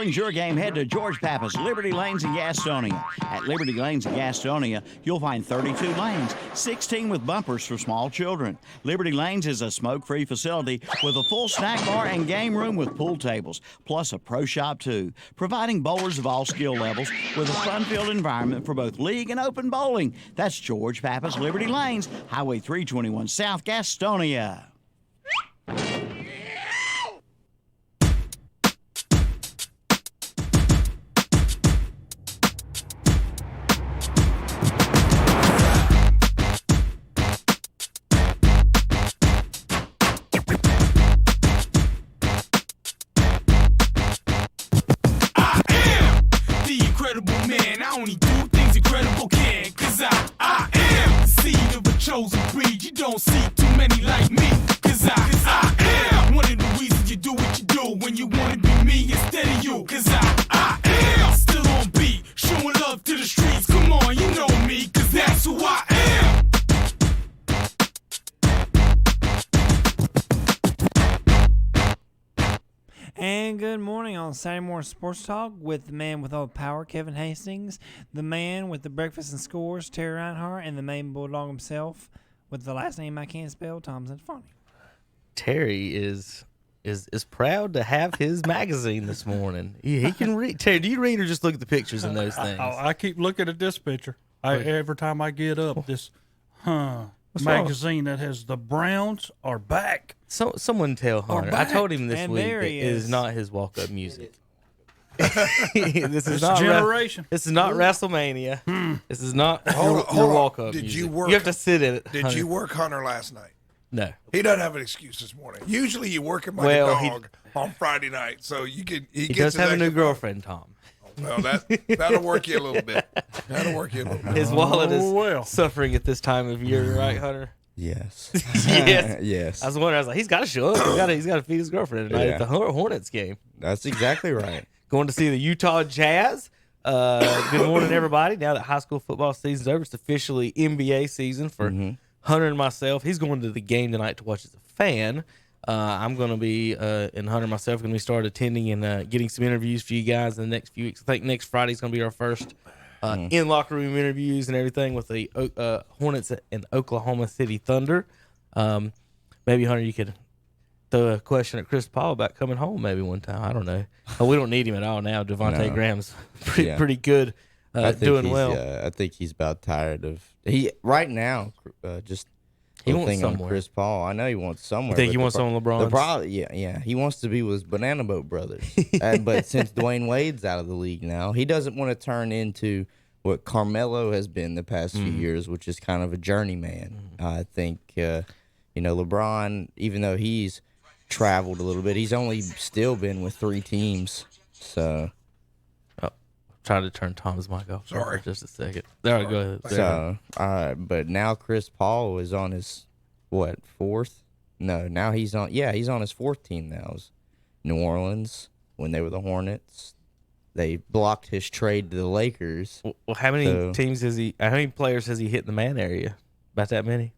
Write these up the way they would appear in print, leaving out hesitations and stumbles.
Bowling's your game. Head to George Pappas, Liberty Lanes in Gastonia. At Liberty Lanes in Gastonia, you'll find 32 lanes, 16 with bumpers for small children. Liberty Lanes is a smoke-free facility with a full snack bar and game room with pool tables, plus a pro shop too, providing bowlers of all skill levels with a fun-filled environment for both league and open bowling. That's George Pappas, Liberty Lanes, Highway 321 South, Gastonia. Only do things incredible can, cause I am the seed of a chosen breed. You don't see too many like me, cause I am one of the reasons you do what you do when you wanna be me instead of you, cause I am still on beat, showing love to the streets. Come on, you know me, cause that's who I am. And good morning on Saturday Morning Sports Talk with the man with all the power, Kevin Hastings, the man with the breakfast and scores, Terry Reinhardt, and the main bulldog himself with the last name I can't spell, Thompson Funny. Terry is proud to have his magazine this morning. He can read. Terry, do you read or just look at the pictures and those things? I keep looking at this picture. Every time I get up, this What's magazine that has the Browns are back. So someone tell Hunter. I told him this And week there that he it is. is not his walk-up music. This is not generation. This is not WrestleMania. This is not Hold your on. walk-up Did music. you work? You have to sit in it. Did Hunter. you work Hunter last night? No. He doesn't have an excuse this morning. Usually you work him like Well, a dog on Friday night, so you can. He gets does his have a new extra- girlfriend, Tom. Well, that'll work you a little bit. That'll work you a little bit. His wallet is well. suffering at this time of year, right, Hunter? Yes. Yes. Yes. I was wondering. I was like, he's got to show up. He's got to feed his girlfriend tonight Yeah. at the Hornets game. That's exactly right. Going to see the Utah Jazz. Good morning, everybody. Now that high school football season's over, it's officially NBA season for Hunter and myself. He's going to the game tonight to watch as a fan. I'm going to be, and Hunter and myself, going to start attending and getting some interviews for you guys in the next few weeks. I think next Friday's going to be our first in locker room interviews and everything with the Hornets and Oklahoma City Thunder. Maybe, Hunter, you could throw a question at Chris Paul about coming home maybe one time. I don't know. We don't need him at all now. Devontae Graham's pretty good, doing well. I think he's about tired of right now. Just he wants thing somewhere. on Chris Paul. I know he wants somewhere. You think but he wants some of LeBron's? The problem, yeah. He wants to be with his Banana Boat brothers. But since Dwayne Wade's out of the league now, he doesn't want to turn into what Carmelo has been the past few years, which is kind of a journeyman. I think LeBron, even though he's traveled a little bit, he's only still been with 3 teams. So Try to turn Tom's mic off. Sorry. For just a second. There we go. So, but now Chris Paul is on his fourth? No, now he's on. Yeah, he's on his 4th team now. It was New Orleans when they were the Hornets. They blocked his trade to the Lakers. Well, how many teams has he? How many players has he hit in the man area? About that many.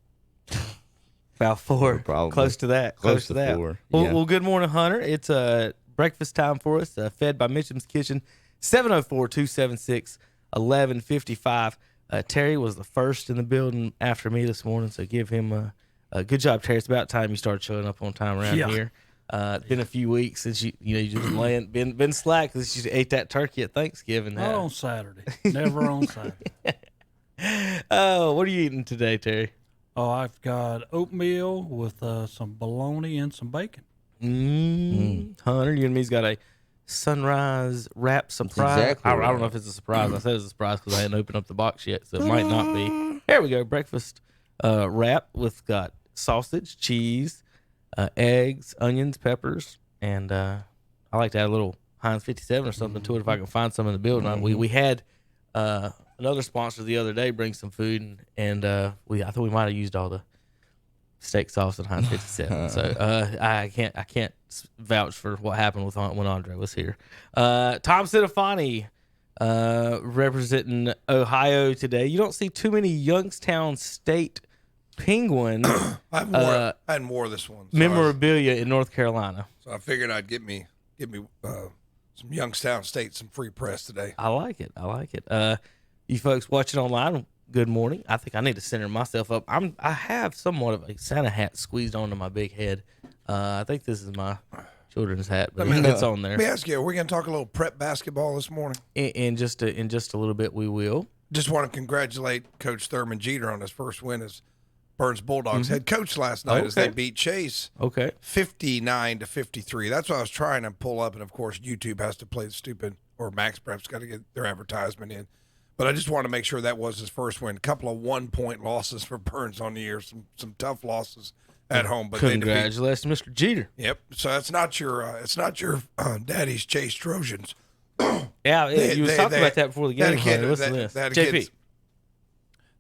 About 4. Probably. Close to that. Close to 4. Well, Yeah. well, good morning, Hunter. It's breakfast time for us. Fed by Mitchem's Kitchen. 704-276-1155. Terry was the first in the building after me this morning, so give him a good job, Terry. It's about time you started showing up on time around here. It's been a few weeks since you just been slack because you ate that turkey at Thanksgiving. Not on Saturday. Never on Saturday. Oh, what are you eating today, Terry? Oh, I've got oatmeal with some bologna and some bacon. Hunter, you and me's got a sunrise wrap surprise. Exactly I don't know if it's a surprise. I said it's a surprise because I hadn't opened up the box yet, so it might not be. There we go. Breakfast wrap with got sausage, cheese, eggs, onions, peppers, and I like to add a little Heinz 57 or something to it if I can find some in the building. We had another sponsor the other day bring some food, and I thought we might have used all the steak sauce and Heinz 57. So I can't vouch for what happened with when Andre was here. Tom Cittofani representing Ohio today. You don't see too many Youngstown State Penguin I hadn't wore this one. So memorabilia in North Carolina. I figured I'd get me Youngstown State, some free press today. I like it. You folks watching online, good morning. I think I need to center myself up. I have somewhat of a Santa hat squeezed onto my big head. I think this is my children's hat, but it's on there. Let me ask you, are we going to talk a little prep basketball this morning? In just a little bit, we will. Just want to congratulate Coach Thurman Jeter on his first win as Burns Bulldogs head coach last night as they beat Chase 59-53. That's what I was trying to pull up, and of course YouTube has to play the stupid, or Max Prep's got to get their advertisement in. But I just want to make sure that was his first win. A couple of 1-point losses for Burns on the year, some tough losses at home. But congratulations, Mr. Jeter. Yep. So it's not your daddy's Chase Trojans. Yeah, you was talking about that before the game. Listen to this. JP.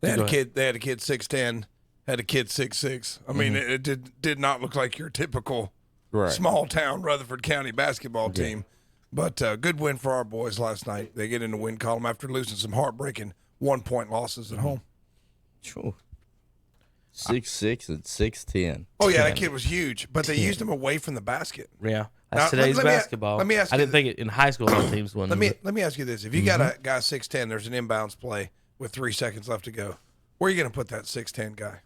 They had a kid 6'10", had a kid 6'6". I mean, it did not look like your typical small town Rutherford County basketball team. But good win for our boys last night. They get in the win column after losing some heartbreaking 1-point losses at home. Sure. 6'6" and 6'10". Oh yeah, that kid was huge. But they used him away from the basket. Yeah. That's today's basketball. Let me ask you. I didn't think it in high school all teams won. Let me ask you this: if you got a guy 6'10", there's an inbounds play with 3 seconds left to go. Where are you going to put that 6'10" guy?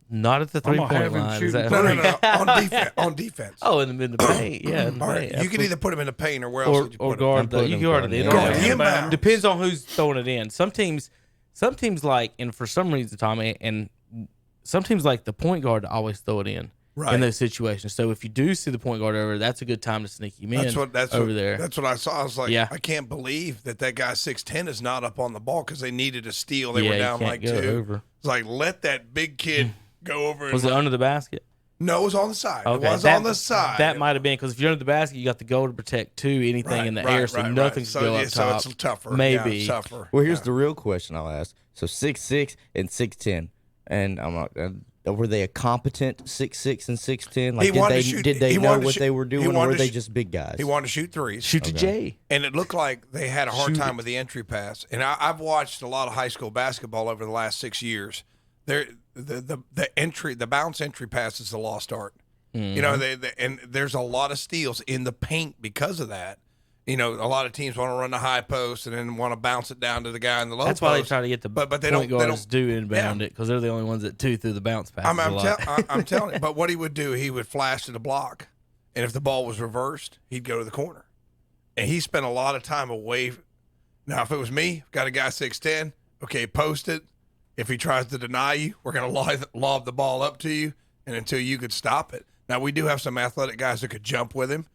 Not at the 3-point line. Is that No. On defense. Oh, in the paint. Yeah. All right. You can either put him in the paint or where else would you put him? You guard the inbound. Depends on who's throwing it in. Some teams like, and for some reason, Tommy, and some teams like the point guard to always throw it in those situations. So if you do see the point guard over, that's a good time to sneak him in there. That's what I saw. I was like, I can't believe that guy 6'10" is not up on the ball because they needed a steal. They were down like 2. Over. It's like, let that big kid go over. Was it under the basket? No, it was on the side. Okay. It was on the side. That might have been because if you're under the basket, you got the goal to protect anything in the air, so nothing can go up top. So it's tougher. Maybe. Yeah, tougher. Well, here's the real question I'll ask. So 6'6" and 6'10", and I'm not. Were they a competent 6'6" and 6'10"? Like, did they know what they were doing, or were they just big guys? He wanted to shoot threes. Shoot to Jay. And it looked like they had a hard time with the entry pass. And I've watched a lot of high school basketball over the last 6 years. The bounce entry pass is the lost art. You know, and there's a lot of steals in the paint because of that. You know, a lot of teams want to run the high post and then want to bounce it down to the guy in the low post. That's why they try to get the but they point don't, guards do inbound it because they're the only ones that through the bounce passes I'm telling you. But what he would do, he would flash to the block, and if the ball was reversed, he'd go to the corner. And he spent a lot of time away. Now, if it was me, got a guy 6'10", okay, post it. If he tries to deny you, we're going to lob the ball up to you, and until you could stop it. Now, we do have some athletic guys that could jump with him.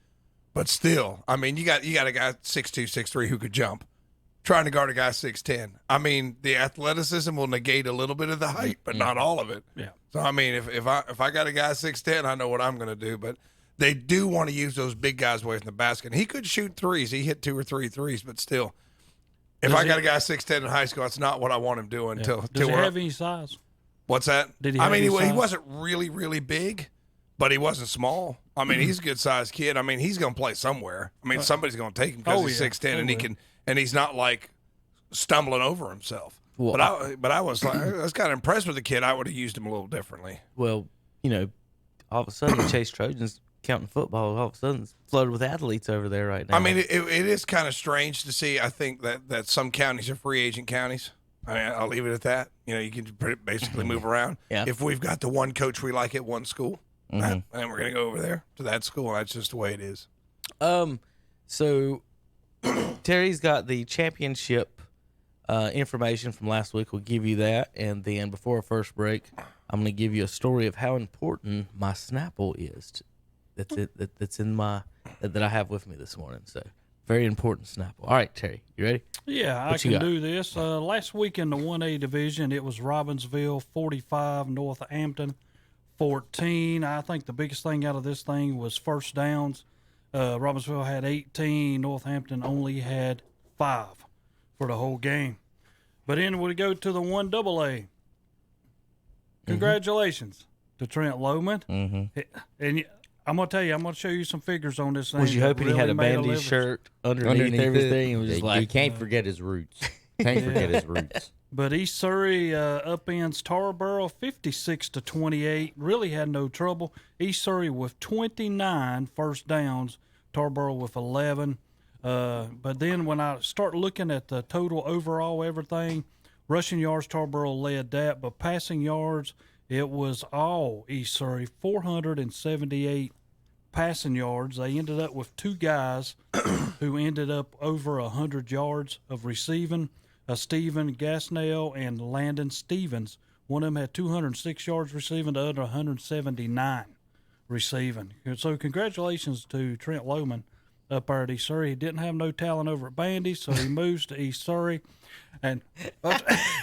But still, I mean, you got a guy 6'2", 6'3" who could jump, trying to guard a guy 6'10". I mean, the athleticism will negate a little bit of the height, but not all of it. Yeah. So I mean, if I got a guy 6'10", I know what I'm going to do. But they do want to use those big guys away from the basket. And he could shoot threes. He hit 2 or 3 threes, but still, if I got a guy 6'10" in high school, that's not what I want him doing. Does he have any size? What's that? Did he? Have he size? wasn't really, really big. But he wasn't small. I mean, he's a good-sized kid. I mean, he's going to play somewhere. I mean, somebody's going to take him because he's 6'10", and he's not like stumbling over himself. Well, but I was kind of impressed with the kid. I would have used him a little differently. Well, you know, all of a sudden, Chase Trojans counting football. All of a sudden, it's flooded with athletes over there right now. I mean, it is kind of strange to see. I think that some counties are free agent counties. I mean, I'll leave it at that. You know, you can basically move around. Yeah. If we've got the one coach we like at one school. And we're going to go over there to that school. That's just the way it is. So Terry's got the championship information from last week. We'll give you that. And then before our first break, I'm going to give you a story of how important my Snapple is. That's in that I have with me this morning. So very important Snapple. All right, Terry, you ready? Yeah, I can do this. Last week in the 1A division, it was Robbinsville 45, Northampton 14. I think the biggest thing out of this thing was first downs. Robbinsville had 18. Northampton only had 5 for the whole game. But then we go to the 1AA. Congratulations to Trent Lowman. And I'm going to tell you, I'm going to show you some figures on this thing. Was you hoping he had a bandy shirt underneath everything? It was just he can't forget his roots. Can't forget his roots. But East Surrey upends Tarboro 56-28. Really had no trouble. East Surrey with 29 first downs. Tarboro with 11. But then when I start looking at the total overall everything, rushing yards, Tarboro led that, but passing yards, it was all East Surrey, 478 passing yards. They ended up with two guys who ended up over 100 yards of receiving, Stephen Gasnell and Landon Stevens. One of them had 206 yards receiving, the other 179 receiving. And so congratulations to Trent Lohman up there at East Surrey. He didn't have no talent over at Bandy, so he moves to East Surrey. And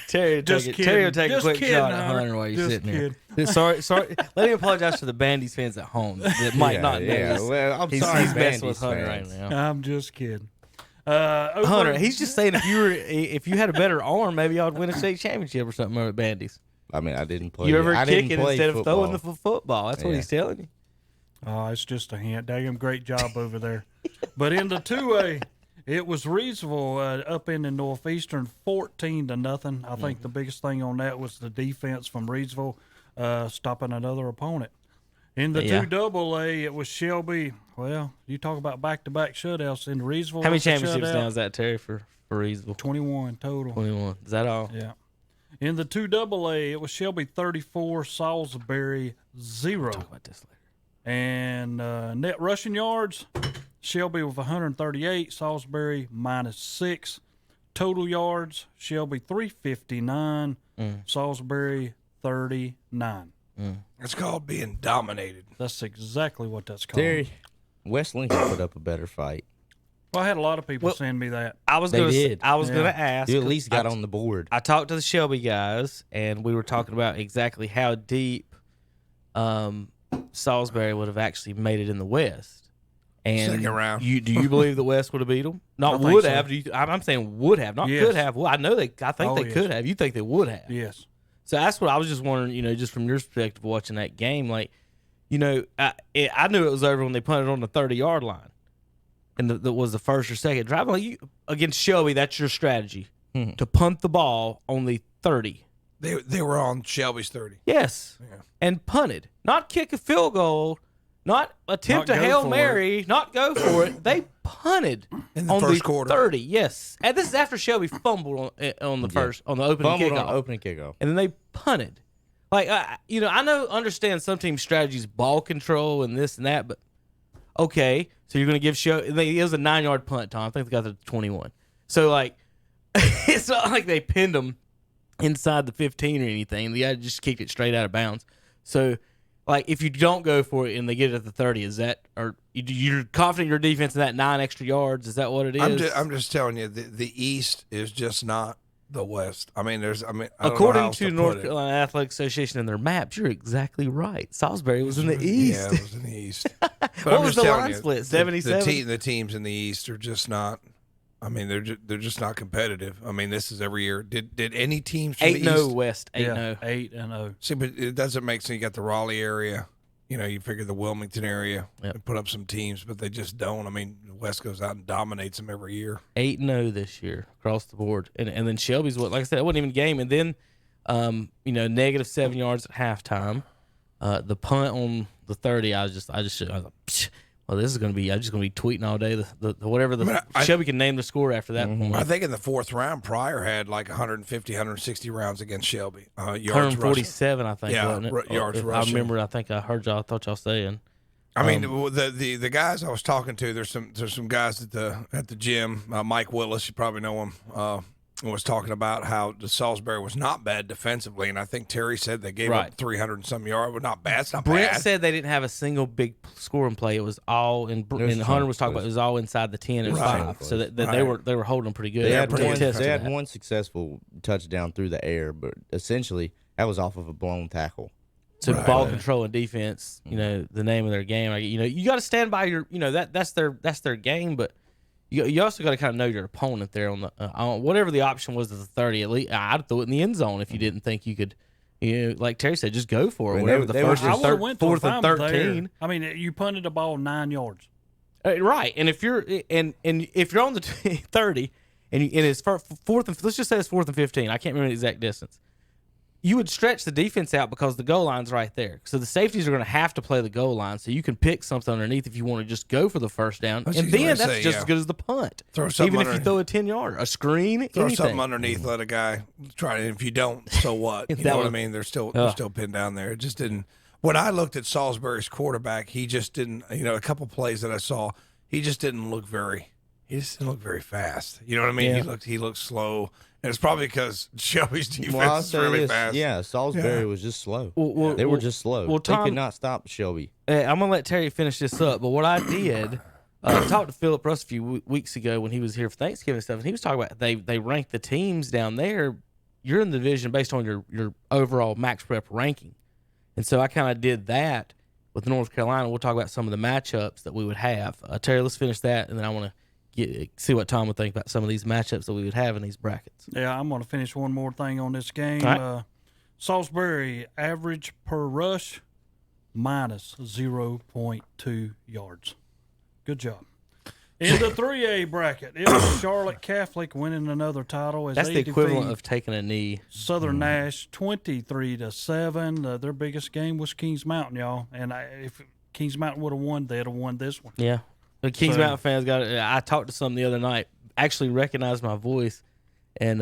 Terry, Terry will take a quick shot at Hunter while you're Just sitting there. Sorry. Let me apologize to the Bandy's fans at home that might not know this. Well, I'm He's sorry, messing Bandy's with Hunter fans. right now. I'm just kidding. Hunter, he's just saying if you had a better arm, maybe y'all would win a state championship or something over at Bandy's. I mean, I didn't play. You ever I kick didn't it play instead of throwing football. the football. That's what Yeah. he's telling you. Oh, it's just a hint. Daggum, great job over there. But in the 2A, it was Reedsville up in the Northeastern, 14-0. I think the biggest thing on that was the defense from Reedsville stopping another opponent. In the Yeah. 2AA, it was Shelby. Well, you talk about back-to-back shutouts in Reedsville. How many was a championships shutout. now is that, Terry, for Reedsville? 21 total. 21. Is that all? Yeah. In the 2AA, it was Shelby 34, Salisbury 0. Talk about this later. And net rushing yards, Shelby with 138, Salisbury -6. Total yards, Shelby 359, Salisbury 39. It's called being dominated. That's exactly what that's called. Terry, West Lincoln put up a better fight. Well, I had a lot of people send me that. I was They gonna did. gonna ask. You at least got I- on the board. I talked to the Shelby guys, and we were talking about exactly how deep Salisbury would have actually made it in the West. And Second round. Do you believe the West would have beat them? Not I think would so. have. I'm saying would have, not Yes. could have. Well, I know they. I think Oh, they yes. could have. You think they would have? Yes. So that's what I was just wondering. Just from your perspective, watching that game, like, I knew it was over when they punted on the 30-yard line, and that was the first or second drive. Like against Shelby, that's your strategy to punt the ball on the 30. They were on Shelby's 30. Yes, and punted, not kick a field goal, not attempt Not a go Hail for Mary, not go for it. They punted In the on first the quarter. 30. Yes, and this is after Shelby fumbled on the first on the opening Fumbled kickoff. on opening kickoff. And then they punted. Like, I understand some team strategies, ball control and this and that, but okay, so you're going to give it was a 9-yard punt, Tom. I think they got to 21. So, like, it's not like they pinned them inside the 15 or anything. The guy just kicked it straight out of bounds. So, like, if you don't go for it and they get it at the 30, is that, or you're confident in your defense in that 9 extra yards? Is that what it is? I'm just telling you, the East is just not the West. I don't know According how else to put North it. Carolina Athletic Association and their maps, you're exactly right. Salisbury was in the East. Yeah, it was in the East. But What I'm was just the telling line you, split? 77? The teams in the East are just not. I mean, they're just not competitive. I mean, this is every year. Did any teams from the 8-0 East? West, 8-0. 8-0. See, but it doesn't make sense. You got the Raleigh area. You figure the Wilmington area and put up some teams, but they just don't. I mean, the West goes out and dominates them every year. 8-0 this year across the board, and then Shelby's like I said, it wasn't even a game, and then negative 7 yards at halftime. The punt on the 30, I was like, Psh, well, this is going to be. I'm just going to be tweeting all day. The whatever Shelby can name the score after that point. I think in the fourth round, Pryor had like 150, 160 rounds against Shelby. Yards 147, I think. Yeah, wasn't it? yards If rushing. I remember. I think I heard y'all. I thought y'all saying. I mean, the guys I was talking to, there's some guys at the gym. Mike Willis, you probably know him. Was talking about how the Salisbury was not bad defensively, and I think Terry said they gave up 300 and some yards. Well, not bad. It's not Brent bad. said they didn't have a single big scoring play. It was all and Hunter was talking about it was all inside the 10 and 5. So that they were holding them pretty good. They had, Pretty one, contested they had that. one successful touchdown through the air, but essentially that was off of a blown tackle. So ball control and defense, the name of their game. You got to stand by your, that's their game, but you also got to kind of know your opponent there on the whatever the option was at the 30. At least I'd throw it in the end zone if you didn't think you could. Like Terry said, just go for it. I mean, Whatever they the were first, just- I would have went to fourth, if and I'm 13. there. I mean, you punted the ball 9 yards. Right, and if you're if you're on the 30 and it's fourth and let's just say it's 4th and 15. I can't remember the exact distance. you would stretch the defense out because the goal line's right there. So the safeties are going to have to play the goal line. So you can pick something underneath if you want to just go for the first down. was And just then gonna that's say, just yeah. as good as the punt. Throw something Even if you underneath. throw a 10-yard, a screen, Throw anything. something underneath, let a guy try it. If you don't, so what? You That know what I was- mean? They're still pinned down there. It just didn't. When I looked at Salisbury's quarterback, he just didn't. A couple plays that I saw, he just didn't look very. He just didn't look very fast. You know what I mean? Yeah. He looked slow, and it's probably because Shelby's defense Well, I'll is say really this. fast. Yeah, Salisbury was just slow. They were just slow. well, they Tom- could not stop Shelby. I'm gonna let Terry finish this up, but what I did, I talked to Philip Russ a few weeks ago when he was here for Thanksgiving and stuff, and he was talking about they rank the teams down there. You're in the division based on your overall max prep ranking, and so I kind of did that with North Carolina. We'll talk about some of the matchups that we would have. Terry, let's finish that, and then I want to see what Tom would think about some of these matchups that we would have in these brackets. Yeah, I'm going to finish one more thing on this game. All right. Salisbury average per rush minus 0.2 yards. Good job. In the 3A bracket, it was Charlotte Catholic winning another title as That's they the equivalent defeat of taking a knee. Southern Nash 23-7. Their biggest game was Kings Mountain, y'all. And if Kings Mountain would have won, they'd have won this one. Yeah. The Kings So- Mountain fans got it. I talked to some the other night, actually recognized my voice, and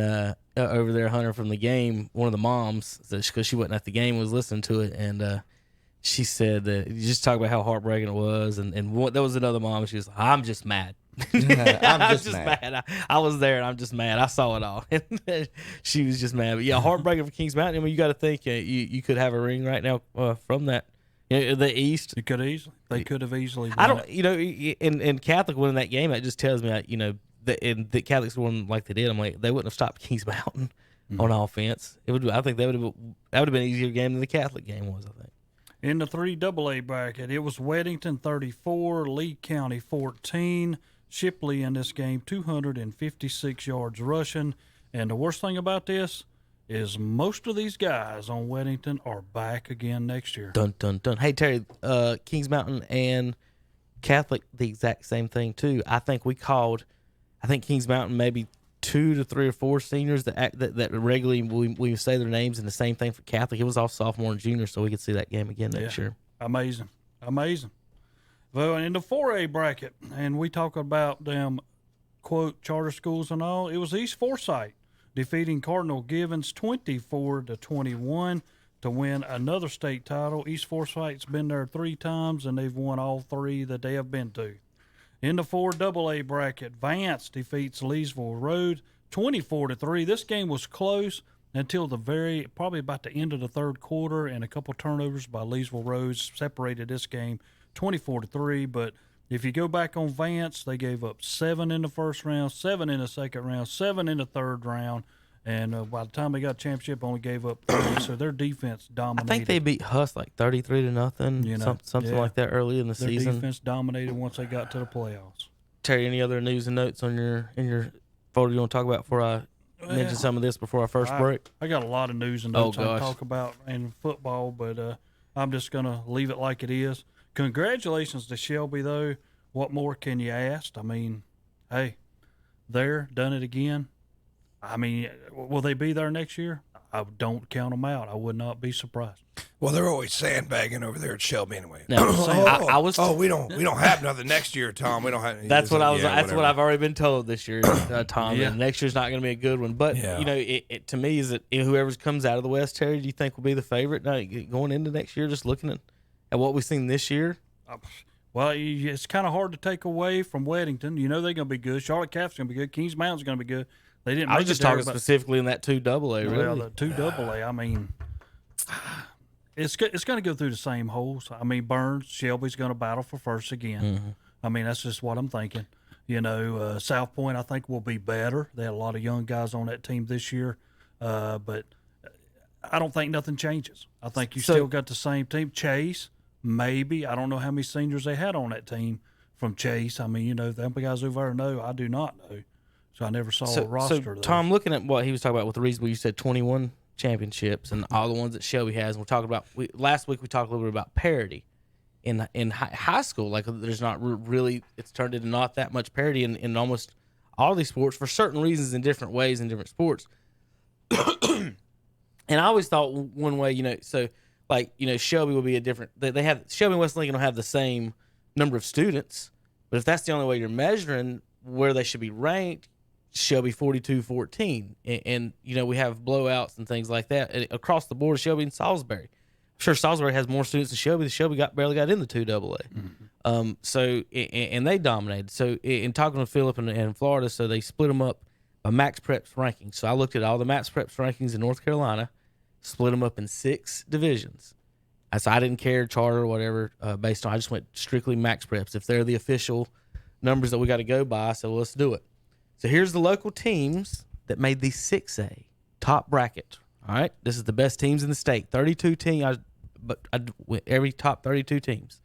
over there, Hunter from the game, one of the moms, because she wasn't at the game, was listening to it, and she said that you just talk about how heartbreaking it was, and there was another mom, and she was like, I'm just mad. I'm just mad. I was there, and I'm just mad. I saw it all. She was just mad. But yeah, heartbreaking for Kings Mountain. I mean, you got to think you could have a ring right now from that. The East. They could have easily. I won don't, it. in Catholic winning that game, that just tells me, the Catholics won like they did. I'm like, they wouldn't have stopped Kings Mountain on offense. I think that would have been an easier game than the Catholic game was. I think. In the 3AA bracket, it was Weddington 34, Lee County 14. Shipley in this game 256 yards rushing, and the worst thing about this is most of these guys on Weddington are back again next year. Dun dun dun. Hey Terry, Kings Mountain and Catholic the exact same thing too. I think Kings Mountain maybe 2 to 3 or 4 seniors that regularly we say their names, and the same thing for Catholic. It was all sophomore and junior, so we could see that game again next year. Amazing. Well, in the 4A bracket, and we talk about them, quote, charter schools and all, it was East Forsyth defeating Cardinal Givens 24-21 to win another state title. East Forsyth's been there 3 times, and they've won all 3 that they have been to. In the 4AA bracket, Vance defeats Leesville Road 24-3. This game was close until probably about the end of the third quarter, and a couple turnovers by Leesville Road separated this game 24-3. But if you go back on Vance, they gave up 7 in the first round, 7 in the second round, 7 in the third round, and by the time they got championship, only gave up 3. So their defense I dominated. think they beat Huss like 33-0, something yeah. like that early in the Their season. defense dominated once they got to the playoffs. Terry, any other news and notes on in your folder you want to talk about before I mention some of this before our first break? I got a lot of news and notes I gosh. can talk about in football, but I'm just going to leave it like it is. Congratulations to Shelby, though. What more can you ask? I mean, hey, they're done it again. I mean, will they be there next year? I don't count them out. I would not be surprised. Well, they're always sandbagging over there at Shelby anyway. No, I was. we don't have nothing next year, Tom. We don't have. That's what I was. Yeah, that's what whatever. I've already been told this year, Tom. Yeah. And next year's not going to be a good one. But Yeah. it to me is that whoever comes out of the West, Terry, do you think will be the favorite going into next year? Just looking at what we've seen this year. Well, it's kind of hard to take away from Weddington. You know they're going to be good. Charlotte Cat's going to be good. Kings Mountain's going to be good. They didn't. I was make just it there, talking but- specifically in that 2AA. Really, Well, the 2AA, I mean, it's going to go through the same holes. I mean, Burns, Shelby's going to battle for first again. Mm-hmm. I mean, that's just what I'm thinking. You know, South Point, I think, will be better. They had a lot of young guys on that team this year, but I don't think nothing changes. I think you still got the same team. Chase, maybe. I don't know how many seniors they had on that team from Chase. I mean, you know, the guys over there know. I do not know. So I never saw a roster there. Tom, looking at what he was talking about with the reason you said 21 championships and all the ones that Shelby has, and we're talking about last week we talked a little bit about parity in high school. Like there's not really, it's turned into not that much parity in almost all these sports for certain reasons in different ways in different sports. And I always thought one way, so like, Shelby will be a different. They have Shelby and West Lincoln will have the same number of students, but if that's the only way you're measuring where they should be ranked, Shelby 42-14, and we have blowouts and things like that and across the board. Shelby and Salisbury. I'm sure Salisbury has more students than Shelby. Shelby barely got in the 2AA. So and they dominated. So in talking with Philip in Florida, so they split them up by Max Preps rankings. So I looked at all the Max Preps rankings in North Carolina, split them up in 6 divisions. So I didn't care charter or whatever based on. I just went strictly Max Preps. If they're the official numbers that we got to go by, so let's do it. So here's the local teams that made the 6A top bracket. All right, this is the best teams in the state. 32 teams, every top 32 teams.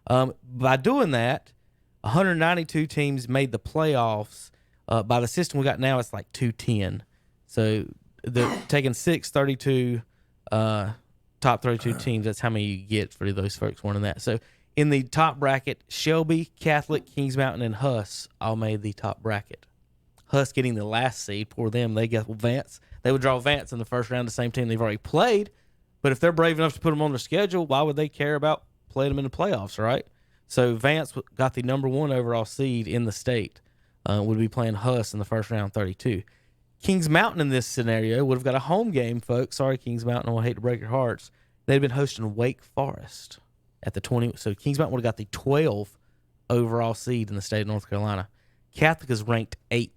By doing that, 192 teams made the playoffs. By the system we got now, it's like 210. So they're taking 32 top 32 teams. That's how many you get for those folks winning that. So in the top bracket, Shelby, Catholic, Kings Mountain, and Huss all made the top bracket. Huss getting the last seed. Poor them. They got Vance. They would draw Vance in the first round, the same team they've already played. But if they're brave enough to put them on their schedule, why would they care about playing them in the playoffs, right? So Vance got the number 1 overall seed in the state. Would be playing Huss in the first round, 32. Kings Mountain in this scenario would have got a home game, folks. Sorry, Kings Mountain. I hate to break your hearts. They'd been hosting Wake Forest at the 20. So Kings Mountain would have got the 12 overall seed in the state of North Carolina. Catholic is ranked 8th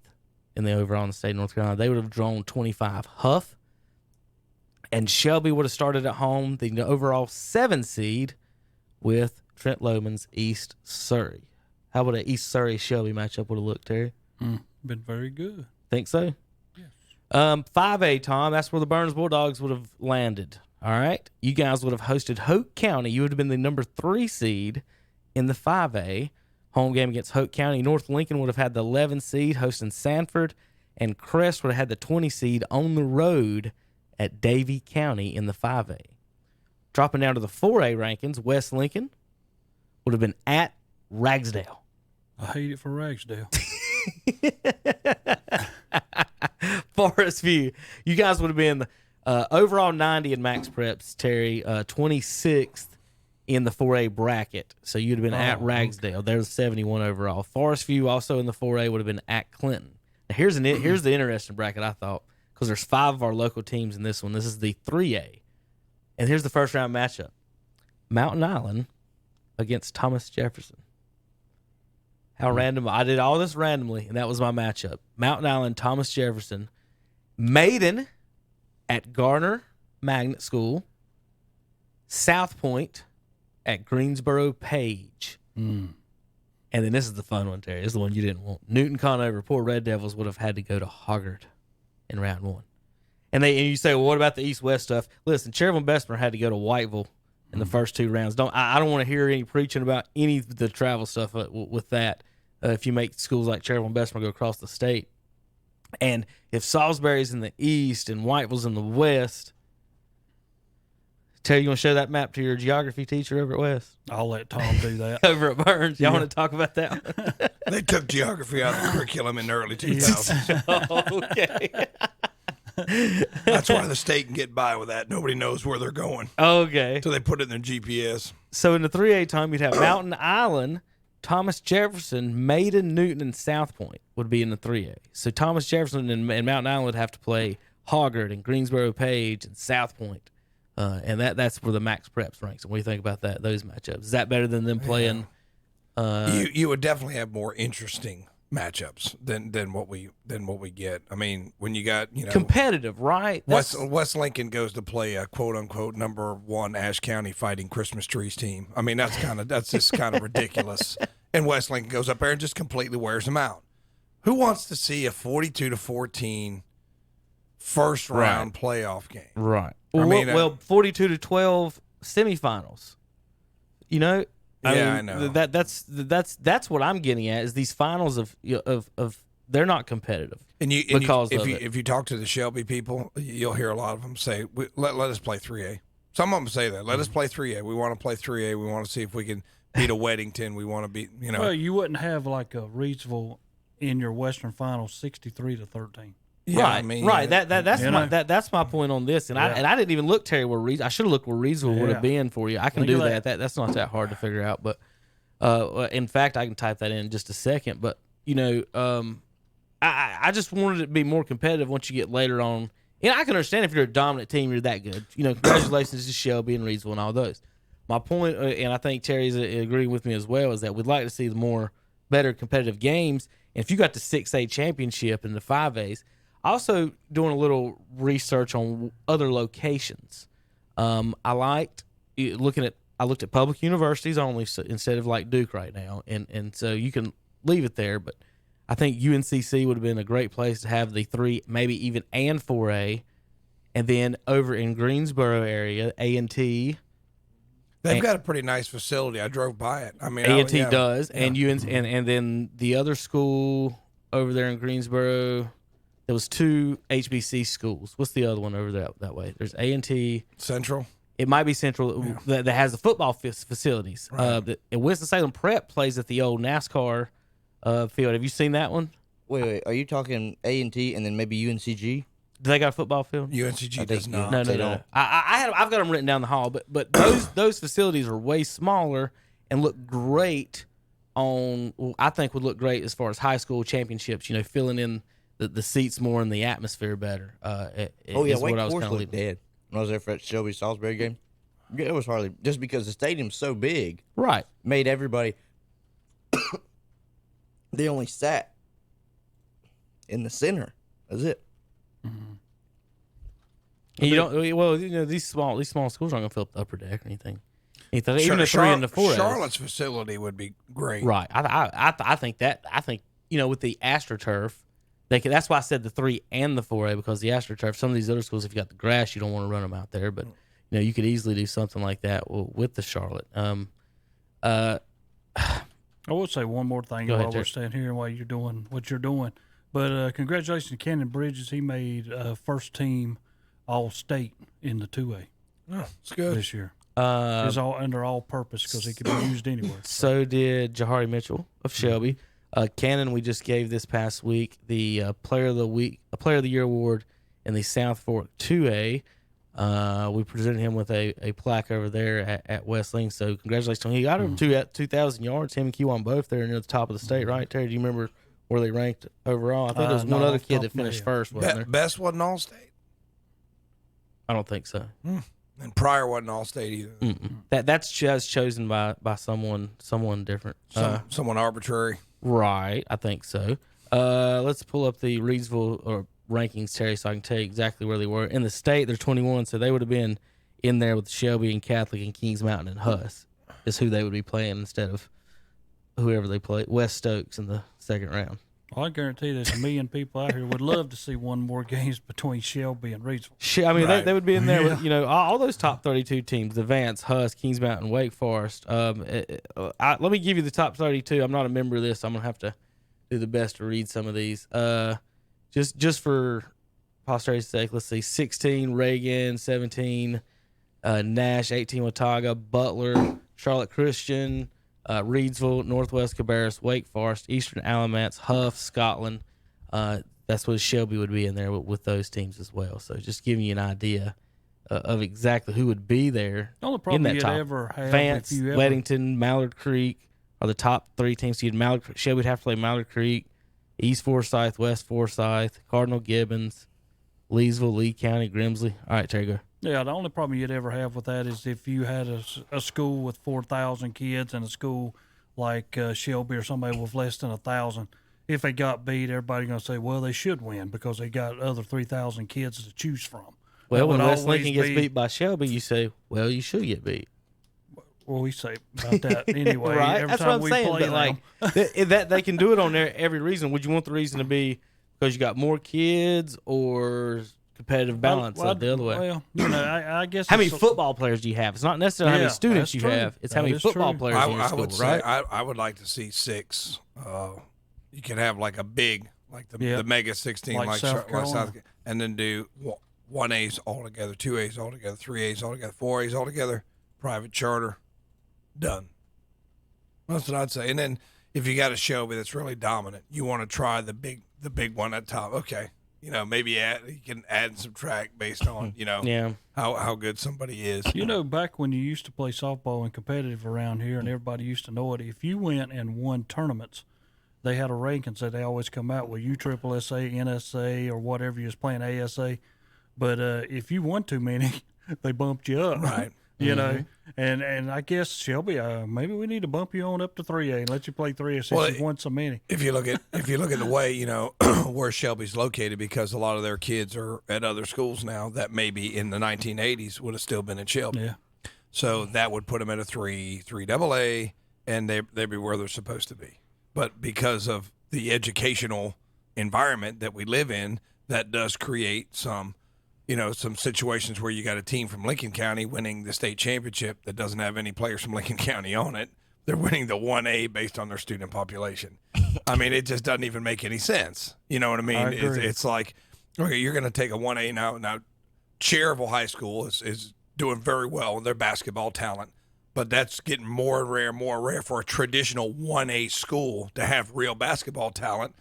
in the overall in the state of North Carolina. They would have drawn 25. Huff and Shelby would have started at home, the overall 7 seed with Trent Loman's East Surrey. How would an East Surrey Shelby matchup would have looked, Terry? Been very good. Think so? Yes. 5A, Tom, that's where the Burns Bulldogs would have landed. All right? You guys would have hosted Hoke County. You would have been the number 3 seed in the 5A. Home game against Hoke County. North Lincoln would have had the 11 seed hosting Sanford, and Crest would have had the 20 seed on the road at Davie County in the 5A. Dropping down to the 4A rankings, West Lincoln would have been at Ragsdale. I hate it for Ragsdale. Forest View. You guys would have been overall 90 in Max Preps, Terry, 26th in the 4A bracket. So you'd have been at Ragsdale. Okay. There's 71 overall. Forest View also in the 4A would have been at Clinton. Now here's the interesting bracket, I thought, because there's 5 of our local teams in this one. This is the 3A. And here's the first round matchup. Mountain Island against Thomas Jefferson. How random. I did all this randomly, and that was my matchup. Mountain Island, Thomas Jefferson. Maiden at Garner Magnet School. South Point at Greensboro Page. And then this is the fun one, Terry. This is the one you didn't want. Newton Conover, poor Red Devils, would have had to go to Hoggard in round 1. And you say, well, what about the East-West stuff? Listen, Cherryville and Bessemer had to go to Whiteville in the first 2 rounds. I don't want to hear any preaching about any of the travel stuff with that. If you make schools like Cherryville and Bessemer go across the state. And if Salisbury's in the east and Whiteville's in the west, Terry, you want to show that map to your geography teacher over at West? I'll let Tom do that. Over at Burns. Y'all want to talk about that? They took geography out of the curriculum in the early 2000s. Okay. That's why the state can get by with that. Nobody knows where they're going. Okay. So they put it in their GPS. So in the 3A time, you'd have Mountain Island, Thomas Jefferson, Maiden, Newton, and South Point would be in the 3A. So Thomas Jefferson and Mountain Island would have to play Hoggard and Greensboro Page and South Point. And that's where the Max Preps ranks. And what do you think about that? Those matchups? Is that better than them playing? You would definitely have more interesting matchups than what we get. I mean, when you got competitive, right? West Lincoln goes to play a quote unquote number 1 Ashe County Fighting Christmas Trees team. I mean, that's just kind of ridiculous. And West Lincoln goes up there and just completely wears them out. Who wants to see a 42-14 first round playoff game? Right. I mean, 42-12 semifinals. I know. That's what I'm getting at is these finals of they're not competitive. If you talk to the Shelby people, you'll hear a lot of them say, let us play 3A. Some of them say that. Let us play 3A. We want to play 3A. We want to see if we can beat a Weddington. We want to beat, Well, you wouldn't have like a Reidsville in your Western Finals 63-13. Yeah, right, I mean, right. That's You my know? that's my point on this, and I didn't even look Terry where Reeves. I should have looked where Reedsville would Yeah. have been for you. I can Look do at that. That's not that hard to figure out. But in fact, I can type that in just a second. But I just wanted it to be more competitive once you get later on. And I can understand if you're a dominant team, you're that good. Congratulations to Shelby and Reedsville and all those. My point, and I think Terry's agreeing with me as well, is that we'd like to see the more better competitive games. And if you got the 6A championship and the 5As, also doing a little research on other locations. I looked at public universities only instead of like Duke right now, and so you can leave it there. But I think UNCC would have been a great place to have the 3, maybe even and 4A, and then over in Greensboro area, A&T. They've got a pretty nice facility. I drove by it. I mean, A&T yeah. does, and UNC, and then the other school over there in Greensboro, there was 2 HBC schools. What's the other one over that way? There's A&T. Central. It might be Central that has the football facilities. Right. And Winston-Salem Prep plays at the old NASCAR field. Have you seen that one? Wait, are you talking A&T and then maybe UNCG? Do they got a football field? UNCG does not. No. I've got them written down the hall, but those facilities are way smaller and look great I think would look great as far as high school championships. Filling in the seats more and the atmosphere better. Wake what I was Forest kind of looked dead when I was there for that Shelby Salisbury game. Yeah, it was hardly just because the stadium's so big. Right. Made everybody. They only sat in the center. That's it. And you don't. Well, these small schools aren't gonna fill up the upper deck or anything. Even the 3 and the 4. Charlotte's facility would be great. Right. I think with the AstroTurf, that's why I said the 3 and the 4A, because the AstroTurf. Some of these other schools, if you got the grass, you don't want to run them out there, but you could easily do something like that with the Charlotte. I will say one more thing Go ahead, while we're Terry. standing here while you're doing what you're doing. But congratulations to Cannon Bridges. He made first team All-State in the 2A Oh, it's good. this year. He's all under all purpose because he could be used anywhere. So did Jahari Mitchell of Shelby. Cannon, we just gave this past week the Player of the Year award in the South Fork 2A. We presented him with a plaque over there at Wesleyan. So congratulations to him. He got him 2,000 yards. Him and Kewan both there near the top of the state, right? Terry, do you remember where they ranked overall? I think there was one not other off the kid top that of my finished head. first, wasn't there? Best wasn't All-State. I don't think so. And Pryor wasn't All-State either. That's just chosen by someone different. Someone arbitrary. Right, I think so. Let's pull up the Reedsville rankings, Terry, so I can tell you exactly where they were. In the state, they're 21, so they would have been in there with Shelby and Catholic and Kings Mountain and Huss is who they would be playing instead of whoever they play, West Stokes in the second round. Well, I guarantee there's a million people out here would love to see one more games between Shelby and Reedsville. I mean, Right. they would be in there with, all those top 32 teams, the Vance, Huss, Kings Mountain, Wake Forest. Let me give you the top 32. I'm not a member of this. So I'm going to have to do the best to read some of these. Just for posterity's sake, let's see. 16, Reagan. 17, Nash. 18, Watauga. Butler. Charlotte Christian. Reedsville, Northwest Cabarrus, Wake Forest, Eastern Alamance, Huff, Scotland. That's what Shelby would be in there with those teams as well. So just giving you an idea of exactly who would be there The only in problem that you'd top. ever have Vance, if you ever Weddington, Mallard Creek are the top 3 teams. So Shelby would have to play Mallard Creek, East Forsyth, West Forsyth, Cardinal Gibbons, Leesville, Lee County, Grimsley. All right, Terry, go. Yeah, the only problem you'd ever have with that is if you had a school with 4,000 kids and a school like Shelby or somebody with less than 1,000. If they got beat, everybody's going to say, well, they should win because they got other 3,000 kids to choose from. Well, That when would West always Lincoln gets be- beat by Shelby, you say, well, you should get beat. Well, we say about that anyway. Right? Every That's time what I'm we saying. play But like that they can do it on there every reason. Would you want the reason to be because you got more kids or competitive balance the other way? Well, I guess How many it's a- football players do you have? It's not necessarily how Yeah, many students that's you true. have. It's how That many is football true. players in your I school, would say right? I would like to see 6. You could have like a big, like the Yeah. Mega 16, Like like South Carolina. and then do 1A's all together, 2A's all together, 3A's all together, 4A's all together, private charter, done. That's what I'd say. And then if you got a Shelby that's really dominant, you want to try the big one at top. Okay, Maybe you can add and subtract based on how good somebody is. Back when you used to play softball and competitive around here, and everybody used to know it, if you went and won tournaments, they had a rankings that they always come out with USSSA, NSA, or whatever you was playing, ASA. But if you won too many, they bumped you up. Right. And I guess Shelby, maybe we need to bump you on up to 3A and let you play 3A since you won so many. If you look at the way where Shelby's located, because a lot of their kids are at other schools now that maybe in the 1980s would have still been in Shelby. Yeah. So that would put them at a 3AA, and they'd be where they're supposed to be. But because of the educational environment that we live in, that does create some situations where you got a team from Lincoln County winning the state championship that doesn't have any players from Lincoln County on it. They're winning the 1A based on their student population. I mean, it just doesn't even make any sense. You know what I mean? I agree. It's like, okay, you're going to take a 1A now. Now, Cherryville High School is doing very well in their basketball talent, but that's getting more rare for a traditional 1A school to have real basketball talent.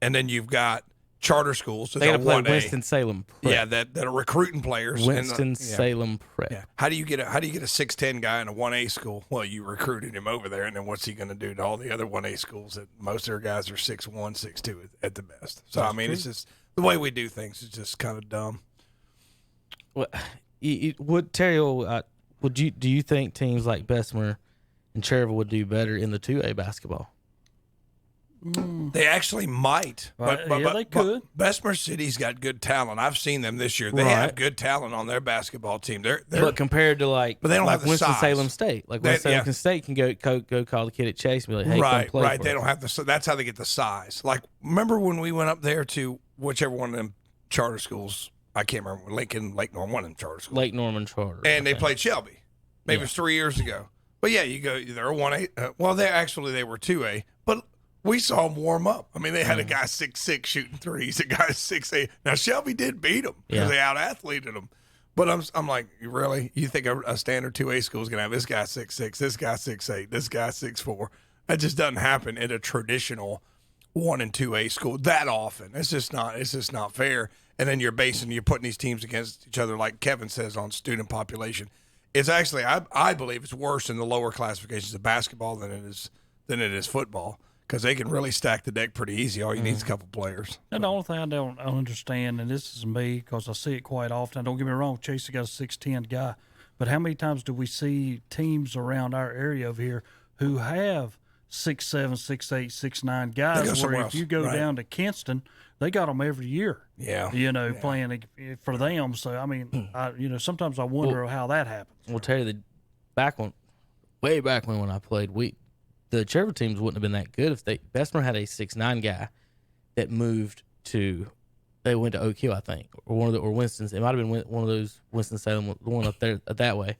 And then you've got charter schools. They got to play Winston-Salem Prep. Yeah, that are recruiting players. Winston-Salem Prep. Yeah. How do you get a 6'10" guy in a 1A school? Well, you recruited him over there, and then what's he going to do to all the other 1A schools that most of their guys are 6'1", 6'2" at the best? So I mean, it's just the way we do things is just kind of dumb. Well, do you think teams like Bessemer and Cherryville would do better in the 2A basketball? They actually might, but they could. Bessemer City's got good talent. I've seen them this year. They have good talent on their basketball team. But compared to but they don't have the Winston-Salem size. State, Winston-Salem State can go call the kid at Chase and be like, "Hey, come play right." for They us. don't have the. That's how they get the size. Like, remember when we went up there to whichever one of them charter schools? I can't remember. Lincoln, Lake Norman, one of them charter schools. Lake Norman Charter, and they played Shelby. Maybe it was 3 years ago. But yeah, you go. They're 1A. Well, they were 2A, but we saw them warm up. I mean, they had a guy 6'6" shooting threes, a guy 6'8". Now Shelby did beat them because they out-athleted them. But I'm like, really? You think a standard 2A school is going to have this guy 6'6", this guy 6'8", this guy 6'4"? That just doesn't happen in a traditional 1 and 2A school that often. It's just not fair. And then you're putting these teams against each other, like Kevin says, on student population. It's actually, I believe it's worse in the lower classifications of basketball than it is football. Because they can really stack the deck pretty easy. All you need is a couple players. And the only thing I don't understand, and this is me because I see it quite often. Don't get me wrong, Chase has got a 6'10" guy, but how many times do we see teams around our area over here who have 6'7", 6'8", 6'9" guys? Where if you go down to Kinston, they got them every year. Yeah, playing for them. So I mean, sometimes I wonder how that happens. We'll tell you way back when I played, the Cherryville teams wouldn't have been that good if Bessemer had a 6'9" guy that they went to Oak Hill, I think, or Winston's. It might have been one of those Winston-Salem, the one up there that way.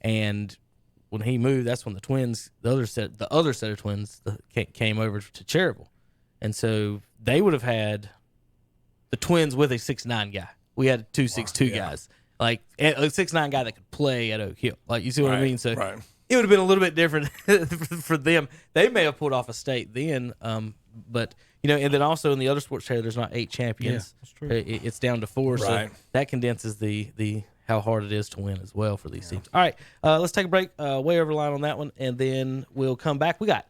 And when he moved, that's when the other set of twins came over to Cherryville, and so they would have had the twins with a 6'9" guy. We had 2 6'2" guys, like a 6'9" guy that could play at Oak Hill. Like, you see what I mean? So. Right. It would have been a little bit different for them. They may have pulled off a state then, but and then also in the other sports trade, there's not 8 champions. Yeah, that's true. It's down to 4, so that condenses the how hard it is to win as well for these teams. All right, let's take a break. Way over the line on that one, and then we'll come back. We got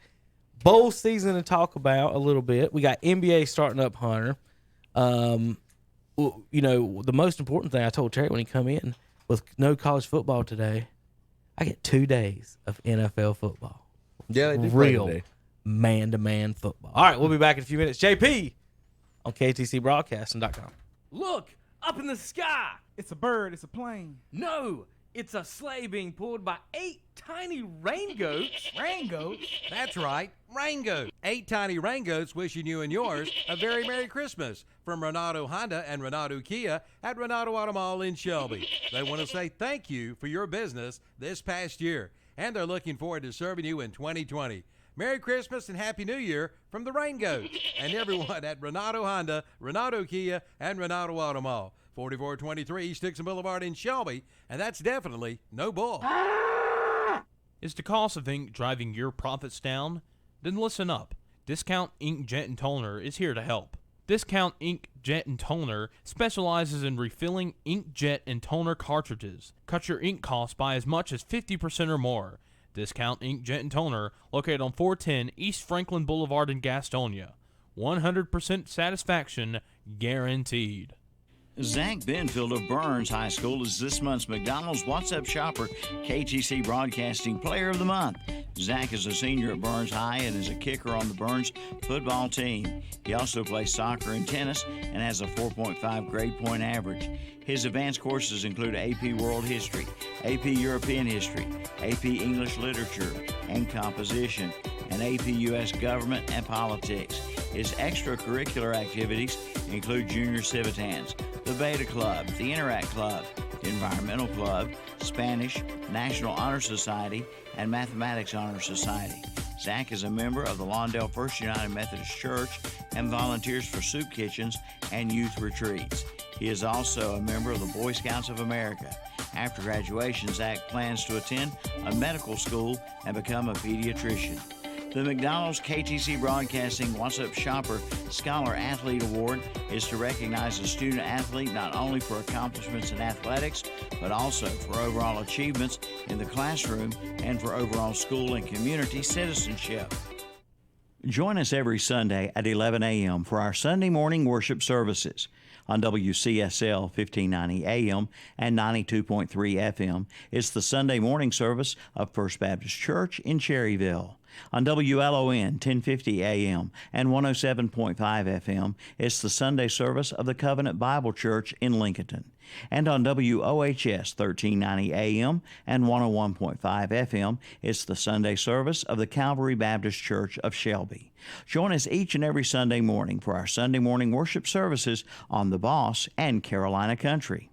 bowl season to talk about a little bit. We got NBA starting up, Hunter. The most important thing I told Terry when he come in, with no college football today, I get 2 days of NFL football. Yeah, they do real man-to-man football. All right, we'll be back in a few minutes. JP on KTCBroadcasting.com. Look, up in the sky. It's a bird. It's a plane. No, it's a sleigh being pulled by 8 tiny rain goats. Rain goats? That's right, rain goats. 8 tiny rain goats wishing you and yours a very Merry Christmas from Renato Honda and Renato Kia at Renato Auto Mall in Shelby. They want to say thank you for your business this past year, and they're looking forward to serving you in 2020. Merry Christmas and Happy New Year from the Rain Goats and everyone at Renato Honda, Renato Kia, and Renato Auto Mall. 4423 East Dixon Boulevard in Shelby, and that's definitely no bull. Is the cost of ink driving your profits down? Then listen up. Discount Inkjet and Toner is here to help. Discount Ink Jet and Toner specializes in refilling inkjet and toner cartridges. Cut your ink costs by as much as 50% or more. Discount Ink Jet and Toner, located on 410 East Franklin Boulevard in Gastonia. 100% satisfaction guaranteed. Zach Benfield of Burns High School is this month's McDonald's WhatsApp Shopper KTC Broadcasting Player of the Month. Zach is a senior at Burns High and is a kicker on the Burns football team. He also plays soccer and tennis and has a 4.5 grade point average. His advanced courses include AP World History, AP European History, AP English Literature and Composition, and AP U.S. Government and Politics. His extracurricular activities include Junior Civitans, the Beta Club, the Interact Club, the Environmental Club, Spanish, National Honor Society, and Mathematics Honor Society. Zach is a member of the Lawndale First United Methodist Church and volunteers for soup kitchens and youth retreats. He is also a member of the Boy Scouts of America. After graduation, Zach plans to attend a medical school and become a pediatrician. The McDonald's KTC Broadcasting WhatsApp Shopper Scholar Athlete Award is to recognize a student athlete not only for accomplishments in athletics, but also for overall achievements in the classroom and for overall school and community citizenship. Join us every Sunday at 11 a.m. for our Sunday morning worship services. On WCSL 1590 AM and 92.3 FM, it's the Sunday morning service of First Baptist Church in Cherryville. On WLON 1050 AM and 107.5 FM, it's the Sunday service of the Covenant Bible Church in Lincoln. And on WOHS 1390 AM and 101.5 FM, it's the Sunday service of the Calvary Baptist Church of Shelby. Join us each and every Sunday morning for our Sunday morning worship services on The Boss and Carolina Country.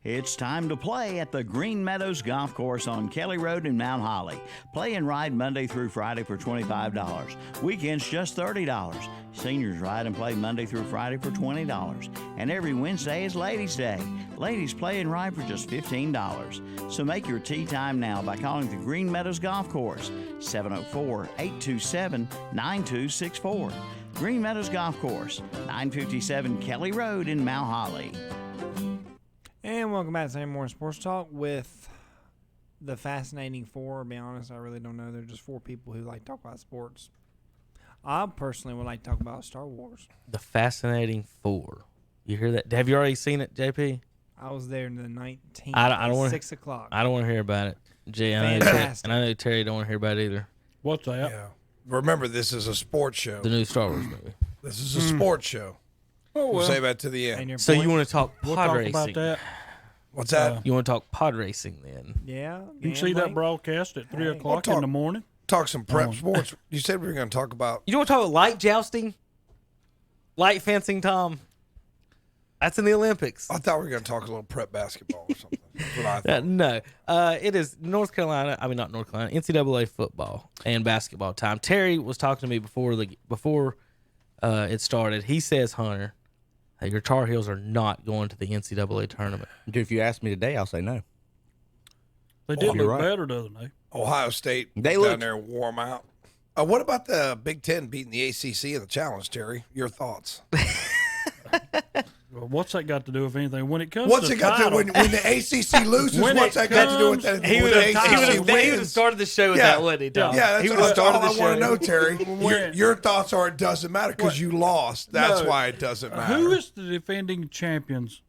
It's time to play at the Green Meadows Golf Course on Kelly Road in Mount Holly. Play and ride Monday through Friday for $25. Weekends just $30. Seniors ride and play Monday through Friday for $20. And every Wednesday is Ladies' Day. Ladies play and ride for just $15. So make your tee time now by calling the Green Meadows Golf Course, 704-827-9264. Green Meadows Golf Course, 957 Kelly Road in Mount Holly. And welcome back to Sunday Morning Sports Talk with the Fascinating Four. To be honest, I really don't know. They're just four people who like to talk about sports. I personally would like to talk about Star Wars. The Fascinating Four. You hear that? Have you already seen it, JP? I was there in the 19th I don't want 6 o'clock. I don't want to hear about it. Jay, I know Terry don't want to hear about it either. What's that? Yeah. Remember, this is a sports show. The new Star Wars movie. This is a sports show. Oh, We'll well. save that to the end. So you want to talk We'll pod talk racing? about that. What's that? You want to talk pod racing then? Yeah. You can see that broadcast at 3 o'clock in the morning. Talk some prep sports. You said we were going to talk about. You want to talk about light jousting? Light fencing, Tom? That's in the Olympics. I thought we were going to talk a little prep basketball or something. That's what I thought. No. It is not North Carolina, NCAA football and basketball time. Terry was talking to me before it started. He says, Hunter, hey, your Tar Heels are not going to the NCAA tournament. Dude, if you ask me today, I'll say no. They did look right. better, doesn't they? Ohio State They down looked- there and wore them out. What about the Big Ten beating the ACC in the challenge, Terry? Your thoughts? Well, what's that got to do with anything? When it comes What's to it got to title, when the ACC loses? When What's it that got to do with comes- that? He when would the have ACC wins? started the show with Yeah. that, wouldn't he, Tom? Yeah, he that's would have all started I the want to show. know, Terry. When- Your thoughts are it doesn't matter because you lost. That's No. why it doesn't matter. Who is the defending champions?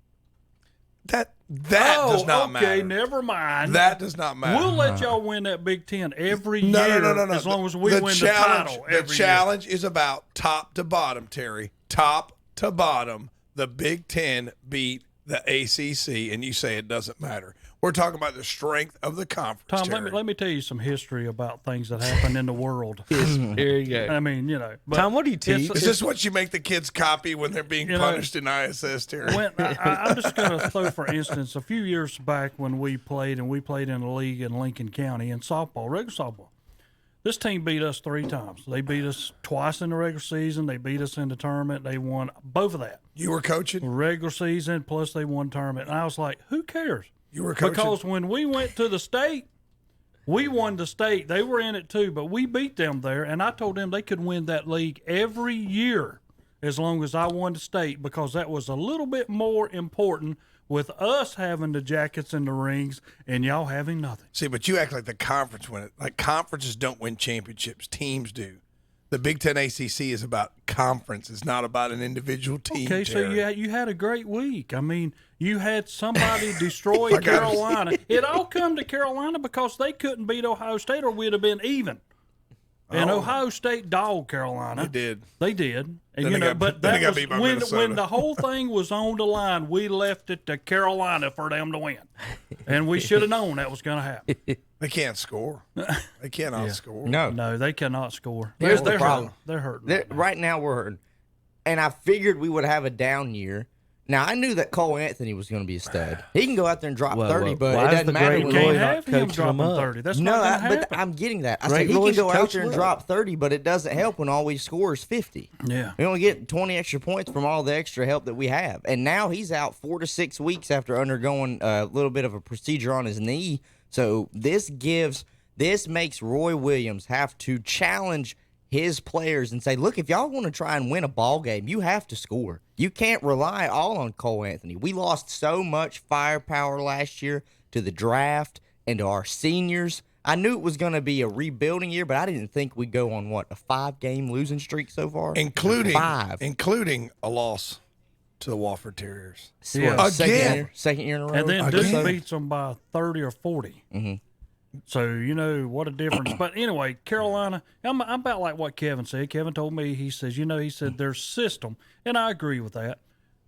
that does not matter. Okay, never mind. That does not matter. We'll let y'all win that Big Ten every No, year no. as long as we win the challenge, title The every challenge is about top to bottom, Terry. Top to bottom. The Big Ten beat the ACC, and you say it doesn't matter. We're talking about the strength of the conference, Tom, Terry. let me tell you some history about things that happen in the world. Here you go. I mean, you know. But Tom, what do you teach? Is this what you make the kids copy when they're being You know, punished in ISS, Terry? I'm just going to throw, for instance, a few years back when we played in a league in Lincoln County in softball, regular softball. This team beat us 3 times. They beat us twice in the regular season. They beat us in the tournament. They won both of that. You were coaching? Regular season, plus they won tournament. And I was like, who cares? You were coaching? Because when we went to the state, we won the state. They were in it too, but we beat them there. And I told them they could win that league every year as long as I won the state, because that was a little bit more important with us having the jackets and the rings and y'all having nothing. See, but you act like the conference win it. Like conferences don't win championships. Teams do. The Big Ten ACC is about conference. It's not about an individual team. Okay, so Terry. you had a great week. I mean, you had somebody destroy Carolina. It all come to Carolina because they couldn't beat Ohio State, or we'd have been even. And Ohio State dogged Carolina. They did. They did. And Then they got beat by when Minnesota. the whole thing was on the line, we left it to Carolina for them to win. And we should have known that was going to happen. They can't score. They cannot score. No, they cannot score. Here's the They're problem. hurting. They're hurting. Right now we're hurting. And I figured we would have a down year. Now, I knew that Cole Anthony was going to be a stud. He can go out there and drop 30, but why it is doesn't the matter. great You when Roy can't Roy- not have him coaching dropping them up? 30. That's No, not going to happen. but I'm getting that. I Great said he can Roy's go out coaching there and well. drop 30, but it doesn't help when all we score is 50. Yeah. We only get 20 extra points from all the extra help that we have. And now he's out 4 to 6 weeks after undergoing a little bit of a procedure on his knee. So this makes Roy Williams have to challenge his players and say, look, if y'all want to try and win a ball game, you have to score. You can't rely all on Cole Anthony. We lost so much firepower last year to the draft and to our seniors. I knew it was going to be a rebuilding year, but I didn't think we'd go on, a 5-game losing streak so far? Including 5. Including a loss to the Wofford Terriers. Yeah. Second year in a row. And then Again. Duke beats them by 30 or 40. Mm-hmm. So, what a difference. But anyway, Carolina, I'm about like what Kevin said. Kevin told me, he said their system, and I agree with that,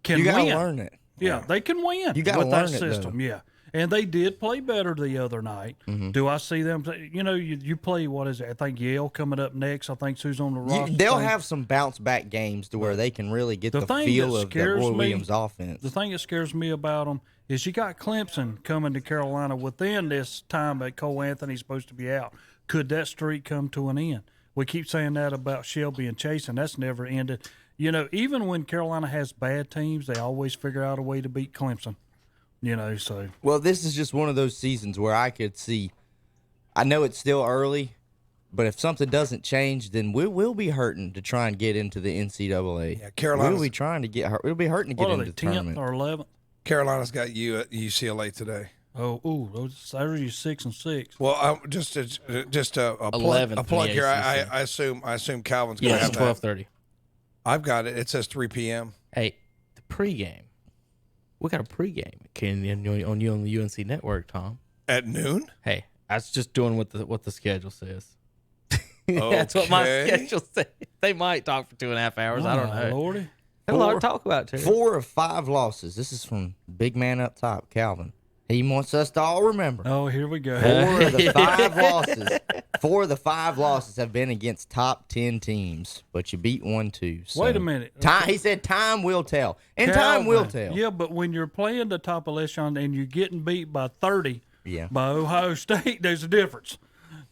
can You got to win. learn it. Yeah, they can win You gotta with that learn it, though. system. Yeah. And they did play better the other night. Mm-hmm. Do I see them? You play, what is it? I think Yale coming up next. I think who's on the roster. They'll have some bounce back games to where they can really get The the thing feel that of the scares Roy me- Williams offense. The thing that scares me about them is you got Clemson coming to Carolina within this time that Cole Anthony's supposed to be out. Could that streak come to an end? We keep saying that about Shelby and Chase, and that's never ended. Even when Carolina has bad teams, they always figure out a way to beat Clemson. So Well, this is just one of those seasons where I could see. I know it's still early, but if something doesn't change, then we'll be hurting to try and get into the NCAA. Yeah, Carolina's- We'll be trying to get. We'll be hurting to what get are into they, the 10th tournament. or 11th? Carolina's got you at UCLA today. Those are you 6 and 6. Well, just a plug, 11th a plug in here. the I ACC. assume Calvin's going to Yes, have that. 12:30. I've got it. It says 3 p.m. Hey, the pregame. We got a pregame on the UNC network, Tom. At noon. Hey, I was just doing what the schedule says. That's what my Okay. schedule says. They might talk for 2.5 hours. I don't know. Lordy. There's a lot to talk about, Terry. 4 of 5 losses. This is from big man up top, Calvin. He wants us to all remember. Oh, here we go. 4 of the 5 losses. 4 of the 5 losses have been against top 10 teams, but you beat 1 too. So. Wait a minute. Time. He said time will tell, and time will tell. Yeah, but when you're playing the top echelon and you're getting beat by 30 by Ohio State, there's a difference.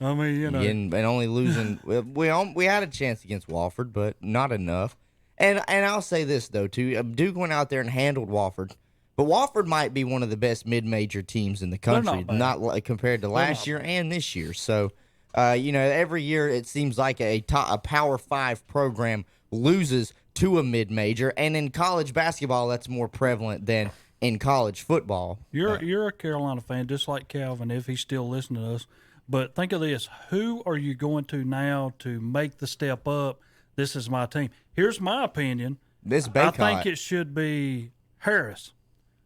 I mean, And only losing. we had a chance against Wofford, but not enough. And I'll say this though too. Duke went out there and handled Wofford. But Wofford might be one of the best mid-major teams in the country, not bad. compared to last year and this year. So, every year it seems like a Power 5 program loses to a mid-major, and in college basketball, that's more prevalent than in college football. You're a Carolina fan, just like Calvin, if he's still listening to us. But think of this: who are you going to now to make the step up? This is my team. Here's my opinion. This I Baycott. think it should be Harris,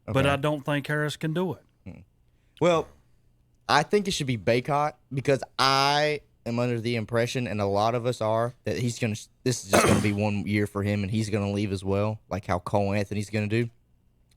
but I don't think Harris can do it. Well, I think it should be Baycott because I am under the impression, and a lot of us are, that this is just gonna be 1 year for him, and he's gonna leave as well, like how Cole Anthony's gonna do.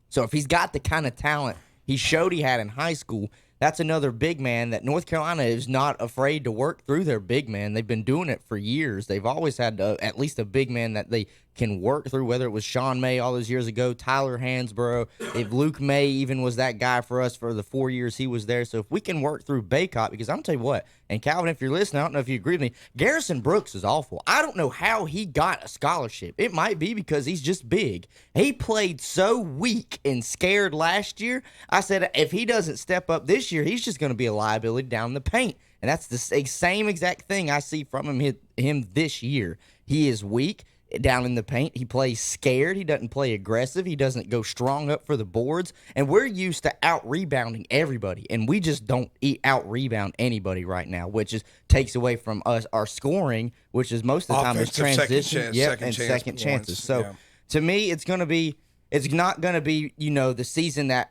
So if he's got the kind of talent he showed he had in high school, that's another big man that North Carolina is not afraid to work through their big man. They've been doing it for years. They've always had at least a big man that they can work through, whether it was Sean May all those years ago, Tyler Hansborough, if Luke May even was that guy for us for the 4 years he was there. So if we can work through Baycott, because I'm tell you what, and Calvin, if you're listening, I don't know if you agree with me, Garrison Brooks is awful. I don't know how he got a scholarship. It might be because he's just big. He played so weak and scared last year. I said if he doesn't step up this year, he's just going to be a liability down in the paint. And that's the same exact thing I see from him this year. He is weak. down in the paint. He plays scared. He doesn't play aggressive. He doesn't go strong up for the boards. And we're used to out-rebounding everybody, and we just don't out-rebound anybody right now, which takes away from us our scoring, which is most of the time is transition, second chances. So to me, it's not going to be, the season that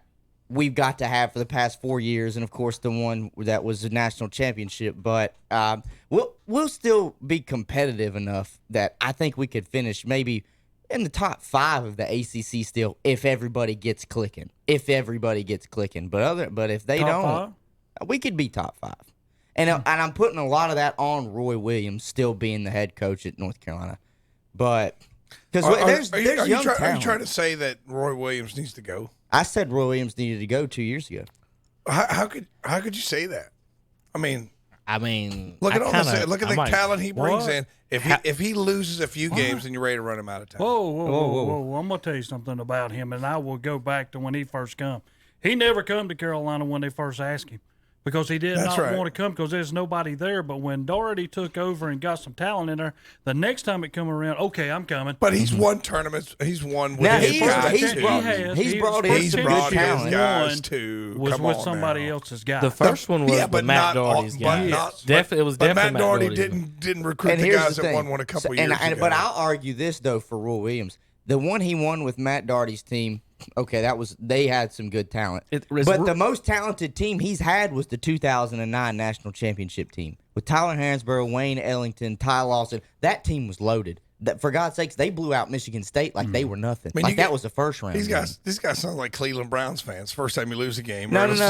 we've got to have for the past 4 years, and of course the one that was the national championship. But we'll still be competitive enough that I think we could finish maybe in the top 5 of the ACC still if everybody gets clicking. But if they don't, we could be top 5. And I'm putting a lot of that on Roy Williams still being the head coach at North Carolina. But because there's young talent. Are you trying to say that Roy Williams needs to go? I said Roy Williams needed to go 2 years ago. How could you say that? I mean, look at the talent he brings in. If he loses a few games, then you're ready to run him out of town. Whoa. I'm going to tell you something about him, and I will go back to when he first come. He never come to Carolina when they first asked him because he did not want to come because there's nobody there. But when Doherty took over and got some talent in there, the next time it come around, okay, I'm coming. But he's won tournaments. He's won with his guys. He's brought in some good talent. Guys to was come with on somebody now. else's guy. The first one was Matt Doherty's guy. It was definitely Matt Doherty Doherty's didn't recruit the guys that won a couple years ago. But I'll argue this though for Roy Williams, the one he won with Matt Doherty's team. Okay, they had some good talent. But the most talented team he's had was the 2009 national championship team with Tyler Hansborough, Wayne Ellington, Ty Lawson. That team was loaded. For God's sakes, they blew out Michigan State like they were nothing. That was the first round. These guys sound like Cleveland Browns fans. First time you lose a game, no, it's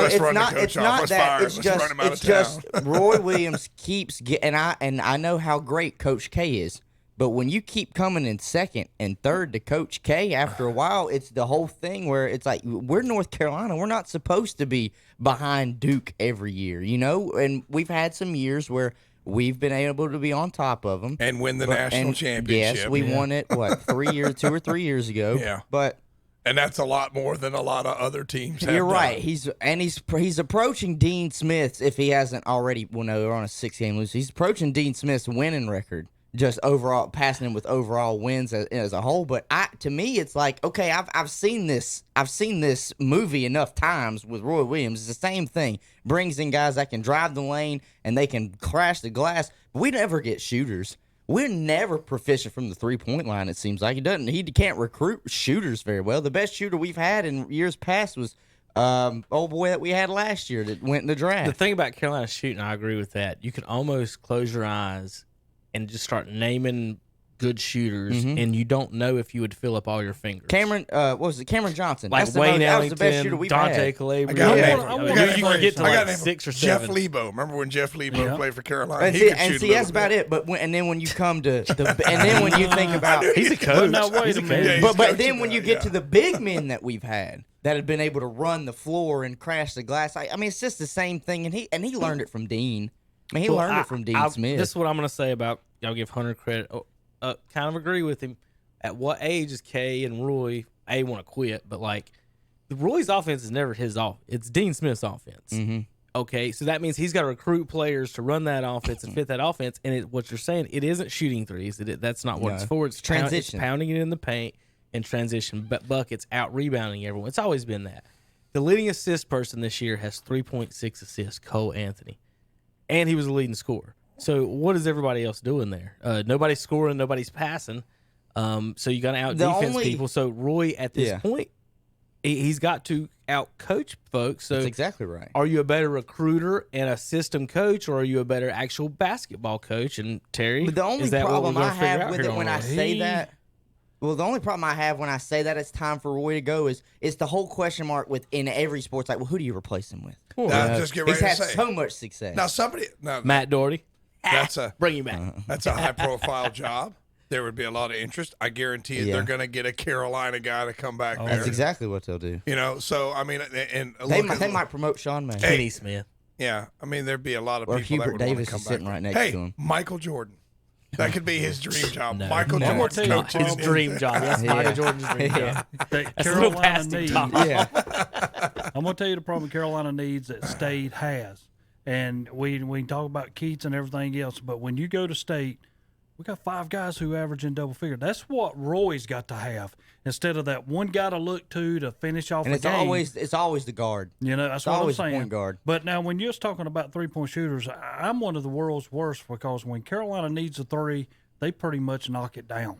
not that. It's just Roy Williams keeps getting. And I know how great Coach K is. But when you keep coming in second and third to Coach K, after a while, it's the whole thing where it's like, we're North Carolina. We're not supposed to be behind Duke every year, And we've had some years where we've been able to be on top of them. And win the national championship. Yes, we won it, 2 or 3 years ago. Yeah. And that's a lot more than a lot of other teams have You're right. done. He's approaching Dean Smith's, if he hasn't already, they're on a 6-game lose. He's approaching Dean Smith's winning record. Just overall passing him with overall wins as a whole, but to me it's like, okay, I've seen this movie enough times with Roy Williams. It's the same thing. Brings in guys that can drive the lane and they can crash the glass, but we never get shooters. We're never proficient from the 3-point line. It seems like he can't recruit shooters very well. The best shooter we've had in years past was old boy that we had last year that went in the draft. The thing about Carolina shooting, I agree with that. You can almost close your eyes and just start naming good shooters, and you don't know if you would fill up all your fingers. Cameron, what was it? Cameron Johnson. Like Wayne Ellington, that was the best shooter we've Dante had. Calabria. You can get to like 6 or 7. Jeff Lebo. Remember when Jeff Lebo played for Carolina? And see, that's about it. But then when you come to when you think about, he's a coach. Now wait a minute. But then when you get to the big men that we've had that have been able to run the floor and crash the glass, I mean, it's just the same thing. And he learned it from Dean. I mean, he learned it from Dean Smith. This is what I'm going to say about. I'll give Hunter credit. Kind of agree with him. At what age is Kay and Roy want to quit? But like, Roy's offense is never his off. It's Dean Smith's offense. Mm-hmm. Okay, so that means he's got to recruit players to run that offense and fit that offense. And what you're saying, it isn't shooting threes. That's not what it's for. It's transition, pounding it in the paint and transition buckets, out rebounding everyone. It's always been that. The leading assist person this year has 3.6 assists, Cole Anthony, and he was the leading scorer. So what is everybody else doing there? Nobody's scoring, nobody's passing. So you got to out defense people. So Roy at this point, he's got to out coach folks. So that's exactly right. Are you a better recruiter and a system coach, or are you a better actual basketball coach? And Terry, but the only problem I have with it when I say that, the only problem I have when I say that it's time for Roy to go is it's the whole question mark within every sports. Like, well, who do you replace him with? Just get ready he's to had so much success. Now Matt Doherty. Bring him back. That's a high-profile job. There would be a lot of interest. I guarantee you they're going to get a Carolina guy to come back there. That's exactly what they'll do. So, I mean, and they might promote Sean May. Kenny Smith. Yeah, I mean, there'd be a lot of or people Hubert that would Davis come is sitting back. right next to him. Michael Jordan. That could be his dream job. No. Michael Jordan. His dream job. That's Michael Jordan's dream job. That That's Carolina needs. I'm going to tell you the problem Carolina needs that State has. And we can talk about Keats and everything else, but when you go to State, We got 5 guys who average in double figure. That's what Roy's got to have instead of that one guy to look to finish off And the it's game. always the guard. You know, that's It's what I'm always the saying. point guard. But now, when you're talking about 3-point shooters, I'm one of the world's worst because when Carolina needs a 3, they pretty much knock it down.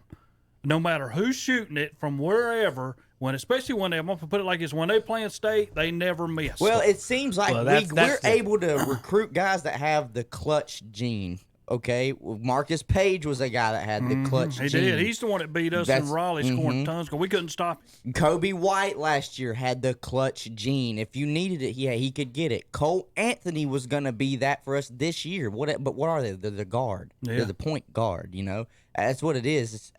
No matter who's shooting it from wherever, especially when I'm going to put it like this, when they play in state, they never miss. Well, it seems like Well, that's we're the- able to recruit guys that have the clutch gene. Okay, Marcus Page was a guy that had the clutch he gene. did. He's the one that beat us in Raleigh scoring tons because we couldn't stop him. Kobe White last year had the clutch gene. If you needed it, yeah, he could get it. Cole Anthony was going to be that for us this year. But what are they? They're the guard. Yeah. They're the point guard, you know? That's what it is.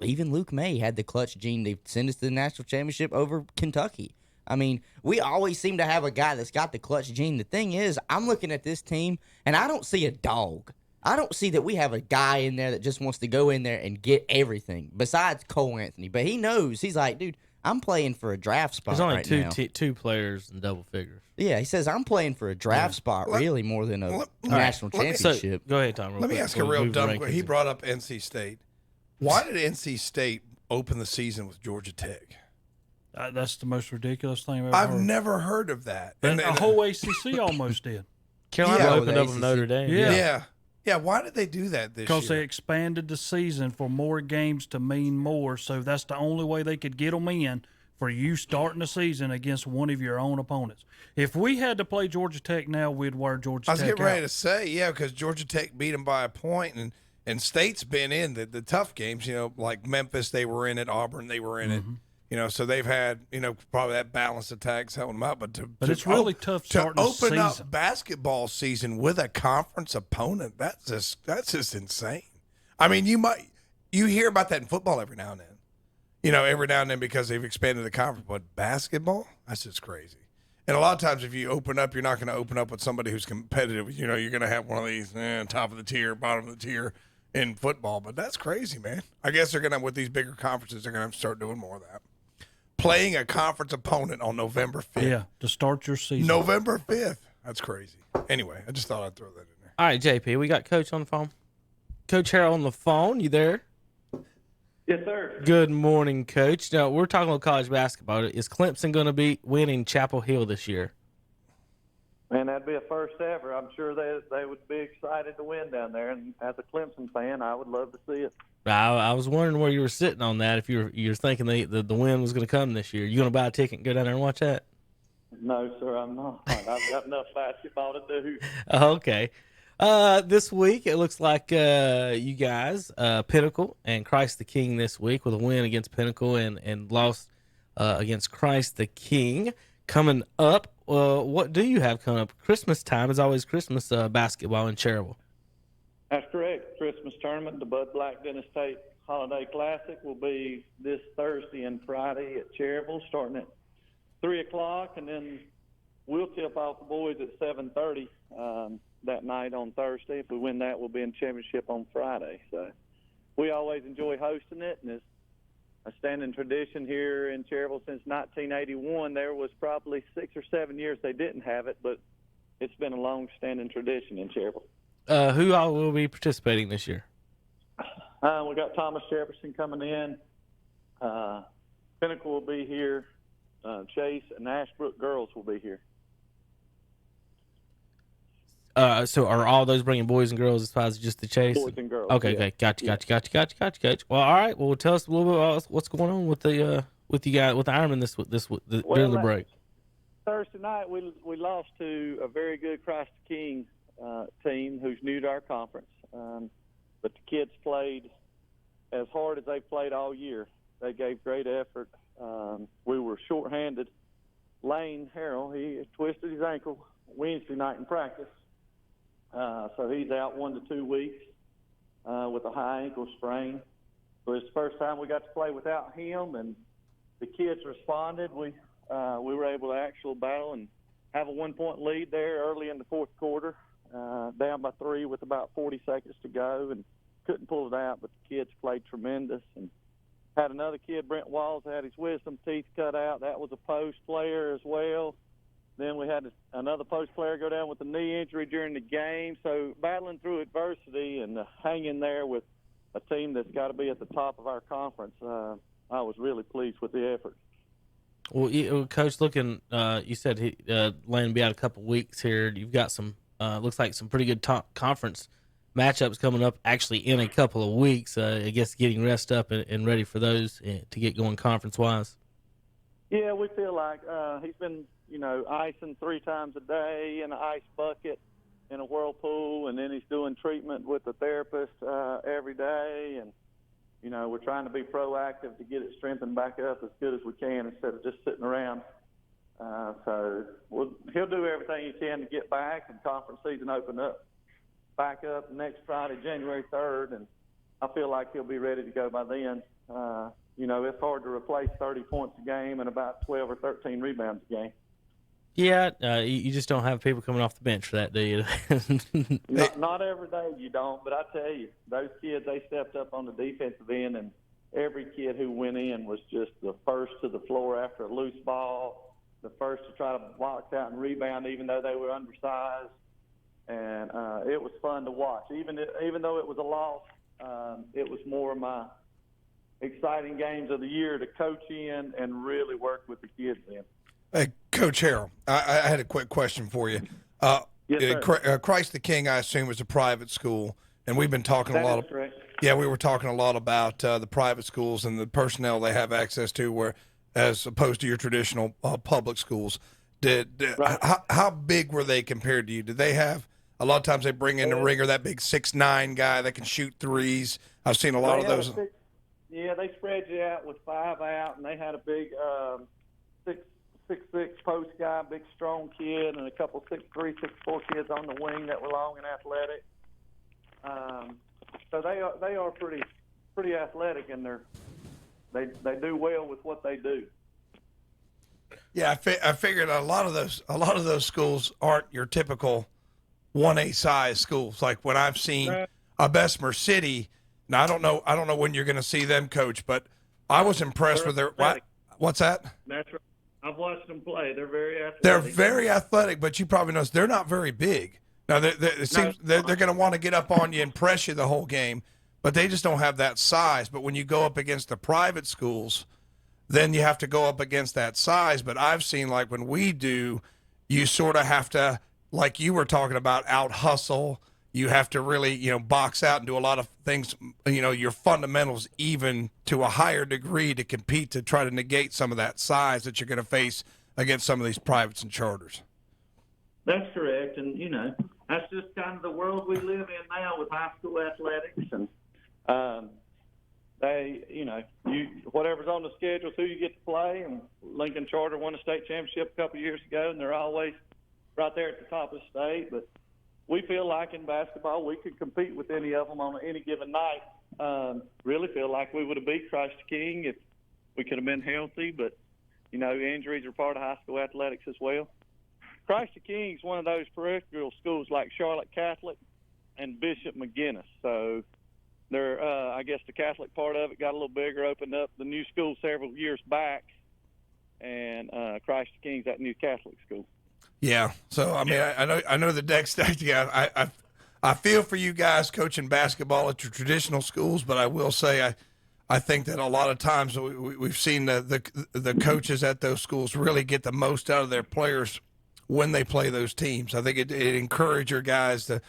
Even Luke May had the clutch gene. They sent us to the national championship over Kentucky. I mean, we always seem to have a guy that's got the clutch gene. The thing is, I'm looking at this team, and I don't see a dog. I don't see that we have a guy in there that just wants to go in there and get everything besides Cole Anthony. But he knows. He's like, dude, I'm playing for a draft spot There's only right now. two players in double figures. Yeah, he says, I'm playing for a draft spot really more than a national championship. So, go ahead, Tom. Let me ask a real dumb question. He brought up NC State. Why did NC State open the season with Georgia Tech? That's the most ridiculous thing I've ever I've heard. never heard of that. And the whole ACC almost did. Carolina Yeah. opened up ACC. with Notre Dame. Yeah. Yeah, why did they do that this Because they year? expanded the season for more games to mean more. So that's the only way they could get them in for you starting the season against one of your own opponents. If we had to play Georgia Tech now, we'd wear Georgia I was Tech getting ready out. to say, yeah, because Georgia Tech beat them by a point, and State's been in the tough games, you know, like Memphis, they were in it, Auburn, they were in it. You know, so they've had, you know, probably that balanced attacks helping them out. But it's really tough starting to the open up season. basketball season with a conference opponent. That's just insane. I mean, you hear about that in football every now and then. You know, every now and then because they've expanded the conference. But basketball, that's just crazy. And a lot of times, if you open up, you're not going to open up with somebody who's competitive. You know, you're going to have one of these top of the tier, bottom of the tier in football. But that's crazy, man. I guess they're going to, with these bigger conferences, they're going to have to start doing more of that. Playing a conference opponent on November 5th. Yeah, to start your season. November 5th. That's crazy. Anyway, I just thought I'd throw that in there. All right, JP, we got Coach on the phone. Coach Harold on the phone. You there? Yes, sir. Good morning, Coach. Now, we're talking about college basketball. Is Clemson going to be winning Chapel Hill this year? Man, that'd be a first ever. I'm sure they would be excited to win down there. And as a Clemson fan, I would love to see it. I was wondering where you were sitting on that. If you're thinking the win was going to come this year, you going to buy a ticket and go down there and watch that? No, sir, I'm not. I've got enough basketball to do. Okay. This week it looks like you guys, Pinnacle and Christ the King this week with a win against Pinnacle and loss against Christ the King. Coming up, what do you have coming up? Christmas time is always Christmas basketball in Cherryville. That's correct. Christmas tournament, the Bud Black Dennis Tate Holiday Classic will be this Thursday and Friday at Cherryville, starting at 3 o'clock, and then we'll tip off the boys at 7:30 that night on Thursday. If we win that, we'll be in championship on Friday. So we always enjoy hosting it, and it's a standing tradition here in Cherryville since 1981. There was probably 6 or 7 years they didn't have it, but it's been a long-standing tradition in Cherryville. Who all will be participating this year? We got Thomas Jefferson coming in. Pinnacle will be here. Chase and Ashbrook girls will be here. So are all those bringing boys and girls as far as just the chase? Boys and girls. Okay, yeah. okay, gotcha, Coach. Well, all right. Well, tell us a little bit about what's going on with the with you guys with the Ironman during the break. Thursday night we lost to a very good Christ the King team who's new to our conference, but the kids played as hard as they've played all year. They gave great effort. We were shorthanded. Lane Harrell, he twisted his ankle Wednesday night in practice. So he's out 1 to 2 weeks with a high ankle sprain. So it's the first time we got to play without him, and the kids responded. We were able to actually battle and have a 1-point lead there early in the fourth quarter, down by 3 with about 40 seconds to go, and couldn't pull it out, but the kids played tremendous. And had another kid, Brent Walls, had his wisdom teeth cut out. That was a post player as well. Then we had another post player go down with a knee injury during the game. So battling through adversity and hanging there with a team that's got to be at the top of our conference, I was really pleased with the effort. Well, Coach, looking, you said Lane will be out a couple weeks here. You've got some, looks like some pretty good conference matchups coming up actually in a couple of weeks. I guess getting rest up and ready for those to get going conference-wise. Yeah, we feel like he's been, icing 3 times a day in an ice bucket in a whirlpool, and then he's doing treatment with the therapist every day. And, we're trying to be proactive to get it strengthened back up as good as we can instead of just sitting around. So he'll do everything he can to get back, and conference season open up back up next Friday, January 3rd, and I feel like he'll be ready to go by then. It's hard to replace 30 points a game and about 12 or 13 rebounds a game. Yeah, you just don't have people coming off the bench for that, do you? Not every day you don't, but I tell you, those kids, they stepped up on the defensive end, and every kid who went in was just the first to the floor after a loose ball, the first to try to box out and rebound even though they were undersized. And it was fun to watch. Even though it was a loss, it was more of my exciting games of the year to coach in and really work with the kids in. Hey, Coach Harrell, I had a quick question for you. Yes, sir. Christ the King, I assume, is a private school, and we've been talking a lot of. Correct. Yeah, we were talking a lot about the private schools and the personnel they have access to, as opposed to your traditional public schools. How big were they compared to you? Did they have? A lot of times they bring in the ringer, that big 6'9" guy that can shoot threes. I've seen a lot of those. They spread you out with 5 out, and they had a big 6'6" post guy, big strong kid, and a couple 6'3", 6'4" kids on the wing that were long and athletic. So they are pretty athletic, and they do well with what they do. Yeah, I figured a lot of those schools aren't your typical 1A size schools. Like when I've seen Bessemer City. Now I don't know when you're going to see them, Coach, but I was impressed with their. What's that? That's right. I've watched them play. They're very athletic. They're very athletic, but you probably notice they're not very big. Now it seems they're going to want to get up on you and press you the whole game, but they just don't have that size. But when you go up against the private schools, then you have to go up against that size. But I've seen, like, when we do, you sort of have to, like you were talking about, out hustle. You have to really, box out and do a lot of things, your fundamentals even to a higher degree to compete, to try to negate some of that size that you're going to face against some of these privates and charters. That's correct. And, that's just kind of the world we live in now with high school athletics. And whatever's on the schedule is who you get to play. And Lincoln Charter won a state championship a couple of years ago, and they're always right there at the top of the state. But we feel like in basketball we could compete with any of them on any given night. Really feel like we would have beat Christ the King if we could have been healthy. But, injuries are part of high school athletics as well. Christ the King is one of those peripheral schools like Charlotte Catholic and Bishop McGuinness. So they're, I guess the Catholic part of it got a little bigger, opened up the new school several years back, and Christ the King's that new Catholic school. Yeah. So I know the deck stacked. Yeah, I feel for you guys coaching basketball at your traditional schools, but I will say I think that a lot of times we've seen the coaches at those schools really get the most out of their players when they play those teams. I think it encourages your guys to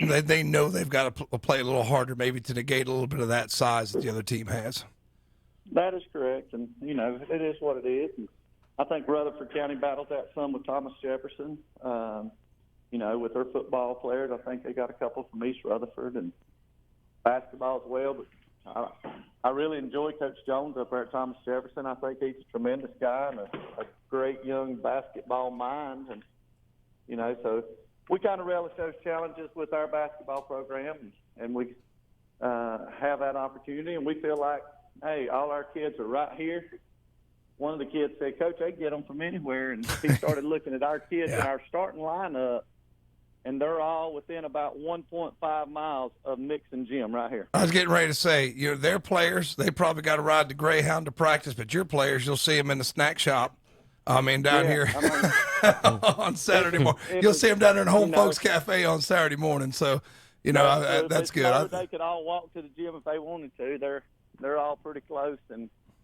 they know they've got to play a little harder, maybe to negate a little bit of that size that the other team has. That is correct, and it is what it is. And I think Rutherford County battles that some with Thomas Jefferson. With their football players, I think they got a couple from East Rutherford, and basketball as well. But I really enjoy Coach Jones up there at Thomas Jefferson. I think he's a tremendous guy and a great young basketball mind. And, so we kind of relish those challenges with our basketball program, and we have that opportunity. And we feel like, hey, all our kids are right here. One of the kids said, Coach, they get them from anywhere. And he started looking at our kids in our starting lineup, and they're all within about 1.5 miles of Nixon Gym right here. I was getting ready to say, their players, they probably got to ride the Greyhound to practice, but your players, you'll see them in the snack shop. Down here on Saturday morning. You'll see them down there in Home Folks Cafe on Saturday morning. So, You know, If that's it's good. low, they could all walk to the gym if they wanted to. They're all pretty close,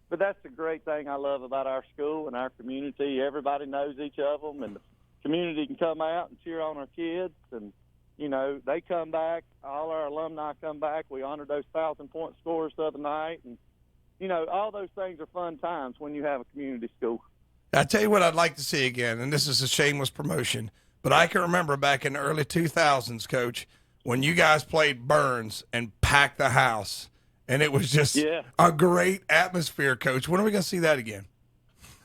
but that's the great thing I love about our school and our community. Everybody knows each of them, and the community can come out and cheer on our kids. And you know, they come back. All our alumni come back. We honored those 1,000-point scorers the other night, and you know, all those things are fun times when you have a community school. I tell you what I'd like to see again, and this is a shameless promotion, but I can remember back in the early 2000s, Coach, when you guys played Burns and packed the house, and it was just a great atmosphere, Coach. When are we going to see that again?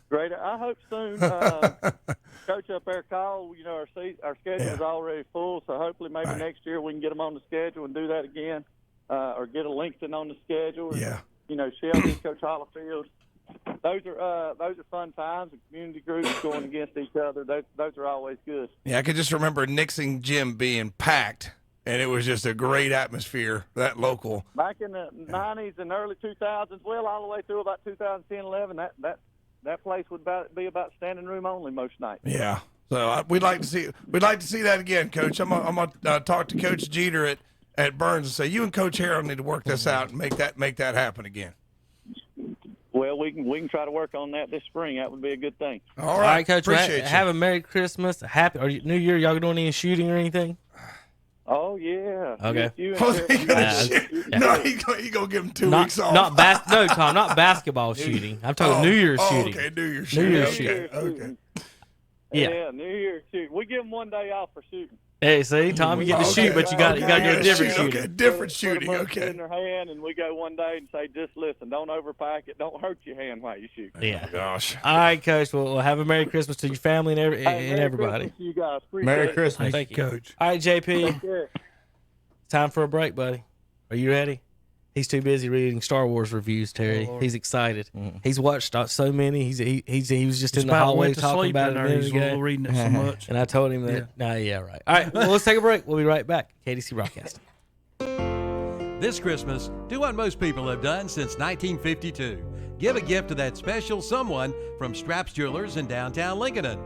Great. I hope soon. Coach up there called, you know, our schedule is already full, so hopefully maybe next year we can get them on the schedule and do that again, or get a Lincoln on the schedule. Yeah. You know, Shelby, Coach Hollifield. Those are fun times. The community groups going against each other. Those are always good. Yeah, I could just remember Nixon Gym being packed, and it was just a great atmosphere, that local. Back in the 90s and early 2000s, well, all the way through about 2010, 11, that place would be about standing room only most nights. Yeah. So we'd like to see that again, Coach. I'm gonna talk to Coach Jeter at Burns and say you and Coach Harrell need to work this out and make that happen again. Well, we can try to work on that this spring. That would be a good thing. All right, Coach. Appreciate you. Have a Merry Christmas, Happy New Year. Y'all doing any shooting or anything? Oh yeah. Okay. No, he gonna give him 2 weeks off. No, Tom, not basketball shooting. I'm talking New Year's shooting. Okay, New Year's shooting. New Year's shooting. Okay. Yeah, New Year's shooting. We give them 1 day off for shooting. Hey, see, Tom, you get to shoot, but you got to go different shooting. Okay, different shooting. Put Okay. in their hand, and we go 1 day and say, just listen, don't overpack it, don't hurt your hand while you shoot. Yeah. Oh, gosh. All right, Coach. Well, we'll have a Merry Christmas to your family and Merry everybody. Christmas to you guys. Appreciate Merry it. Christmas. Thank you, Coach. All right, JP. Take care. Time for a break, buddy. Are you ready? He's too busy reading Star Wars reviews, Terry. He's excited. He's watched so many. He was just in the hallway talking about it a minute ago. Reading it so much. And I told him that. Right. All right. Well, let's take a break. We'll be right back. KDC Broadcasting. This Christmas, do what most people have done since 1952. Give a gift to that special someone from Straps Jewelers in downtown Lincoln.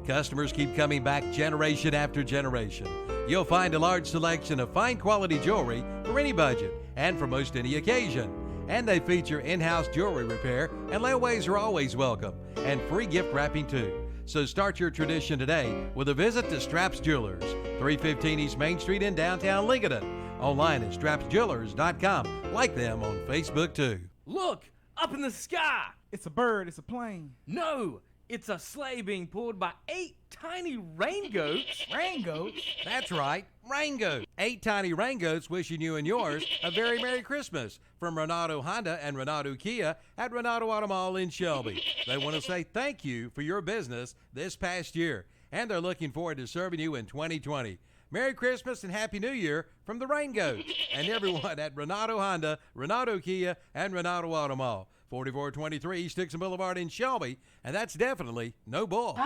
Customers keep coming back generation after generation. You'll find a large selection of fine quality jewelry for any budget and for most any occasion. And they feature in-house jewelry repair, and layaways are always welcome, and free gift wrapping too. So start your tradition today with a visit to Straps Jewelers, 315 East Main Street in downtown Lincoln. Online at strapsjewelers.com. Like them on Facebook too. Look, up in the sky. It's a bird. It's a plane. No, it's a sleigh being pulled by 8 tiny rain goats. Rain goats? That's right, rain goats. 8 tiny rain goats wishing you and yours a very Merry Christmas from Renato Honda and Renato Kia at Renato Auto Mall in Shelby. They want to say thank you for your business this past year, and they're looking forward to serving you in 2020. Merry Christmas and Happy New Year from the Rain Goats and everyone at Renato Honda, Renato Kia, and Renato Auto Mall. 4423 East Dixon Boulevard in Shelby, and that's definitely no bull.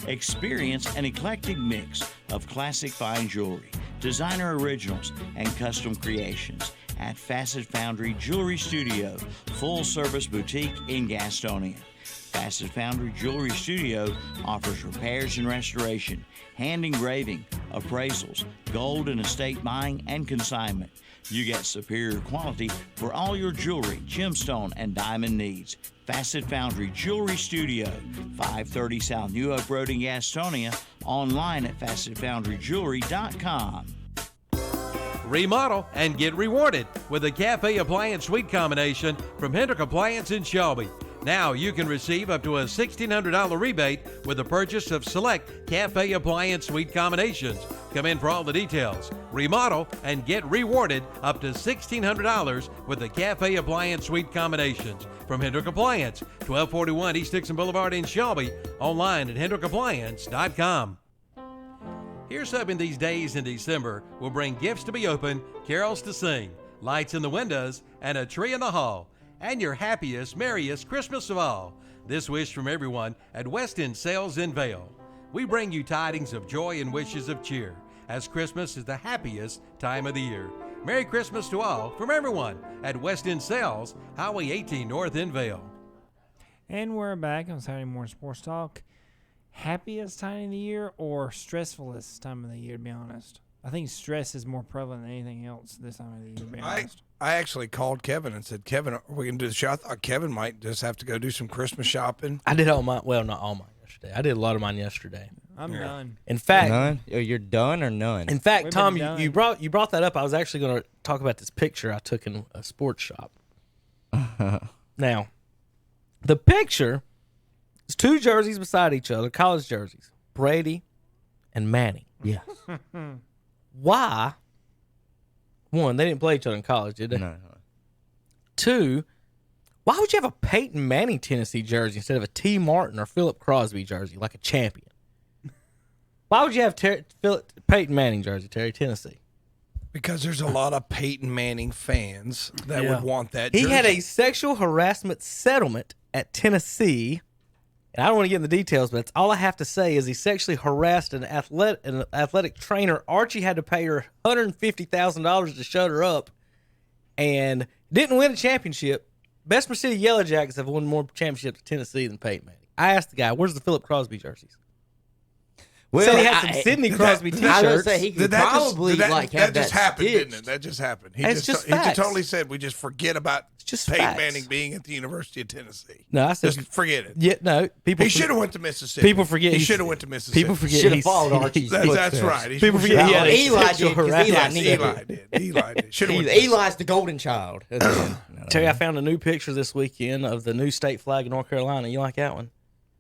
Experience an eclectic mix of classic fine jewelry, designer originals, and custom creations at Facet Foundry Jewelry Studio, full-service boutique in Gastonia. Facet Foundry Jewelry Studio offers repairs and restoration, hand engraving, appraisals, gold and estate buying, and consignment. You get superior quality for all your jewelry, gemstone, and diamond needs. Facet Foundry Jewelry Studio, 530 South New Oak Road in Gastonia, online at facetfoundryjewelry.com. Remodel and get rewarded with a Cafe Appliance Suite combination from Hendrick Appliance in Shelby. Now you can receive up to a $1,600 rebate with the purchase of select Cafe Appliance Suite combinations. Come in for all the details. Remodel and get rewarded up to $1,600 with the Cafe Appliance Suite combinations from Hendrick Appliance, 1241 East Dixon Boulevard in Shelby, online at hendrickappliance.com. Here's hoping these days in December will bring gifts to be opened, carols to sing, lights in the windows, and a tree in the hall. And your happiest, merriest Christmas of all. This wish from everyone at West End Sales in Vale. We bring you tidings of joy and wishes of cheer, as Christmas is the happiest time of the year. Merry Christmas to all from everyone at West End Sales, Highway 18 North in Vale. And we're back on Saturday Morning Sports Talk. Happiest time of the year or stressfulest time of the year, to be honest? I think stress is more prevalent than anything else this time of the year, to be honest. I actually called Kevin and said, Kevin, are we going to do the show? I thought Kevin might just have to go do some Christmas shopping. I did all mine. Well, not all mine yesterday. I did a lot of mine yesterday. I'm done. In fact, None? Oh, you're done or none? In fact, We've Tom, been you brought that up. I was actually going to talk about this picture I took in a sports shop. Now, the picture is 2 jerseys beside each other, college jerseys, Brady and Manning. Yes. Why? 1, they didn't play each other in college, did they? No. 2, why would you have a Peyton Manning Tennessee jersey instead of a T. Martin or Philip Crosby jersey, like a champion? Why would you have Peyton Manning jersey, Terry, Tennessee? Because there's a lot of Peyton Manning fans that would want that jersey. He had a sexual harassment settlement at Tennessee. And I don't want to get into the details, but that's all I have to say is he sexually harassed an athletic trainer. Archie had to pay her $150,000 to shut her up and didn't win a championship. Bessemer City Yellow Jackets have won more championships at Tennessee than Peyton Manning. I asked the guy, where's the Philip Crosby jerseys? Well, said he had some Sidney Crosby T-shirts. I was gonna say he could probably have that that just happened, stitched. didn't it? That just happened. He It's just just facts. totally said we just forget about just Peyton facts. Manning being at the University of Tennessee. No, I said Just forget it. Yeah, no. People. He should have went to Mississippi. People forget he he's- should have went to Mississippi. People forget Should have he's- followed Archie's That's footsteps. right. He People should- forget he had a Eli sexual did, 'cause Eli harassment. needed Eli did. Eli did. Should have went to Eli's the golden child. No. Terry, I found a new picture this weekend of the new state flag in North Carolina. You like that one?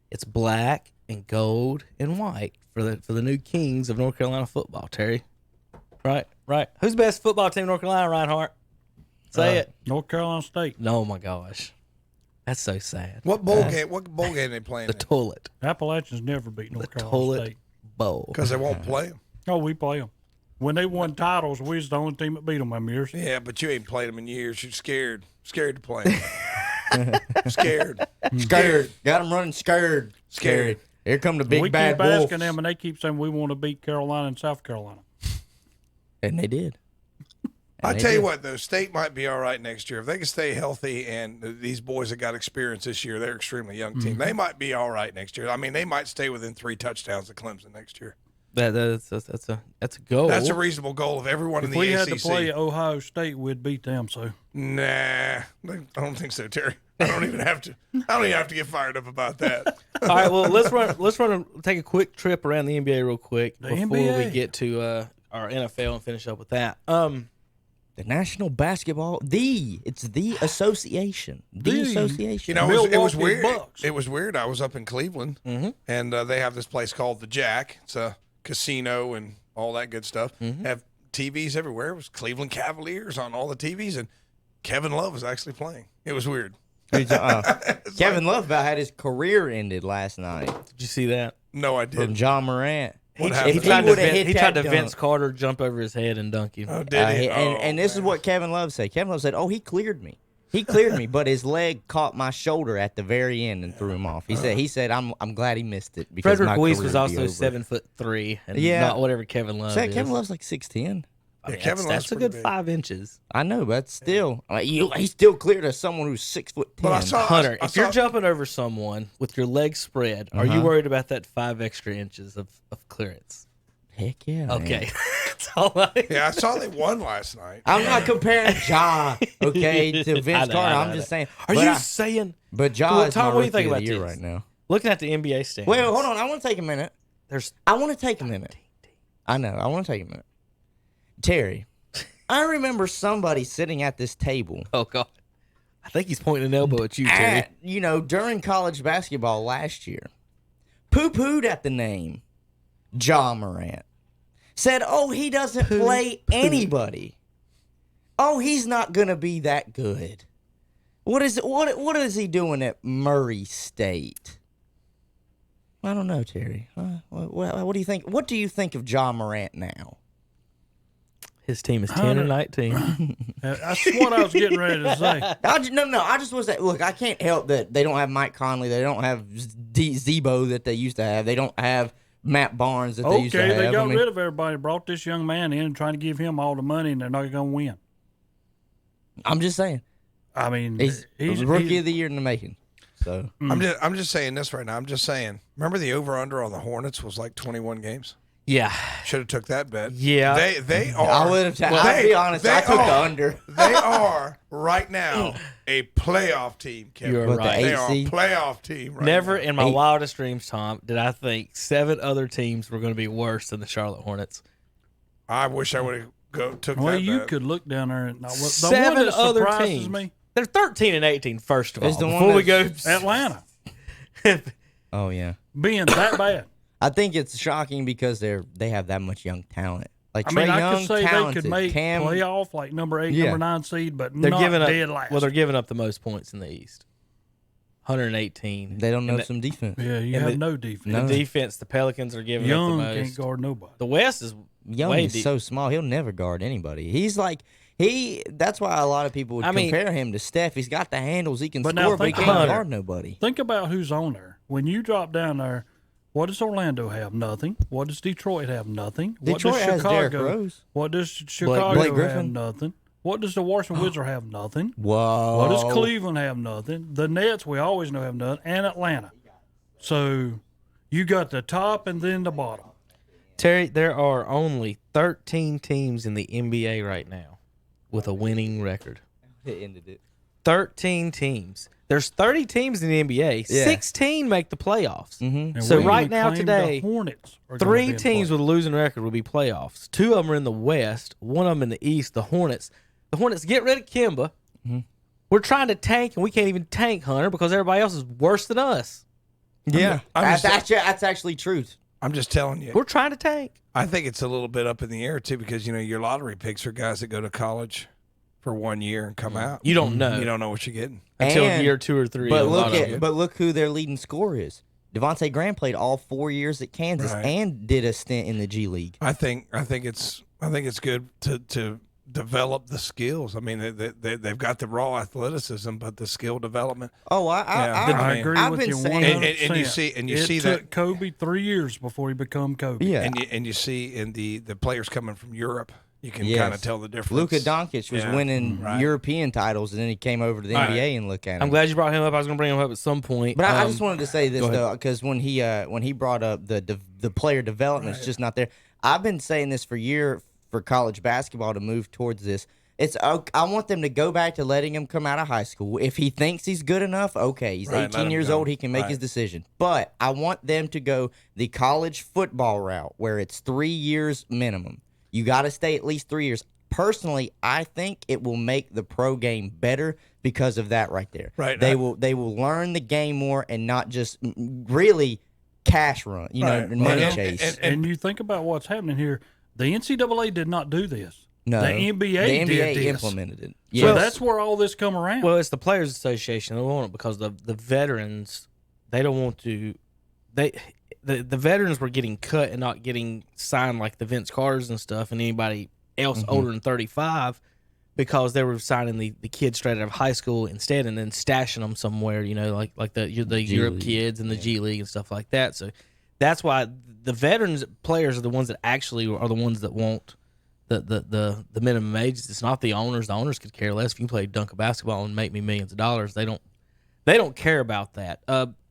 It's black and gold and white for the new kings of North Carolina football, Terry. Right. Who's the best football team in North Carolina, Reinhardt? Say it. North Carolina State. Oh my gosh. That's so sad. What bowl game? What bowl game they playing? The toilet. Appalachians never beat North Carolina Toilet State. bowl. Because they won't play them. Oh, we play them. When they won titles, we was the only team that beat them, them years. Yeah, but you ain't played them in years. You're scared to play 'em. Scared. Scared. Got him running scared. Scared. Here come the big we bad keep wolves. asking them, and they keep saying we want to beat Carolina and South Carolina. And they did. I tell you what, though, State might be all right next year if they can stay healthy. And these boys that got experience this year, they're an extremely young team. They might be all right next year. I mean, they might stay within 3 touchdowns of Clemson next year. That's a goal. That's a reasonable goal of everyone in If the we ACC. had to play Ohio State, we'd beat them. So Nah, I don't think so, Terry. I don't even have to get fired up about that. All right, well, take a quick trip around the NBA real quick before NBA. we get to our NFL and finish up with that. The National Basketball, it's the association. The association. You know, it was Milwaukee weird. Bucks. It was weird. I was up in Cleveland, and they have this place called the Jack. It's a casino and all that good stuff. Have TVs everywhere. It was Cleveland Cavaliers on all the TVs, and Kevin Love was actually playing. It was weird. Kevin Love about had his career ended last night Did you see that? No, I from didn't. John Morant. What happened? He tried to, would've hit he tried to that Vince dunk. Carter jump over his head and dunk him. Oh, did he? And this is what Kevin Love said. Kevin Love said, "Oh, he cleared me. He cleared me, but his leg caught my shoulder at the very end and threw him off." He said, "I'm glad he missed it because Frederick my Weiss career was would be also over." 7'3" and Yeah. not whatever Kevin Love Say is. Kevin Love's like 6'10". I mean, Kevin that's Love's a good pretty big. 5 inches. I know, but still, he still cleared as someone who's 6'10". But I saw Hunter, I if you're saw- jumping over someone with your legs spread, are you worried about that 5 extra inches of clearance? Heck yeah. man. Okay. That's all I... Yeah, I saw they won last night. I'm not comparing Ja, okay, to Vince I Carter. know. I'm just saying. Are but you I- saying... But Ja Well, is Tom, my what do you rookie think of about the year this? right now. Looking at the NBA standings. Wait, hold on. I want to take a minute. There's... I want to take a minute. I know. I want to take a minute. Terry, I remember somebody sitting at this table. Oh, God. I think he's pointing an elbow at you, Terry. During college basketball last year, poo-pooed at the name Ja Morant. Said, "Oh, he doesn't play anybody. Oh, he's not gonna be that good. What is he doing at Murray State?" I don't know, Terry. What do you think? What do you think of Ja Morant now? His team is 10 and 19. That's what I was getting ready to say. I just was that. Look, I can't help that they don't have Mike Conley. They don't have Zebo that they used to have. They don't have Matt Barnes that they used to have. Okay, they got rid of everybody, brought this young man in and trying to give him all the money, and they're not going to win. I'm just saying. I mean, He's rookie of the year in the making. So I'm just saying this right now. I'm just saying. Remember the over under on the Hornets was like 21 games. Yeah. Should have took that bet. Yeah. They are. I would have. I'll be honest. I took the under. They are right now a playoff team, Kevin. You're What, the right. They eight are a seed? playoff team right Never now. in my wildest dreams, Tom, did I think 7 other teams were going to be worse than the Charlotte Hornets. I wish I would have took Well, that you bet. could look down there and the 7 one that other surprises teams. me, They're 13 and 18, first of all. Is the one Before we go, Atlanta Oh yeah. being that bad. I think it's shocking because they have that much young talent. Like I Trey mean, I Young, could say talented. they could make Cam, playoff like number 8, Yeah. number 9 seed, but they're not giving up. dead last. Well, they're giving up the most points in the East. 118. They don't know And some defense. yeah, you and have the- no defense. No. The defense, the Pelicans are giving Young up the can't most. guard nobody. The West is Young way is deep. so small; he'll never guard anybody. He's like that's why a lot of people would I mean- compare him to Steph. He's got the handles, he can But now score, but he think can't about it. guard nobody. Think about who's on there. When you drop down there, what does Orlando have? Nothing. What does Detroit have? Nothing. What Detroit does has Derrick Chicago? Rose. What does Chicago Blake have? Griffin. Nothing. What does the Washington Wizards have? Nothing. Whoa! What does Cleveland have? Nothing. The Nets, we always know have nothing, and Atlanta. So you got the top and then the bottom. Terry, there are only 13 teams in the NBA right now with a winning record. It ended it. 13 teams. There's 30 teams in the NBA. Yeah. 16 make the playoffs. Mm-hmm. And So we right would now claim today, the Hornets are gonna 3 be in teams play. with a losing record will be playoffs. 2 of them are in the West. 1 of them in the East. The Hornets. The Hornets get rid of Kimba. Mm-hmm. We're trying to tank, and we can't even tank, Hunter, because everybody else is worse than us. Yeah, I'm that's actually truth. I'm just telling you. We're trying to tank. I think it's a little bit up in the air too because your lottery picks are guys that go to college for 1 year and come out. You don't know You don't know what you're getting. until And- year 2 or 3. But a lot of them. look who their leading scorer is. Devontae Graham played all 4 years at Kansas Right. and did a stint in the G League. I think it's good to develop the skills. I mean, they've got the raw athleticism, but the skill development. Oh, Yeah. I agree I've with been you saying- 100%. And you see it that- took Kobe 3 years before he became Kobe. Yeah. And you see in the players coming from Europe, you can Yes. kind of tell the difference. Luka Doncic was Yeah. winning Right. European titles, and then he came over to the NBA and look at him. I'm glad you brought him up. I was going to bring him up at some point. But I just wanted to say this go ahead. though, because when he brought up the player development, it's just not there. I've been saying this for college basketball to move towards this. I want them to go back to letting him come out of high school. If he thinks he's good enough, okay, he's Right, let 18 him years go. old, he can make his Right. decision. But I want them to go the college football route where it's 3 years minimum. You got to stay at least 3 years. Personally, I think it will make the pro game better because of that right there. Right. They will learn the game more and not just really cash run, Right. money And- chase. And you think about what's happening here. The NCAA did not do this. No, the NBA did this. implemented it. So Yes. that's where all this come around. Well, it's the Players Association. They want it because the veterans, they don't want to. The veterans were getting cut and not getting signed like the Vince Carters and stuff, and anybody else older than 35, because they were signing the kids straight out of high school instead, and then stashing them somewhere. Like the Europe League. kids and the G League and stuff like that. So that's why the veterans players are the ones that actually are the ones that want the minimum ages. It's not the owners. The owners could care less if you play dunk a basketball and make me millions of dollars. They don't care about that.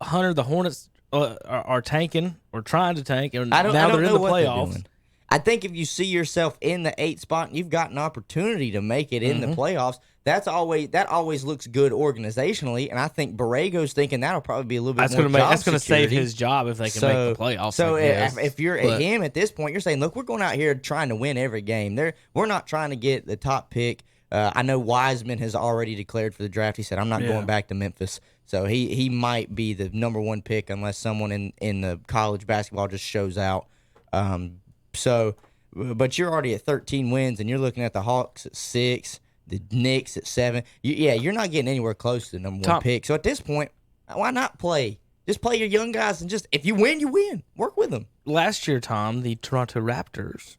Hunter, the Hornets are tanking or trying to tank, and I don't now they're in know the what they're playoffs. doing. I think if you see yourself in the 8th spot and you've got an opportunity to make it in the playoffs, that always looks good organizationally. And I think Borrego's thinking that'll probably be a little bit That's more going to job that's going to save security. his job if they can make the playoffs. So I guess. if you're But- him at this point, you're saying, look, we're going out here trying to win every game. We're not trying to get the top pick. I know Wiseman has already declared for the draft. He said, I'm not going back to Memphis. So he might be the number 1 pick unless someone in the college basketball just shows out. But you're already at 13 wins, and you're looking at the Hawks at 6, the Knicks at 7. You're not getting anywhere close to the number 1 Tom- pick. So at this point, why not play? Just play your young guys, and just if you win, you win. Work with them. Last year, Tom, the Toronto Raptors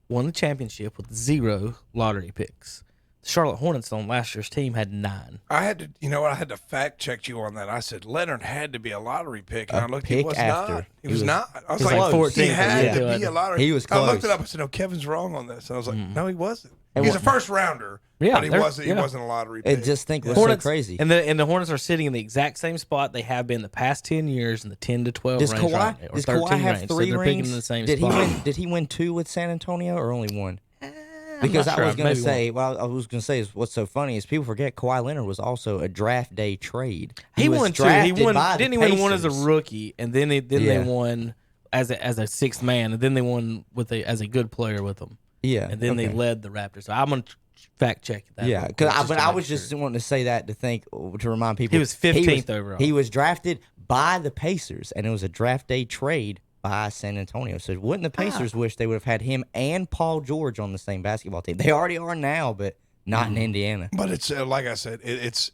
won the championship with 0 lottery picks. The Charlotte Hornets on last year's team had 9. I had to fact check you on that. I said Leonard had to be a lottery pick, and A I looked. He pick was after. not. He He was was- not. I was he was like like, 14th he had or to be something. a lottery. He was I looked close. it up. I said, no, Kevin's wrong on this. And I was like, no, he wasn't. He's a first rounder, but he wasn't a lottery pick. And just think what's Hornets, so crazy. And the Hornets are sitting in the exact same spot they have been the past 10 years in the 10 to 12 Does range. Kawhi, or does 13 Kawhi have range. 3 so they're rings? picking in the same did spot. Did he win 2 with San Antonio or only 1? Because not I was sure. going to Maybe say, is what's so funny is people forget Kawhi Leonard was also a draft day trade. He was won 2. drafted He won. by the Didn't he win one as a Pacers. rookie, and then they Yeah. won as a sixth man, and then they won as a good player with them. Yeah, and then they led the Raptors. So I'm gonna fact check that. Yeah, real quick, but to I make was just wanting to say that to remind people He was 15th overall. He was drafted by the Pacers, and it was a draft day trade by San Antonio. So wouldn't the Pacers wish they would have had him and Paul George on the same basketball team? They already are now, but not in Indiana. But it's like I said, it's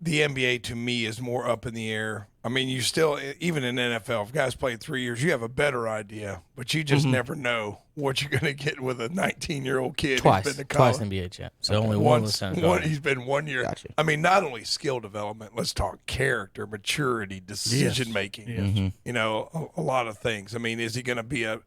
the NBA to me is more up in the air. I mean, you still, even in NFL, if guys played 3 years, you have a better idea, but you just never know what you're going to get with a 19-year-old kid twice who's been to college. NBA champ. So only one was San Antonio. He's been 1 year. Gotcha. I mean, not only skill development, let's talk character, maturity, decision making. You know, a lot of things. I mean, is he going to be an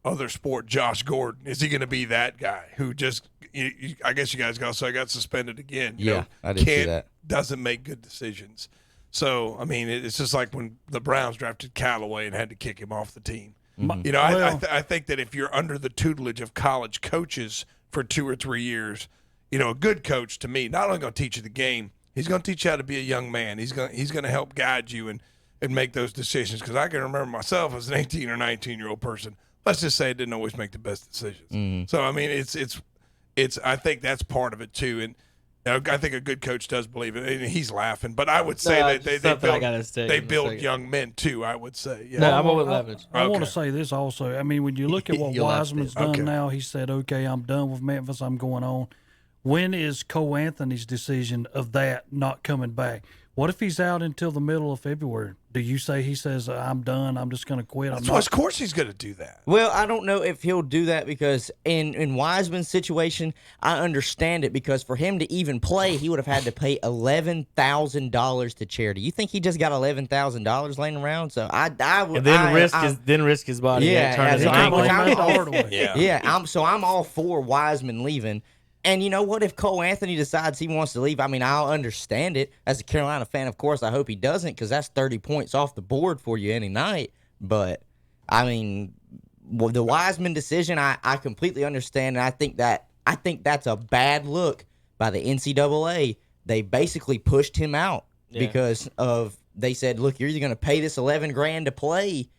other sport Josh Gordon? Is he going to be that guy who just? I guess you guys got suspended again. You know, I did see that. Doesn't make good decisions. So I mean, it's just like when the Browns drafted Callaway and had to kick him off the team. You know, I think that if you're under the tutelage of college coaches for 2 or 3 years, you know, a good coach to me not only going to teach you the game, he's going to teach you how to be a young man. He's going to help guide you and make those decisions. Because I can remember myself as an 18 or 19-year-old person. Let's just say I didn't always make the best decisions. So I mean, it's I think that's part of it too. And I think a good coach does believe it. And he's laughing, but I would say that they build young men too. I would say. Yeah. No, I'm over Leverage. I want to say this also. I mean, when you look at what Wiseman's done now, he said, "Okay, I'm done with Memphis. I'm going on." When is Cole Anthony's decision of that not coming back? What if he's out until the middle of February? Do you say he says, I'm done, I'm just going to quit? Of course he's going to do that. Well, I don't know if he'll do that because in Wiseman's situation, I understand it because for him to even play, he would have had to pay $11,000 to charity. You think he just got $11,000 laying around? So I would and then risk his body. Yeah, Yeah. I'm all for Wiseman leaving. And you know what? If Cole Anthony decides he wants to leave, I mean, I'll understand it. As a Carolina fan, of course, I hope he doesn't because that's 30 points off the board for you any night. But, I mean, the Wiseman decision, I completely understand. And I think that's a bad look by the NCAA. They basically pushed him out because they said, look, you're either going to pay this $11,000 to play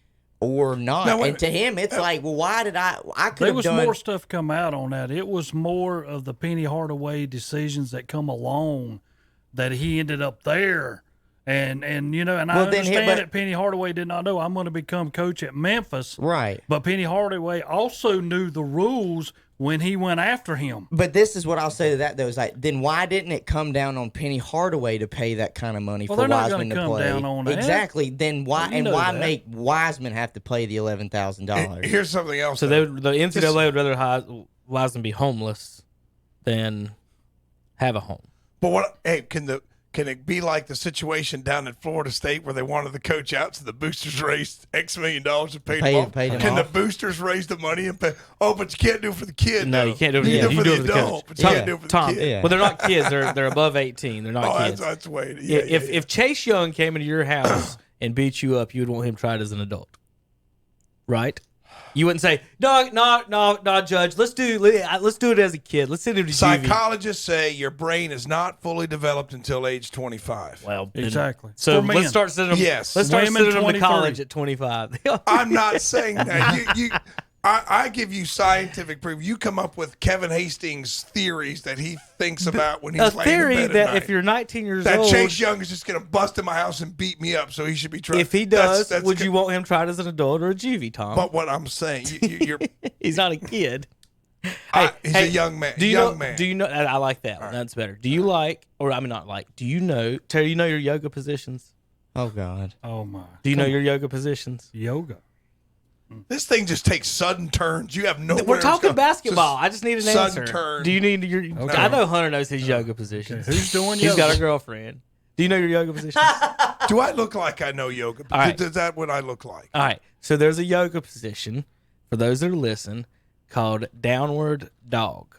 or not. No, and to him, it's like, well, why did I could have There was done more stuff come out on that. It was more of the Penny Hardaway decisions that come along that he ended up there. And you know, and I understand that Penny Hardaway did not know I'm going to become coach at Memphis. Right. But Penny Hardaway also knew the rules when he went after him. But this is what I'll say to that, though, is like, then why didn't it come down on Penny Hardaway to pay that kind of money for Wiseman to play? Well, they're not going to come down on that. Exactly. Then why that. make Wiseman have to pay the $11,000? Here's something else. So the NCAA would rather Wiseman be homeless than have a home. But can it be like the situation down at Florida State where they wanted the coach out, so the boosters raised X million dollars and paid him off? Can the boosters raise the money and pay? Oh, but you can't do it for the kid. No, you can't do it for the kid. You do it for the adult, but you can't do it for the kid. Well, they're not kids. They're above 18. They're not kids. That's the way. If Chase Young came into your house and beat you up, you would want him tried as an adult, right? You wouldn't say, no, Judge. Let's do it as a kid. Let's send him to juvie. Psychologists say your brain is not fully developed until age 25. Well, exactly. So let's start sending them. Yes. Let's start sending them to college at 25. I'm not saying that. I give you scientific proof. You come up with Kevin Hastings' theories that he thinks about when he's laying in bed at night. If you're 19 years that old, Chase Young is just going to bust in my house and beat me up, so he should be tried. If he does, would you want him tried as an adult or a juvie, Tom? But what I'm saying, you're he's not a kid. He's a young man. Do you know? I like that one. That's better. Do you like, or I mean, not like? Do you know, Terry? You know your yoga positions? Oh God. Oh my. Do you know your yoga positions? Yoga. This thing just takes sudden turns. You have no. We're talking basketball. I just need an sudden answer. Turn. Do you need your? Okay. I know Hunter knows his yoga positions. Okay. Who's doing yoga? He's got a girlfriend. Do you know your yoga positions? Do I look like I know yoga? All right. Is that what I look like? All right. So there's a yoga position for those that are listening called downward dog.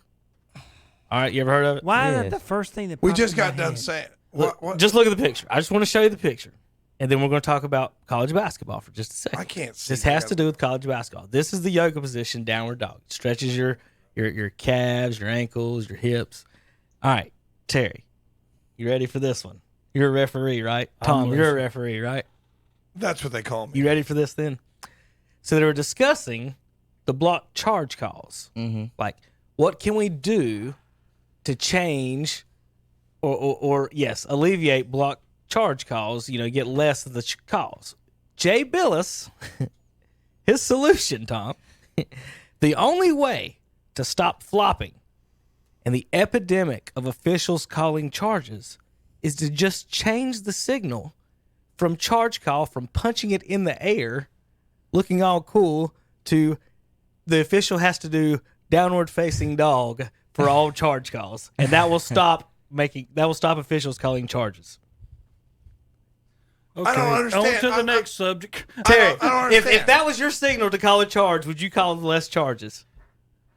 All right, you ever heard of it? Why is Yes. that the first thing that We popped just in got my done head? saying. Look, What? just look at the picture. I just want to show you the picture, and then we're going to talk about college basketball for just a second. I can't see. This has to do with college basketball. This is the yoga position, downward dog. It stretches your calves, your ankles, your hips. All right, Terry, you ready for this one? You're a referee, right? Tom, you're a referee, right? That's what they call me. You ready for this then? So they were discussing the block charge calls. Mm-hmm. Like, what can we do to change or yes, alleviate block charge calls, get less of the calls. Jay Billis, his solution, Tom, the only way to stop flopping and the epidemic of officials calling charges is to just change the signal from charge call, from punching it in the air, looking all cool, to the official has to do downward facing dog for all charge calls. And that will stop officials calling charges. Okay, I don't understand. on to the next subject. Terry, I don't understand. if that was your signal to call a charge, would you call less charges?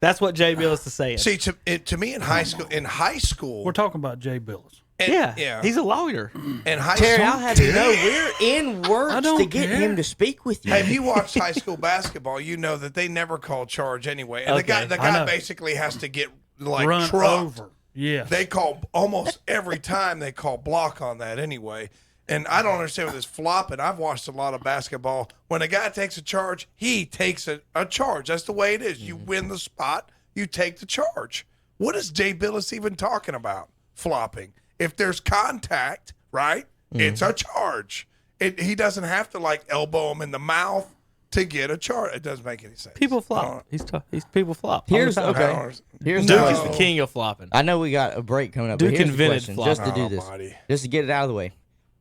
That's what Jay Billis is saying. See, to me in high school, We're talking about Jay Billis. yeah, he's a lawyer. in high Terry, school. I'll have you know we're in words don't to get care. him to speak with you. Have you watched high school basketball? You know that they never call charge anyway, and Okay, the I guy know. basically has to get like Run trucked. over. Yeah. They call almost every time they call block on that anyway. And I don't understand with this flopping. I've watched a lot of basketball. When a guy takes a charge, he takes a charge. That's the way it is. You win the spot, you take the charge. What is Jay Billis even talking about? Flopping. If there's contact, right, it's a charge. He doesn't have to like elbow him in the mouth to get a charge. It doesn't make any sense. People flop. He's people flop. all Here's the time. okay. Here's Duke the is the question. king of flopping. I know we got a break coming up. Duke but here's the invented question, flop. just to do this, Almighty. just to get it out of the way.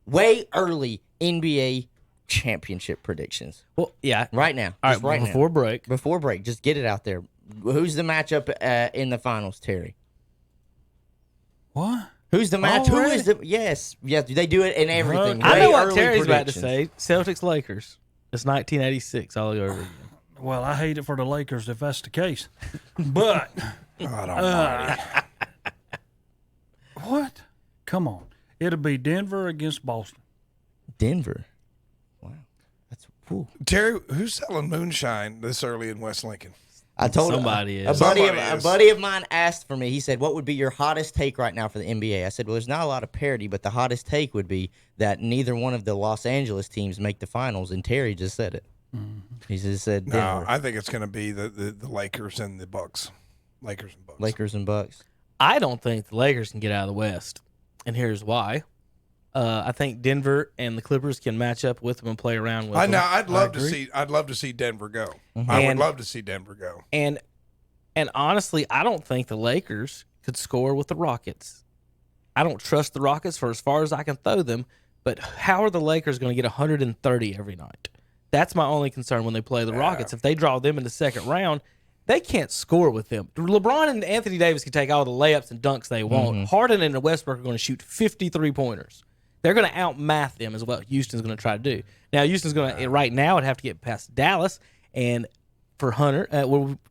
Way early NBA championship predictions Well, yeah. right now. All Just right, right before now. break. Before break, just get it out there. Who's the matchup in the finals, Terry? What? Who's the match? Who Already? is the? Yes, they do it in everything. I Way know what early Terry's about to predictions. say. Celtics Lakers. It's 1986 all over again. Well, I hate it for the Lakers if that's the case. But God almighty. what? Come on. It'll be Denver against Boston. Denver. Wow, that's whew. Terry, who's selling moonshine this early in West Lincoln? I told Somebody a is. buddy Somebody of, a is. buddy of mine asked for me. He said, "What would be your hottest take right now for the NBA?" I said, "Well, there's not a lot of parity, but the hottest take would be that neither one of the Los Angeles teams make the finals." And Terry just said it. He just said No, Denver, I think it's going to be the Lakers and the Bucks. Lakers and Bucks. Lakers and Bucks. I don't think the Lakers can get out of the West, and here's why. I think Denver and the Clippers can match up with them and play around with I them. know. I'd love to agree. see. I'd love to see Denver go. I would And- love to see Denver go. And honestly, I don't think the Lakers could score with the Rockets. I don't trust the Rockets for as far as I can throw them, but how are the Lakers going to get 130 every night? That's my only concern when they play the Rockets. If they draw them in the second round, they can't score with them. LeBron and Anthony Davis can take all the layups and dunks they want. Harden and Westbrook are going to shoot 53 pointers. They're going to outmath them is what Houston's going to try to do. Now, Houston's going to, right now, would have to get past Dallas. And for Hunter,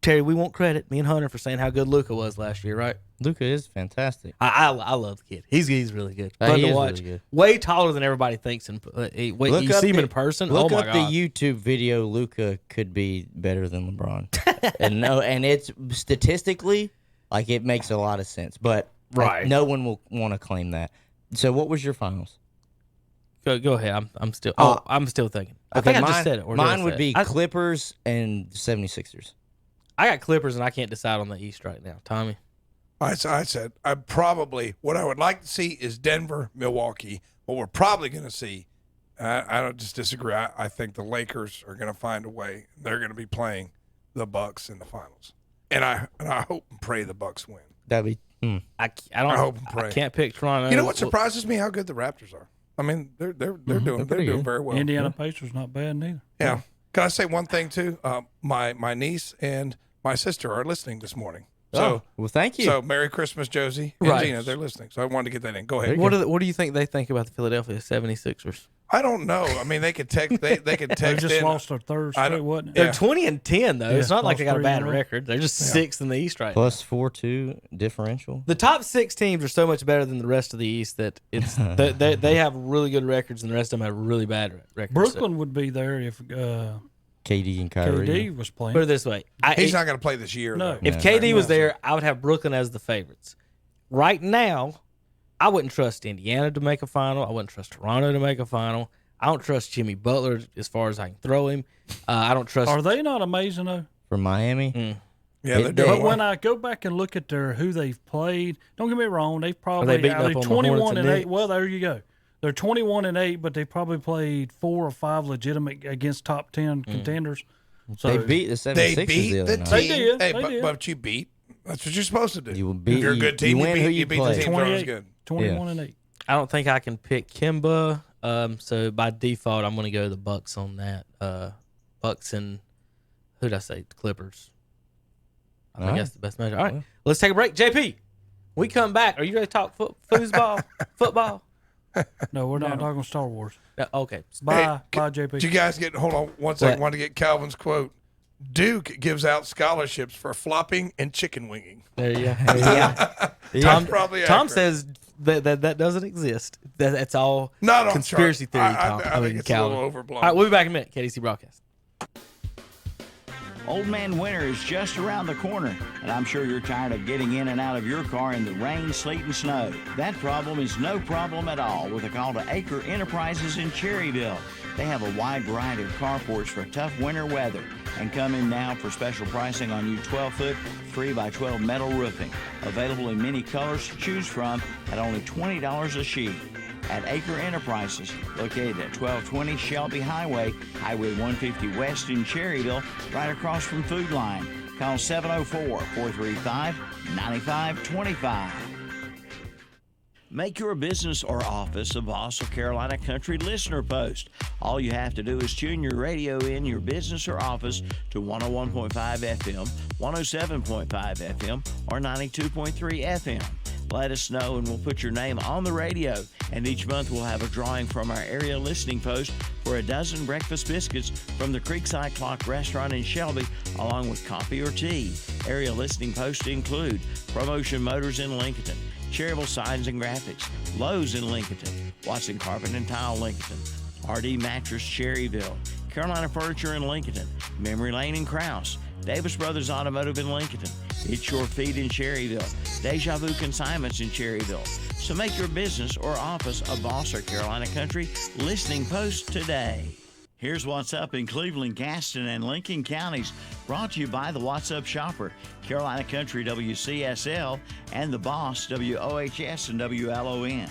Terry, we want credit, me and Hunter, for saying how good Luka was last year, right? Luka is fantastic. I love the kid. He's really good. He Fun is to really watch. good. Way taller than everybody thinks. And you Look see him up in person. Look Oh my up god! the YouTube video. Luka could be better than LeBron, and it's statistically like it makes a lot of sense. But Right. no one will want to claim that. So, what was your finals? Go ahead. I'm still. Oh, I'm still thinking. I Okay, think I just said it. Or did I mine say would it? be I Clippers and 76ers. got Clippers, and I can't decide on the East right now. Tommy. I said I probably what I would like to see is Denver, Milwaukee. What we're probably going to see, I don't just disagree. I think the Lakers are going to find a way. They're going to be playing the Bucks in the finals, and I hope and pray the Bucks win. That'd be. I don't. I hope and pray. I can't pick Toronto. You know what surprises me? How good the Raptors are. I mean, they're doing pretty good. very well. Indiana Pacers not bad neither. Yeah. Can I say one thing too? My niece and my sister are listening this morning. So well, thank you. So Merry Christmas, Josie and Right. Gina. They're listening. So I wanted to get that in. Go ahead. What do you think they think about the Philadelphia 76ers? I don't know. I mean, they could text. They could They text. just in. lost their third I straight, don't- wasn't it? They're 20-10 though. It's Yeah, not like they got a lost bad 3 in a row. record. They're just sixth in the East right Plus 4-2 differential. The top 6 teams are so much better than the rest of the East that it's they have really good records and the rest of them have really bad records. Brooklyn would be there if KD and Kyrie. KD was playing. Put it this way: He's not going to play this year. No. though. if KD was there, I would have Brooklyn as the favorites. Right now, I wouldn't trust Indiana to make a final. I wouldn't trust Toronto to make a final. I don't trust Jimmy Butler as far as I can throw him. I don't trust. Are they not amazing though? From Miami. Yeah, they're They- doing But well. when I go back and look at who they've played, don't get me wrong, they've probably beating up on the 21 Hornets and and 8. Knicks? Well, there you go. They're 21-8, but they probably played 4 or 5 legitimate against top 10 contenders. So They beat the 76ers They beat the the other team. night. They did. Hey, They did. but you beat. That's what you're supposed to do. You will beat- If you're a good you team, win who you you beat the play. team that was 28, good. 21-8. I don't think I can pick Kimba. So by default, I'm going to go the Bucks on that. Bucks and who'd I say? The Clippers. I think All right. that's the best measure. All right, let's take a break. JP, we come back. Are you ready to talk foosball? Football? No, we're not talking Star Wars. Okay. Bye, JP. Did you guys get? Hold on one second. What? Want to get Calvin's quote? Duke gives out scholarships for flopping and chicken winging. There you go. Yeah. That's probably Tom accurate. says that doesn't exist. That's all Not on conspiracy chart. theory. I Tom. think it's a Calvin. little overblown. All right, we'll be back in a minute. KDC Broadcast. Old Man Winter is just around the corner, and I'm sure you're tired of getting in and out of your car in the rain, sleet, and snow. That problem is no problem at all with a call to Acre Enterprises in Cherryville. They have a wide variety of carports for tough winter weather, and come in now for special pricing on new 12-foot 3x12 metal roofing. Available in many colors to choose from at only $20 a sheet. At Acre Enterprises, located at 1220 Shelby Highway, Highway 150 West in Cherryville, right across from Food Line. Call 704-435-9525. Make your business or office a Boss of Carolina Country listener post. All you have to do is tune your radio in your business or office to 101.5 FM, 107.5 FM, or 92.3 FM. Let us know and we'll put your name on the radio. And each month we'll have a drawing from our area listening post for a dozen breakfast biscuits from the Creekside Clock Restaurant in Shelby, along with coffee or tea. Area listening posts include Promotion Motors in Lincoln, Cherryville Signs and Graphics, Lowe's in Lincoln, Watson Carpet and Tile Lincoln, RD Mattress Cherryville, Carolina Furniture in Lincoln, Memory Lane in Krause, Davis Brothers Automotive in Lincoln, It's Your Feed in Cherryville, Deja Vu Consignments in Cherryville. So make your business or office a Boss or Carolina Country listening post today. Here's what's up in Cleveland, Gaston, and Lincoln counties, brought to you by the What's Up Shopper, Carolina Country WCSL, and the Boss WOHS and WLON.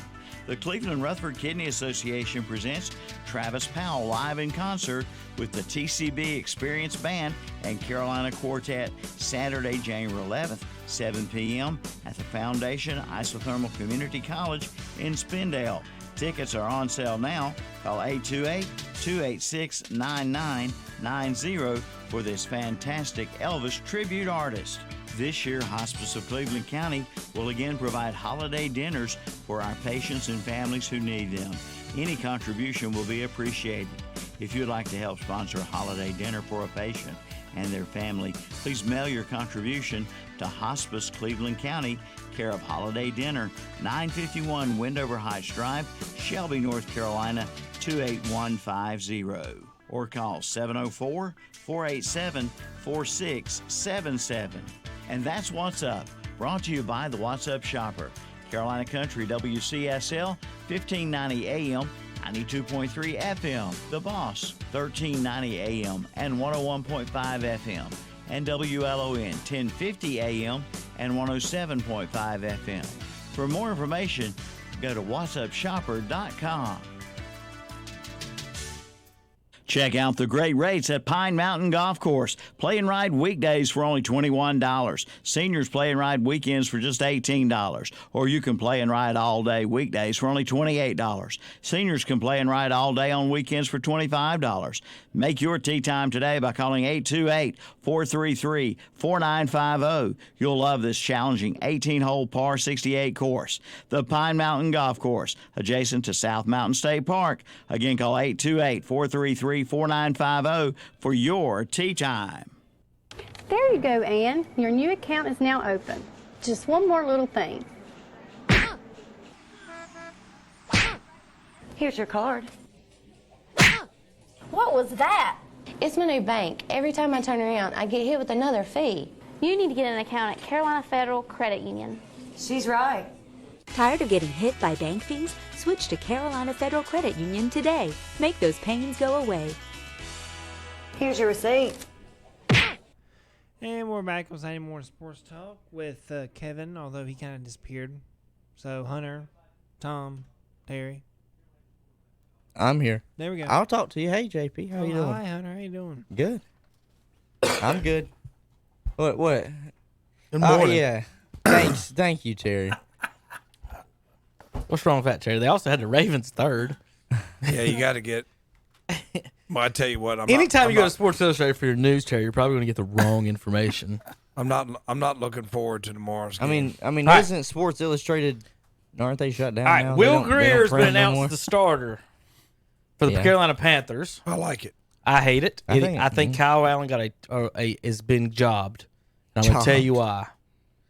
The Cleveland Rutherford Kidney Association presents Travis Powell live in concert with the TCB Experience Band and Carolina Quartet Saturday, January 11th, 7 p.m. at the Foundation Isothermal Community College in Spindale. Tickets are on sale now. Call 828-286-9990 for this fantastic Elvis tribute artist. This year, Hospice of Cleveland County will again provide holiday dinners for our patients and families who need them. Any contribution will be appreciated. If you'd like to help sponsor a holiday dinner for a patient and their family, please mail your contribution to Hospice Cleveland County, care of Holiday Dinner, 951 Wendover Heights Drive, Shelby, North Carolina, 28150. Or call 704-487-4677. And that's What's Up, brought to you by the What's Up Shopper, Carolina Country WCSL, 1590 AM, 92.3 FM, The Boss, 1390 AM and 101.5 FM, and WLON, 1050 AM and 107.5 FM. For more information, go to whatsupshopper.com. Check out the great rates at Pine Mountain Golf Course. Play and ride weekdays for only $21. Seniors play and ride weekends for just $18. Or you can play and ride all day weekdays for only $28. Seniors can play and ride all day on weekends for $25. Make your tee time today by calling 828-433-4950. You'll love this challenging 18-hole par 68 course. The Pine Mountain Golf Course, adjacent to South Mountain State Park. Again, call 828-433-4950 for your tee time. There you go, Ann. Your new account is now open. Just one more little thing. Here's your card. What was that? It's my new bank. Every time I turn around, I get hit with another fee. You need to get an account at Carolina Federal Credit Union. She's right. Tired of getting hit by bank fees? Switch to Carolina Federal Credit Union today. Make those pains go away. Here's your receipt. And we're back with Saturday Morning Sports Talk with Kevin, although he kind of disappeared. So Hunter, Tom, Terry. I'm here. There we go. I'll talk to you. Hey, JP, how you doing? Hi, Hunter. How you doing? Good. I'm good. What? Good morning. Yeah. Thanks. Thank you, Terry. What's wrong with that, Terry? They also had the Ravens third. Yeah, you got to get. Well, I tell you what. Anytime you go to Sports Illustrated for your news, Terry, you're probably going to get the wrong information. I'm not looking forward to tomorrow's game. I mean, All right. isn't Sports Illustrated? Aren't they shut down All right, now? Will They Greer's don't been print no announced more? the starter for the Yeah. Carolina Panthers. I like it. I hate it. I think- Kyle Allen got is been jobbed. And I'm going to tell you why.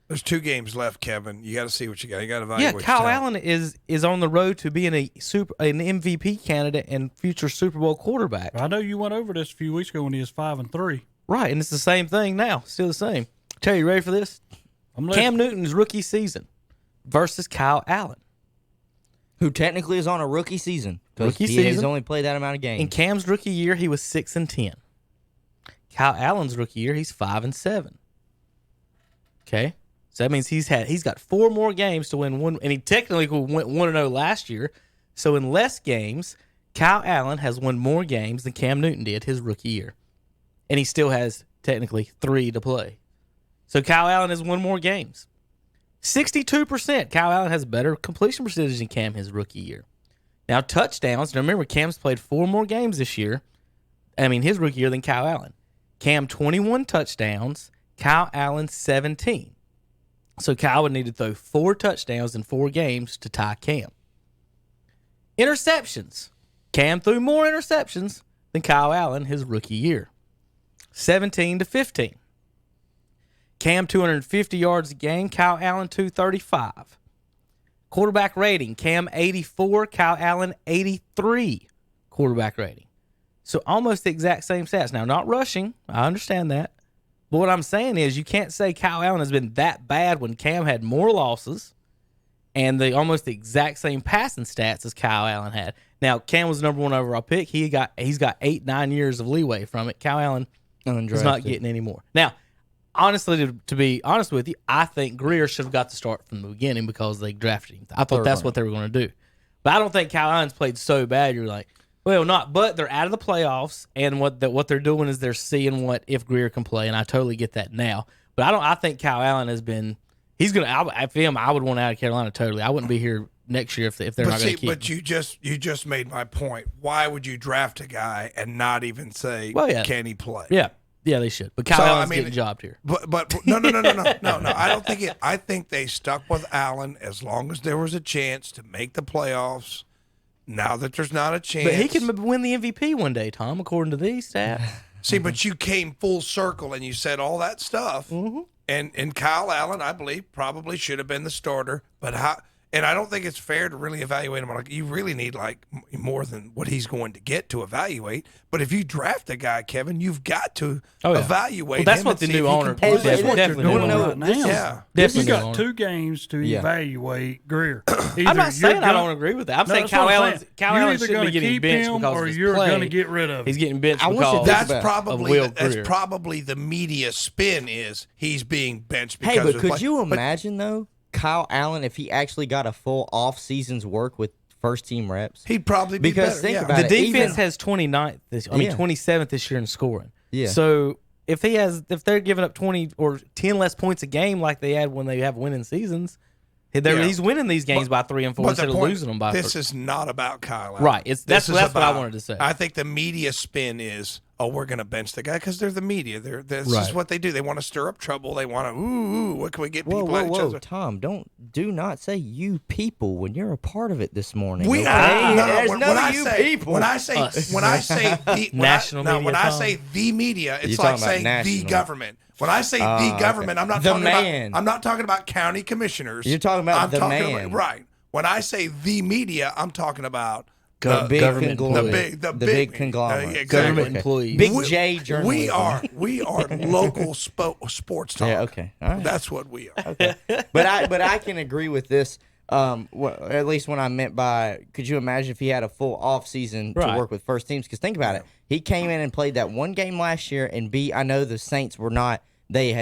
There's 2 games left, Kevin. You got to see what you got. You got to evaluate. Yeah, Kyle Allen is on the road to being an MVP candidate and future Super Bowl quarterback. I know you went over this a few weeks ago when he was 5-3. Right, and it's the same thing now. Still the same. Terry, you ready for this? Cam Newton's rookie season versus Kyle Allen. Who technically is on a rookie season because Rookie he has season. only played that amount of games. In Cam's rookie year, he was 6-10. Kyle Allen's rookie year, he's 5-7. Okay, so that means he's got 4 more games to win one, and he technically went 1-0 last year. So in less games, Kyle Allen has won more games than Cam Newton did his rookie year, and he still has technically 3 to play. So Kyle Allen has won more games. 62%. Kyle Allen has a better completion percentage than Cam his rookie year. Now touchdowns. Now remember, Cam's played 4 more games this year. His rookie year than Kyle Allen. Cam 21 touchdowns. Kyle Allen 17. So Kyle would need to throw 4 touchdowns in 4 games to tie Cam. Interceptions. Cam threw more interceptions than Kyle Allen his rookie year. 17-15. Cam 250 yards a game. Kyle Allen 235. Quarterback rating. Cam 84. Kyle Allen 83. Quarterback rating. So almost the exact same stats. Now, not rushing. I understand that. But what I'm saying is you can't say Kyle Allen has been that bad when Cam had more losses and almost the exact same passing stats as Kyle Allen had. Now, Cam was the number 1 overall pick. He's got 8-9 years of leeway from it. Kyle Allen is not getting any more. Now, honestly, to be honest with you, I think Greer should have got the start from the beginning because they drafted him. I thought that's what they were going to do. But I don't think Kyle Allen's played so bad. You're like, well, not. But they're out of the playoffs, and what they're doing is they're seeing if Greer can play, and I totally get that now. But I think Kyle Allen has been. He's gonna. If him, I would want out of Carolina totally. I wouldn't be here next year if they're not going to keep him. But you just made my point. Why would you draft a guy and not even say, can he play? Yeah, they should. But Kyle Allen's getting jobbed here. But no. I don't think it. I think they stuck with Allen as long as there was a chance to make the playoffs. Now that there's not a chance. But he can win the MVP one day, Tom, according to these stats. See, but you came full circle and you said all that stuff. Mm-hmm. And Kyle Allen, I believe, probably should have been the starter. But and I don't think it's fair to really evaluate him. Like, you really need more than what he's going to get to evaluate. But if you draft a guy, Kevin, you've got to evaluate him. That's what the new owner definitely doing right now. Yeah. You got 2 games to evaluate Greer. I'm not saying I don't agree with that. I'm saying Kyle Allen shouldn't be getting benched because or of his you're play. going to get rid of him. He's getting benched because of Will Greer. That's probably the media spin is he's being benched because Hey, but of could play. you imagine though, Kyle Allen, if he actually got a full off season's work with first team reps. He'd probably be because better, think yeah. about The it. defense even- has 29th Yeah. 27th this year in scoring. Yeah. So if they're giving up 20 or 10 less points a game like they had when they have winning seasons, he's winning these games by 3 and 4 But instead the of point, losing them by this 3. is not about Kyle Allen. Right. That's This what is I about- wanted to say. I think the media spin is, we're going to bench the guy because they're the media. This is Right. what they do. They want to stir up trouble. They want to, what can we get people at each other? Tom, do not say you people when you're a part of it this morning. We okay? are. There's When no I you say, people. when I say the National media, when I Tom. say the media, it's You're like talking about saying the national. government. When I say the okay. government, I'm not The talking man. about. I'm not talking about county commissioners. You're talking about I'm the talking man. About, right. When I say the media, I'm talking about The big government conglomerate. the the big big conglomerate. exactly. Government employees. Big We- J journalism. We are local sports talk. Yeah, okay. All right. That's what we are. But I can agree with this. At least when I meant by, could you imagine if he had a full off season to Right. work with first teams? Because think about it, he came in and played that one game last year, and I know the Saints were not. They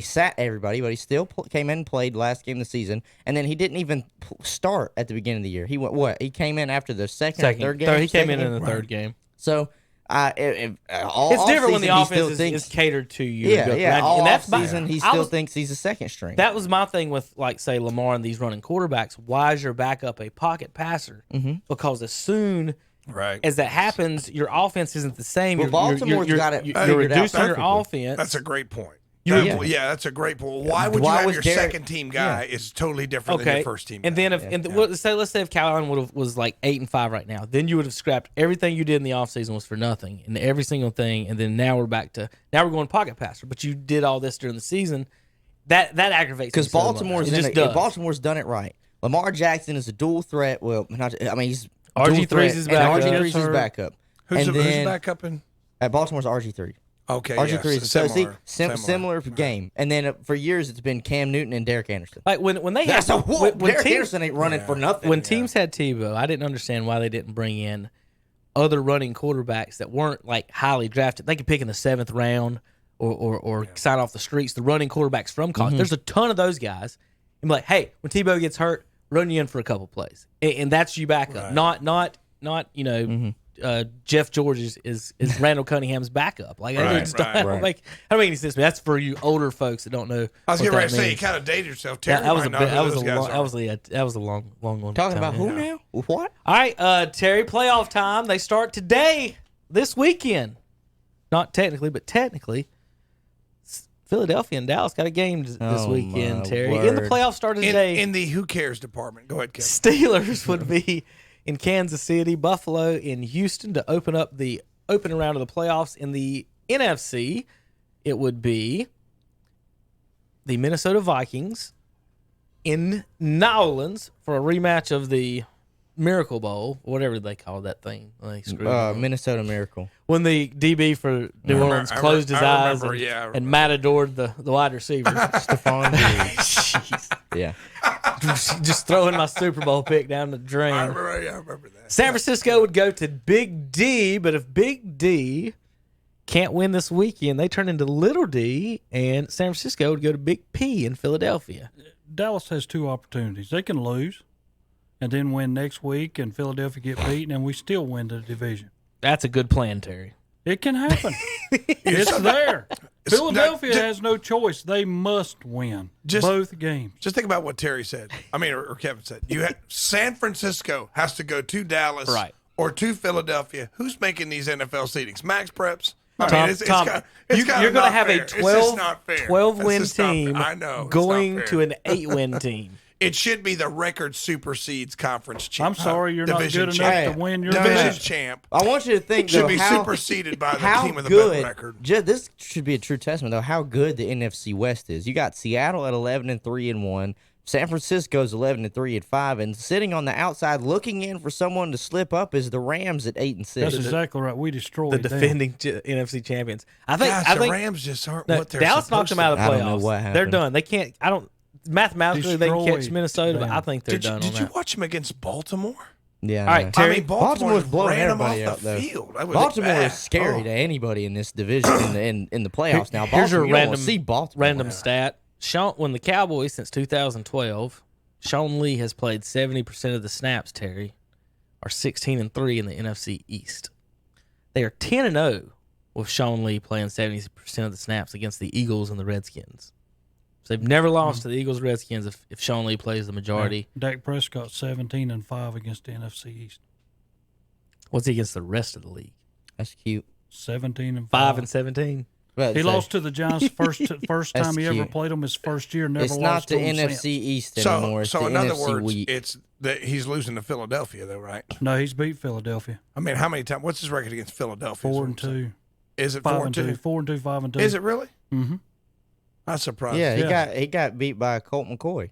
sat everybody, but he still came in and played last game of the season, and then he didn't even start at the beginning of the year. He went what? He came in after the second or third game. He came in Second the game? third game. So It's different when the offense is catered to you. Yeah. All and that's season, he still thinks he's a second string. That was my thing with, like, say, Lamar and these running quarterbacks. Why is your backup a pocket passer? Mm-hmm. Because as soon Right. as that happens, your offense isn't the same. Well, Baltimore's got it You're figured out reducing your perfectly. offense. That's a great point. Yeah. That's a great point. Why would you Why have was your Derek- second team guy is totally different than Okay, your first team and guy? then let's say if Kyle Allen was like 8-5 right now, then you would have scrapped everything you did in the offseason was for nothing, and every single thing, and then now we're going pocket passer. But you did all this during the season. That aggravates Because me so much. Baltimore's It in just it. does. Baltimore's done it right. Lamar Jackson is a dual threat. Well, he's RG3 dual threat, is his and backup. RG3 is his backup. Who's and who's then back up in? at Baltimore's RG3. Okay, RG3 yes, is so similar. similar game. And then for years it's been Cam Newton and Derek Anderson. Like when they That's had a whoop. when Derek teams- Anderson ain't running for nothing. When teams had Tebow, I didn't understand why they didn't bring in other running quarterbacks that weren't like highly drafted. They could pick in the 7th round or sign off the streets. The running quarterbacks from college. Mm-hmm. There's a ton of those guys. And be like, hey, when Tebow gets hurt, run you in for a couple plays, and that's you backup. Not Jeff George is Randall Cunningham's backup. Like I just don't right. make any sense. That's for you older folks that don't know. I was what getting ready that to say you means. kind of dated yourself. Terry That was a might bit, not know that was who a those long, guys that was a long one. Talking about who now? What? All right, Terry, playoff time. They start today, this weekend. Not technically, but technically. Philadelphia and Dallas got a game this Oh, weekend, my Terry. In the word. playoffs started today. in the who cares department. Go ahead, Kevin. Steelers would be in Kansas City, Buffalo in Houston to open up the opening round of the playoffs. In the NFC, it would be the Minnesota Vikings in New Orleans for a rematch of the Miracle Bowl, whatever they call that thing. They screwed it up. Minnesota Miracle. When the DB for New Orleans closed his eyes and matadored the wide receiver. Stephon Diggs. Jeez. Yeah. Just throwing my Super Bowl pick down the drain. I remember that. San Francisco would go to Big D, but if Big D can't win this weekend, they turn into Little D, and San Francisco would go to Big P in Philadelphia. Dallas has two opportunities. They can lose and then win next week, and Philadelphia get beaten, and we still win the division. That's a good plan, Terry. It can happen. It's there. Philadelphia has no choice. They must win both games. Just think about what Terry said. I mean, or Kevin said. San Francisco has to go to Dallas or to Philadelphia. Who's making these NFL seedings? Max Preps? I mean, it's you're going to have a 12-win It's just team not fair. I know, it's going not to fair. an 8-win team. It should be the record supersedes conference champ. I'm sorry you're not division good champ. enough to win your division division. champ. I want you to think, should though, be how, superseded by the how team with the good, better record. This should be a true testament, though, how good the NFC West is. You got Seattle at 11-3-1. San Francisco's 11-3-5, and sitting on the outside looking in for someone to slip up is the Rams at 8-6. That's exactly right. We destroyed The them. defending NFC champions. I think the Rams just aren't what they're Dallas knocked supposed them to out of the I don't know playoffs. what They're happened. done. They can't. I don't. Mathematically, they can catch Destroyed Minnesota, but them. I think they're done. Did on you that. watch them against Baltimore? Yeah. All right, Terry. I mean, Baltimore Baltimore's blowing ran them off everybody out, the though. field. That was Baltimore bad. is scary to anybody in this division in the playoffs. Now, Here's your Baltimore, you don't wanna see Baltimore. random stat. When the Cowboys since 2012, Sean Lee has played 70% of the snaps, Terry, are 16-3 in the NFC East. They are 10-0 with Sean Lee playing 70% of the snaps against the Eagles and the Redskins. So they've never lost to the Eagles or Redskins if Sean Lee plays the majority. Dak Prescott 17-5 against the NFC East. What's he against the rest of the league? That's cute. 17-5. 5-17. But He lost to the Giants first time he ever cute. played them his first year. Never It's lost not the to them NFC since. East anymore. It's So the in other NFC words, week. it's that he's losing to Philadelphia, though, right? No, he's beat Philadelphia. I mean, how many times? What's his record against Philadelphia? 4-2. Is it 5-2? 4-2? 4-2, 5-2. Is it really? Mm-hmm. I'm surprised. Yeah, he got beat by Colt McCoy.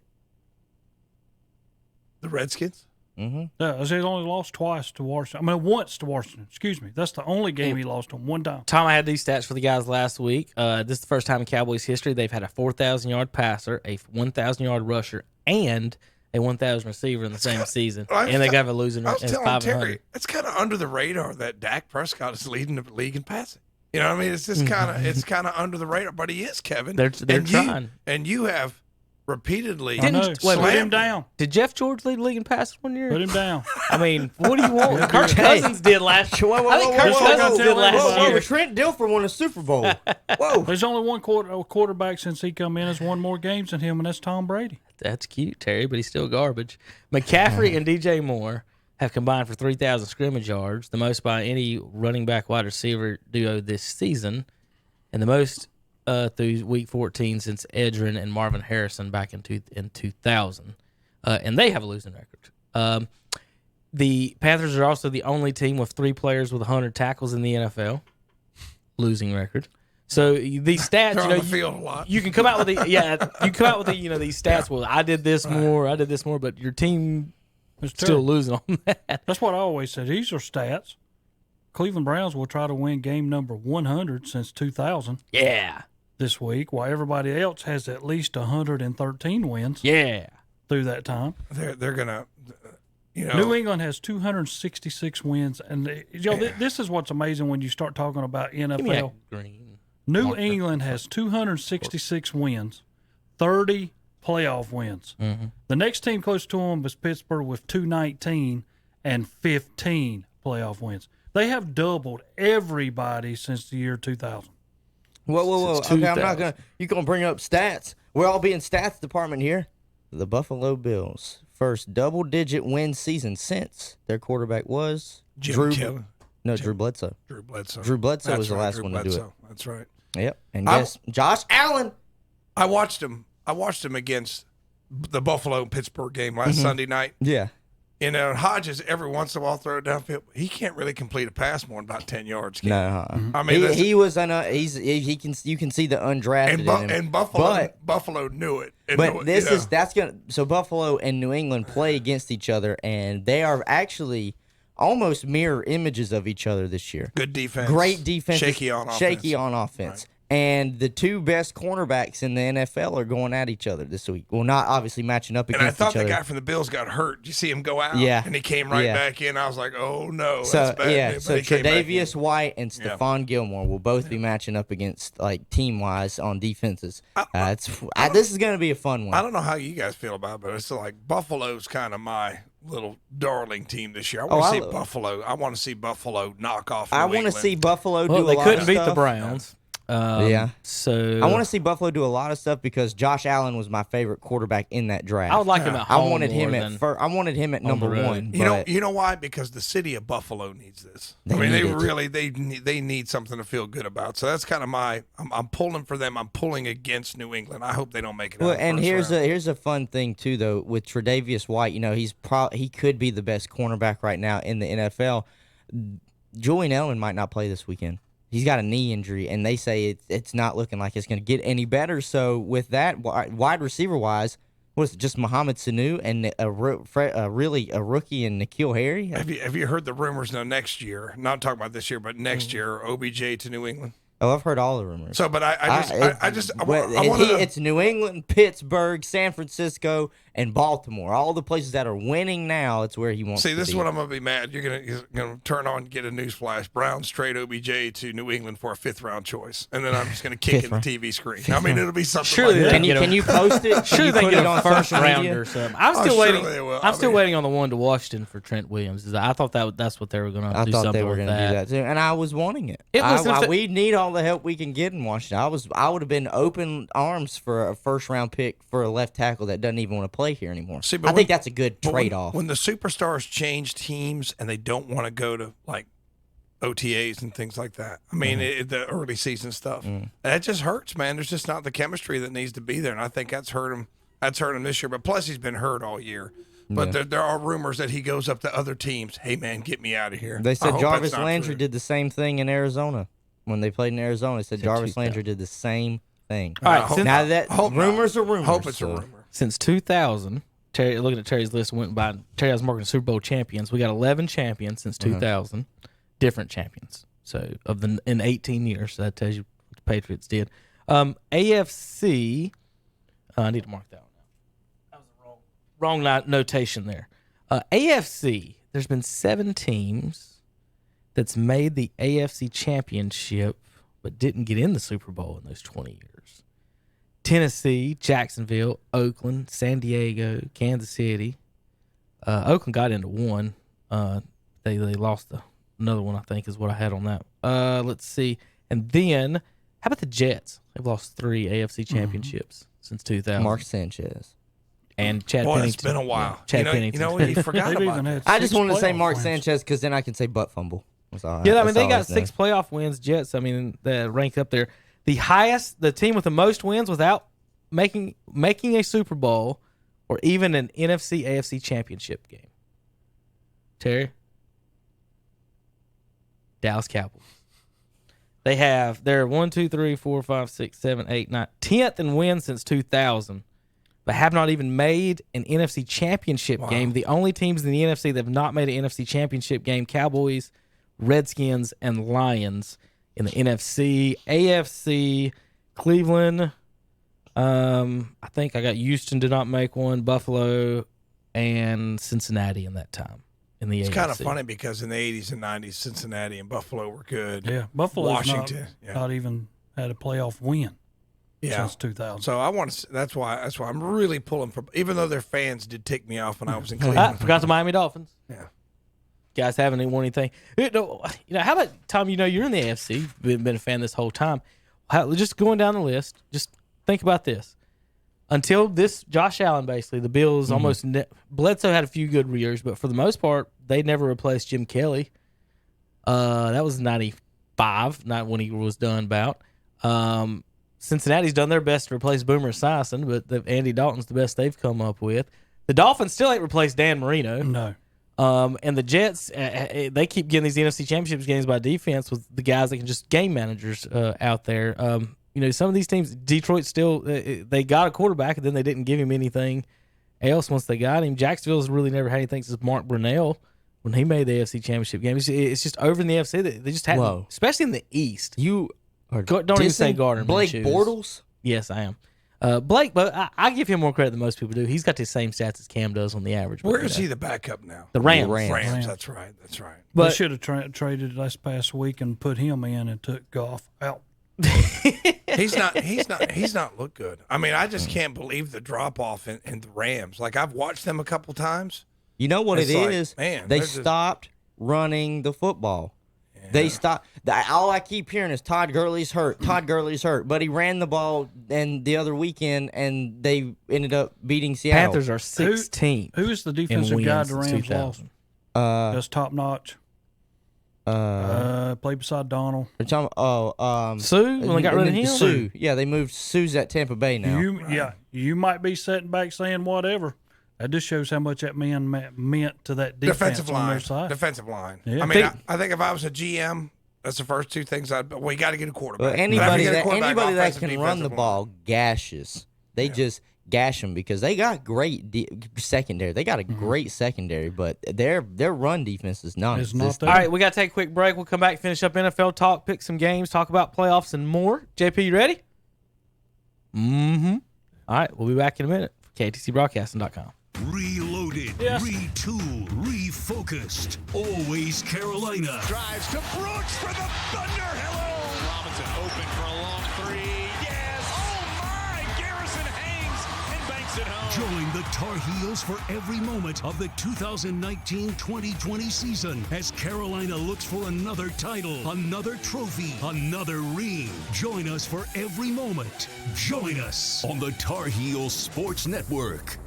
The Redskins? Yeah, he's only lost twice to Washington. I mean, once to Washington. Excuse me. That's the only game he lost on one time. Tom, I had these stats for the guys last week. This is the first time in Cowboys history they've had a 4,000-yard passer, a 1,000-yard rusher, and a 1,000 receiver in the same season. And they got a losing I was record. It's telling 500. Terry, it's kind of under the radar that Dak Prescott is leading the league in passing. You know what I mean? It's just kind of under the radar, but he is, Kevin. They're and trying. And you have repeatedly Put him down. Did Jeff George lead the league in passes one year? Put him down. I mean, what do you want? Kirk Cousins did last year. I think Kirk Cousins did last year. Trent Dilfer won a Super Bowl. Whoa. There's only one quarterback since he come in has won more games than him, and that's Tom Brady. That's cute, Terry, but he's still garbage. McCaffrey and DJ Moore have combined for 3,000 scrimmage yards, the most by any running back wide receiver duo this season, and the most through week 14 since Edgerrin and Marvin Harrison back in 2000. And they have a losing record. The Panthers are also the only team with 3 players with 100 tackles in the NFL. Losing record. So these stats, They're on the field a lot. you can come out with these stats. Well, I did this more, but your team is still losing on that. That's what I always said. These are stats. Cleveland Browns will try to win game number 100 since 2000. Yeah. This week, while everybody else has at least 113 wins. Yeah. Through that time. They're gonna, New England has 266 wins, and this is what's amazing when you start talking about Give me that NFL. green. New England has 266 wins, 30 playoff wins. Mm-hmm. The next team close to them is Pittsburgh with 219 and 15 playoff wins. They have doubled everybody since the year 2000. Whoa. Okay, I'm not going to. You're going to bring up stats. We're all being stats department here. The Buffalo Bills, first double-digit win season since their quarterback was Drew Bledsoe. Drew Bledsoe. Drew Bledsoe That's was the right, last Drew one to do it. Bledsoe. That's right. Yep. And guess Josh Allen. I watched him against the Buffalo and Pittsburgh game last Sunday night. Yeah. Hodges every once in a while throw it downfield. He can't really complete a pass more than about 10 yards. No. I mean, he was he can you can see the undrafted in him. And Buffalo knew it. So Buffalo and New England play against each other, and they are actually almost mirror images of each other this year. Good defense. Great defense. Shaky on offense. Right. And the two best cornerbacks in the NFL are going at each other this week. Well, not obviously matching up against each other. And I thought the guy from the Bills got hurt. Did you see him go out? Yeah. And he came back in. I was like, oh, no, so, that's bad. Yeah, so Tre'Davious White and Stephon Gilmore will both be matching up against, team-wise on defenses. This is going to be a fun one. I don't know how you guys feel about it, but it's like Buffalo's kind of my little darling team this year. I want to see Buffalo. I want to see Buffalo knock off New England. I want to see Buffalo do a lot of stuff. They couldn't beat the Browns. So I want to see Buffalo do a lot of stuff because Josh Allen was my favorite quarterback in that draft. I would like him at home. I wanted him at number one. You know why? Because the city of Buffalo needs this. They need something to feel good about. So that's kind of I'm pulling for them. I'm pulling against New England. I hope they don't make it. Well, and here's a fun thing too though with Tre'Davious White. He could be the best cornerback right now in the NFL. Julian Edelman might not play this weekend. He's got a knee injury, and they say it's not looking like it's going to get any better. So with that, wide receiver-wise, was it just Mohamed Sanu and a rookie in N'Keal Harry? Have you heard the rumors now next year? Not talking about this year, but next year, OBJ to New England? Oh, I've heard all the rumors. So, but it's New England, Pittsburgh, San Francisco, and Baltimore. All the places that are winning now, it's where he wants to be. See, this is what I'm going to be mad. You're gonna turn on and get a newsflash. Browns trade OBJ to New England for a 5th-round choice. And then I'm just going to kick in the TV screen. I mean, it'll be something like that. Can you post it? Sure, they put get it a on first social rounder media? or something. I'm still waiting. I'm still waiting on the one to Washington for Trent Williams. I thought that's what they were going to do. I thought they something were going to to do that too, and I was wanting it. We need all the help we can get in Washington. I would have been open arms for a 1st-round pick for a left tackle that doesn't even want to play here anymore. See, I think that's a good trade-off. When the superstars change teams and they don't want to go to like OTAs and things like that. I mean, the early season stuff. That just hurts, man. There's just not the chemistry that needs to be there, and I think that's hurt him. That's hurt him this year. But plus, he's been hurt all year. But there are rumors that he goes up to other teams. Hey, man, get me out of here. They said Jarvis Landry did the same thing in Arizona when they played in Arizona. They said Jarvis Landry did the same thing. All right, now that rumors are rumors. Hope it's a rumor. Since 2000, Terry, looking at Terry's list, went by. Terry was marking Super Bowl champions. We got 11 champions since 2000, different champions. So in 18 years, so that tells you what the Patriots did. AFC. I need to mark that one out. That was the wrong notation there. AFC. There's been 7 teams that's made the AFC championship but didn't get in the Super Bowl in those 20 years. Tennessee, Jacksonville, Oakland, San Diego, Kansas City. Oakland got into one. They lost another one, I think, is what I had on that. Let's see. And then, how about the Jets? They've lost 3 AFC championships since 2000. Mark Sanchez. And Chad Boy, Pennington. it's been a while. Chad Pennington. You know, he forgot about that. I just wanted to say Mark Sanchez because then I can say butt fumble. Yeah, I mean, they got 6 playoff wins, Jets. I mean, that rank up there. The team with the most wins without making a Super Bowl or even an NFC AFC championship game. Terry? Dallas Cowboys. They're 1, 2, 3, 4, 5, 6, 7, 8, 9, 10th in wins since 2000, but have not even made an NFC championship game. The only teams in the NFC that have not made an NFC championship game: Cowboys, Redskins, and Lions in the NFC. AFC, Cleveland. I think I got Houston did not make one. Buffalo and Cincinnati in that time in the AFC. It's kind of funny because in the 80s and 90s, Cincinnati and Buffalo were good. Yeah, Buffalo's Washington not even had a playoff win since 2000. So I want to. That's why I'm really pulling for. Even though their fans did tick me off when I was in Cleveland. Forgot the Miami Dolphins. Yeah. Guys haven't won anything. How about Tom? You're in the AFC. Been a fan this whole time. Just going down the list. Just think about this. Until this, Josh Allen, basically, the Bills almost Bledsoe had a few good years, but for the most part, they never replaced Jim Kelly. That was 95, not when he was done about. Cincinnati's done their best to replace Boomer Esiason, but Andy Dalton's the best they've come up with. The Dolphins still ain't replaced Dan Marino. No. And the Jets, they keep getting these NFC Championships games by defense with the guys that can just game managers out there. Some of these teams, Detroit still, they got a quarterback and then they didn't give him anything else once they got him. Jacksonville's really never had anything since Mark Brunell when he made the AFC Championship game. It's just over in the AFC. They just hadn't, especially in the East. Don't even say Gardner Blake Minshew's. Bortles? Yes, I am. Blake, but I give him more credit than most people do. He's got the same stats as Cam does on the average. Where is he the backup now? The Rams. Rams. That's right. But they should have traded this past week and put him in and took Goff out. He's not looked good. I mean, I just can't believe the drop off in the Rams. Like, I've watched them a couple times. You know what It's it like, is? man, They they're just- stopped running the football. They stopped. All I keep hearing is Todd Gurley's hurt. Todd Gurley's hurt. But he ran the ball the other weekend, and they ended up beating Seattle. Panthers are 16th. Who is the defensive guy the Rams lost? That's top notch. Played beside Donald. Sue? When they got rid of him? Sue. Yeah, they moved. Sue's at Tampa Bay now. You might be sitting back saying whatever. That just shows how much that man meant to that defense on their side. Defensive line. Yeah. I mean, I think if I was a GM, that's the first 2 things you got to get a quarterback. Well, anybody that can run the ball gashes. They just gash them because they got great secondary. They got a great secondary, but their run defense is non-existent. All right, we got to take a quick break. We'll come back, finish up NFL talk, pick some games, talk about playoffs and more. JP, you ready? Mm-hmm. All right, we'll be back in a minute for KTCBroadcasting.com. Reloaded, retooled, refocused. Always Carolina. Drives to Brooks for the Thunder. Hello. Robinson open for a long three. Yes. Oh, my. Garrison hangs and banks it home. Join the Tar Heels for every moment of the 2019-2020 season as Carolina looks for another title, another trophy, another ring. Join us for every moment. Join us on the Tar Heels Sports Network.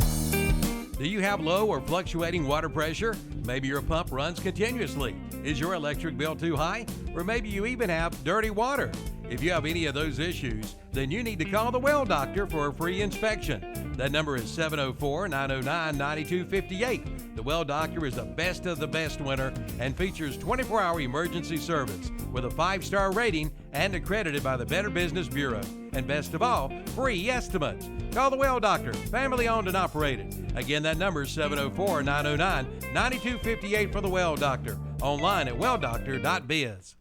Do you have low or fluctuating water pressure? Maybe your pump runs continuously. Is your electric bill too high? Or maybe you even have dirty water. If you have any of those issues, then you need to call the Well Doctor for a free inspection. That number is 704-909-9258. The Well Doctor is the best of the best winner and features 24-hour emergency service with a 5-star rating and accredited by the Better Business Bureau. And best of all, free estimates. Call the Well Doctor, family owned and operated. Again, that number is 704-909-9258 for the Well Doctor. Online at welldoctor.biz.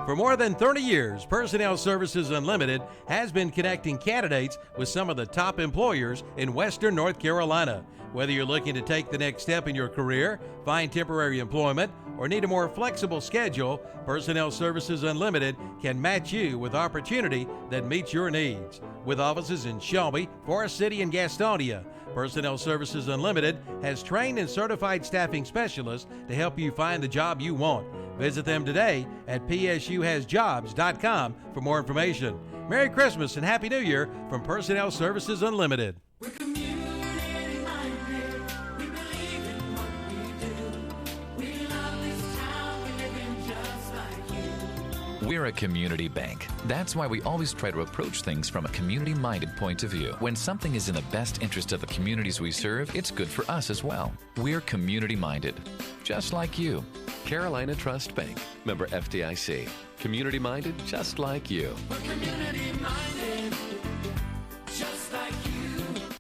For more than 30 years, Personnel Services Unlimited has been connecting candidates with some of the top employers in Western North Carolina. Whether you're looking to take the next step in your career, find temporary employment, or need a more flexible schedule, Personnel Services Unlimited can match you with opportunity that meets your needs. With offices in Shelby, Forest City, and Gastonia, Personnel Services Unlimited has trained and certified staffing specialists to help you find the job you want. Visit them today at psuhasjobs.com for more information. Merry Christmas and Happy New Year from Personnel Services Unlimited. We're a community bank. That's why we always try to approach things from a community-minded point of view. When something is in the best interest of the communities we serve, it's good for us as well. We're community-minded, just like you. Carolina Trust Bank, member FDIC. Community-minded, just like you.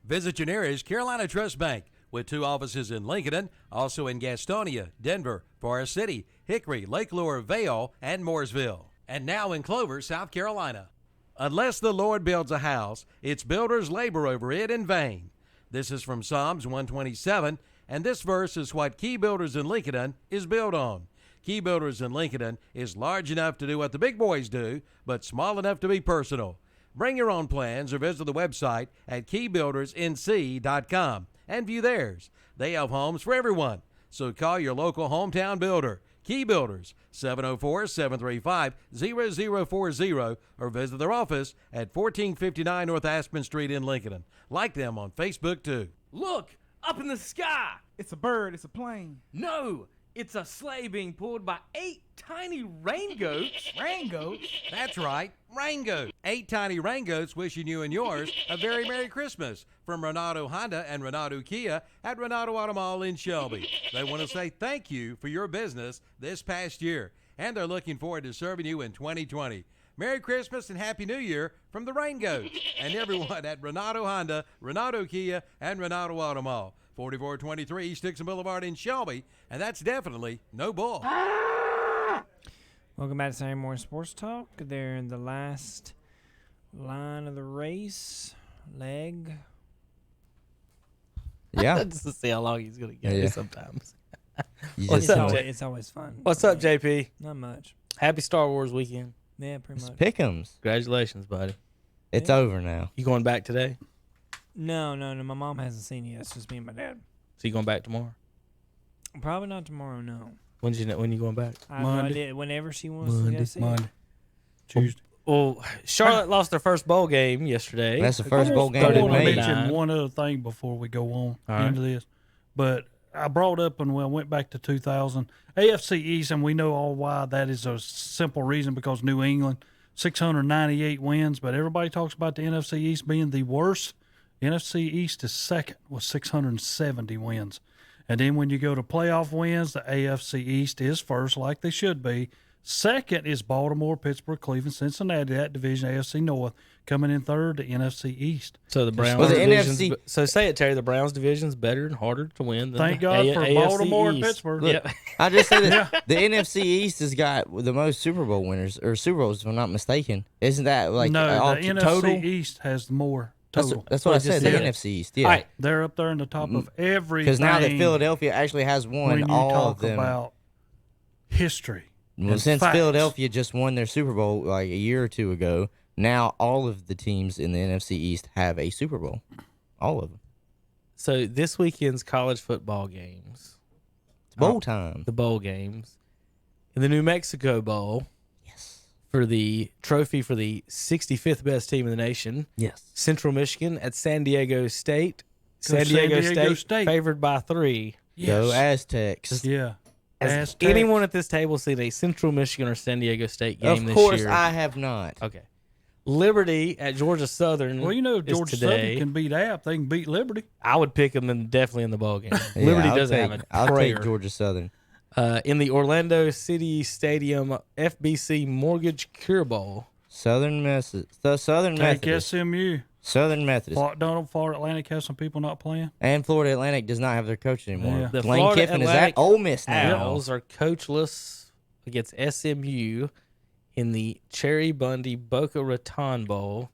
Visit your nearest Carolina Trust Bank with 2 offices in Lincoln, also in Gastonia, Denver, Forest City, Hickory, Lake Lure, Vale, and Mooresville. And now in Clover, South Carolina. Unless the Lord builds a house, its builders labor over it in vain. This is from Psalms 127, and this verse is what Key Builders in Lincoln is built on. Key Builders in Lincoln is large enough to do what the big boys do, but small enough to be personal. Bring your own plans or visit the website at keybuildersnc.com and view theirs. They have homes for everyone, so call your local hometown builder. Key Builders, 704-735-0040, or visit their office at 1459 North Aspen Street in Lincoln. Like them on Facebook, too. Look, up in the sky. It's a bird. It's a plane. No, it's a sleigh being pulled by 8 tiny rain goats. Rain goats? That's right, rain goats. 8 tiny rain goats wishing you and yours a very Merry Christmas from Renato Honda and Renato Kia at Renato Auto Mall in Shelby. They want to say thank you for your business this past year, and they're looking forward to serving you in 2020. Merry Christmas and Happy New Year from the Rain Goats and everyone at Renato Honda, Renato Kia, and Renato Auto Mall. 4423 East Dixon Boulevard in Shelby, and that's definitely no bull. Welcome back to Saturday Morning Sports Talk. They're in the last line of the race. Leg. Yeah. Just to see how long he's going to get sometimes. It's always fun. What's up, JP? Not much. Happy Star Wars weekend. Yeah, pretty much. Pick'ems. Congratulations, buddy. It's over now. You going back today? No. My mom hasn't seen it yet. It's just me and my dad. So you going back tomorrow? Probably not tomorrow, no. When you going back? I have no idea. Whenever she wants to go see it. Tuesday. Well, Charlotte lost their first bowl game yesterday. That's the first bowl game I they want to made. mention one other thing before we go on into this. But I brought up when I went back to 2000, AFC East, and we know all why that is a simple reason because New England, 698 wins, but everybody talks about the NFC East being the worst. NFC East is second with 670 wins. And then when you go to playoff wins, the AFC East is first like they should be, Second is Baltimore, Pittsburgh, Cleveland, Cincinnati. That division, AFC North, coming in third, the NFC East. So the Browns division. So say it, Terry. The Browns division's better and harder to win than Thank the God for AFC Baltimore East. and Pittsburgh. Look, I just said that the NFC East has got the most Super Bowl winners, or Super Bowls, if I'm not mistaken. Isn't that like no, all the NFC total? East has more total. That's what I said. The NFC East, yeah. All right, they're up there in the top of everything. Because now that Philadelphia actually has won when you all talk of them. about history. Well, since facts. Philadelphia just won their Super Bowl like a year or two ago, now all of the teams in the NFC East have a Super Bowl. All of them. So this weekend's college football games. It's bowl time. The bowl games. In the New Mexico Bowl. Yes. For the trophy for the 65th best team in the nation. Yes. Central Michigan at San Diego State. Go San Diego State favored by 3. Yes. Go Aztecs. Yeah. Has anyone at this table seen a Central Michigan or San Diego State game this year? Of course I have not. Okay. Liberty at Georgia Southern. Well, you know, if Georgia today. Southern can beat App, they can beat Liberty. I would pick them definitely in the ball game. Yeah, Liberty I'll doesn't take, have a I'll prayer. take Georgia Southern. In the Orlando City Stadium FBC Mortgage Cure Bowl. Southern Methodist. The Southern Take Methodist. SMU. Southern Methodist. Florida Atlantic has some people not playing. And Florida Atlantic does not have their coach anymore. Yeah. The Lane Florida Kiffin Atlantic is at Ole Miss now. Owls are coachless against SMU in the Cherry Bundy Boca Raton Bowl.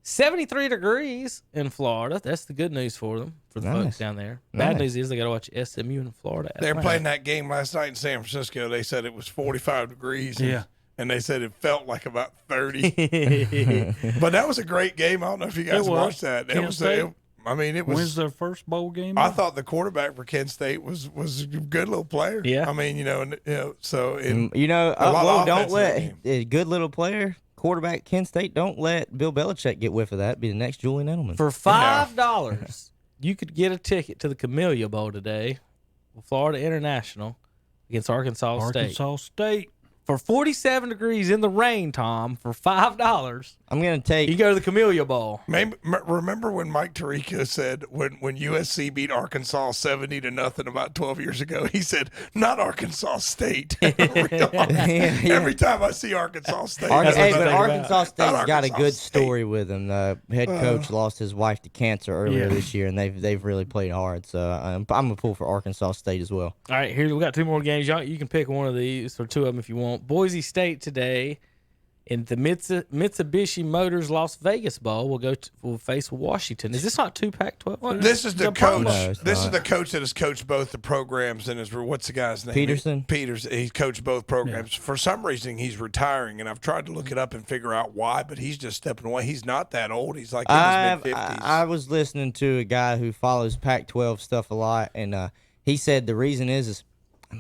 73 degrees in Florida. That's the good news for them, for the folks down there. Bad news is they got to watch SMU in Florida. They were playing that game last night in San Francisco. They said it was 45 degrees. Yeah. And they said it felt like about 30. But that was a great game. I don't know if you guys watched that. Kent State. It was. When's their first bowl game? I thought the quarterback for Kent State was a good little player. Yeah. I mean, so don't let a good little player. Quarterback Kent State, don't let Bill Belichick get whiff of that. Be the next Julian Edelman. For $5, you could get a ticket to the Camellia Bowl today, Florida International against Arkansas State. For 47 degrees in the rain, Tom, for $5. I'm going to take. You go to the Camellia Bowl. Remember when Mike Tirico said when USC beat Arkansas 70-0 about 12 years ago? He said, "Not Arkansas State." Every time I see Arkansas State, but Arkansas State's got a good story with them. The head coach lost his wife to cancer earlier this year, and they've really played hard. So I'm a pull for Arkansas State as well. All right, here we got 2 more games. Y'all, you can pick one of these or 2 of them if you want. Boise State today in the Mitsubishi Motors Las Vegas Bowl will face Washington. Is this not 2 Pac-12? Well, this is the coach. No, this is the coach that has coached both the programs and what's the guy's name? Peterson. He's coached both programs. For some reason, he's retiring, and I've tried to look it up and figure out why, but he's just stepping away. He's not that old. He's like in his mid-50s. I was listening to a guy who follows Pac-12 stuff a lot, and he said the reason is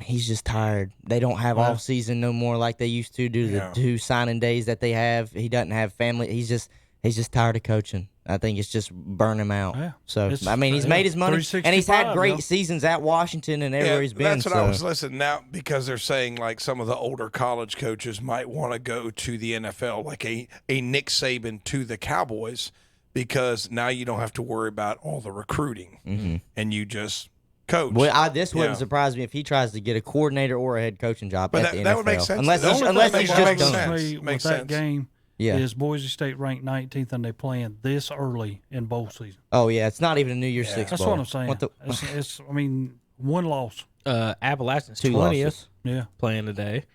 he's just tired. They don't have off season no more like they used to due to the 2 signing days that they have. He doesn't have family. He's just tired of coaching. I think it's just burn him out. Yeah. So he's made his money, and he's had great seasons at Washington and everywhere he's been. That's what I was listening now because they're saying like some of the older college coaches might want to go to the NFL, like a Nick Saban to the Cowboys, because now you don't have to worry about all the recruiting and you just coach. Well, this wouldn't surprise me if he tries to get a coordinator or a head coaching job at the NFL. That would make sense. Unless he's just done. With that game is Boise State ranked 19th, and they playing this early in bowl season. Oh, yeah. It's not even a New Year's Six That's bowl. what I'm saying. It's 1 loss. Appalachian's 2 20th losses. playing today.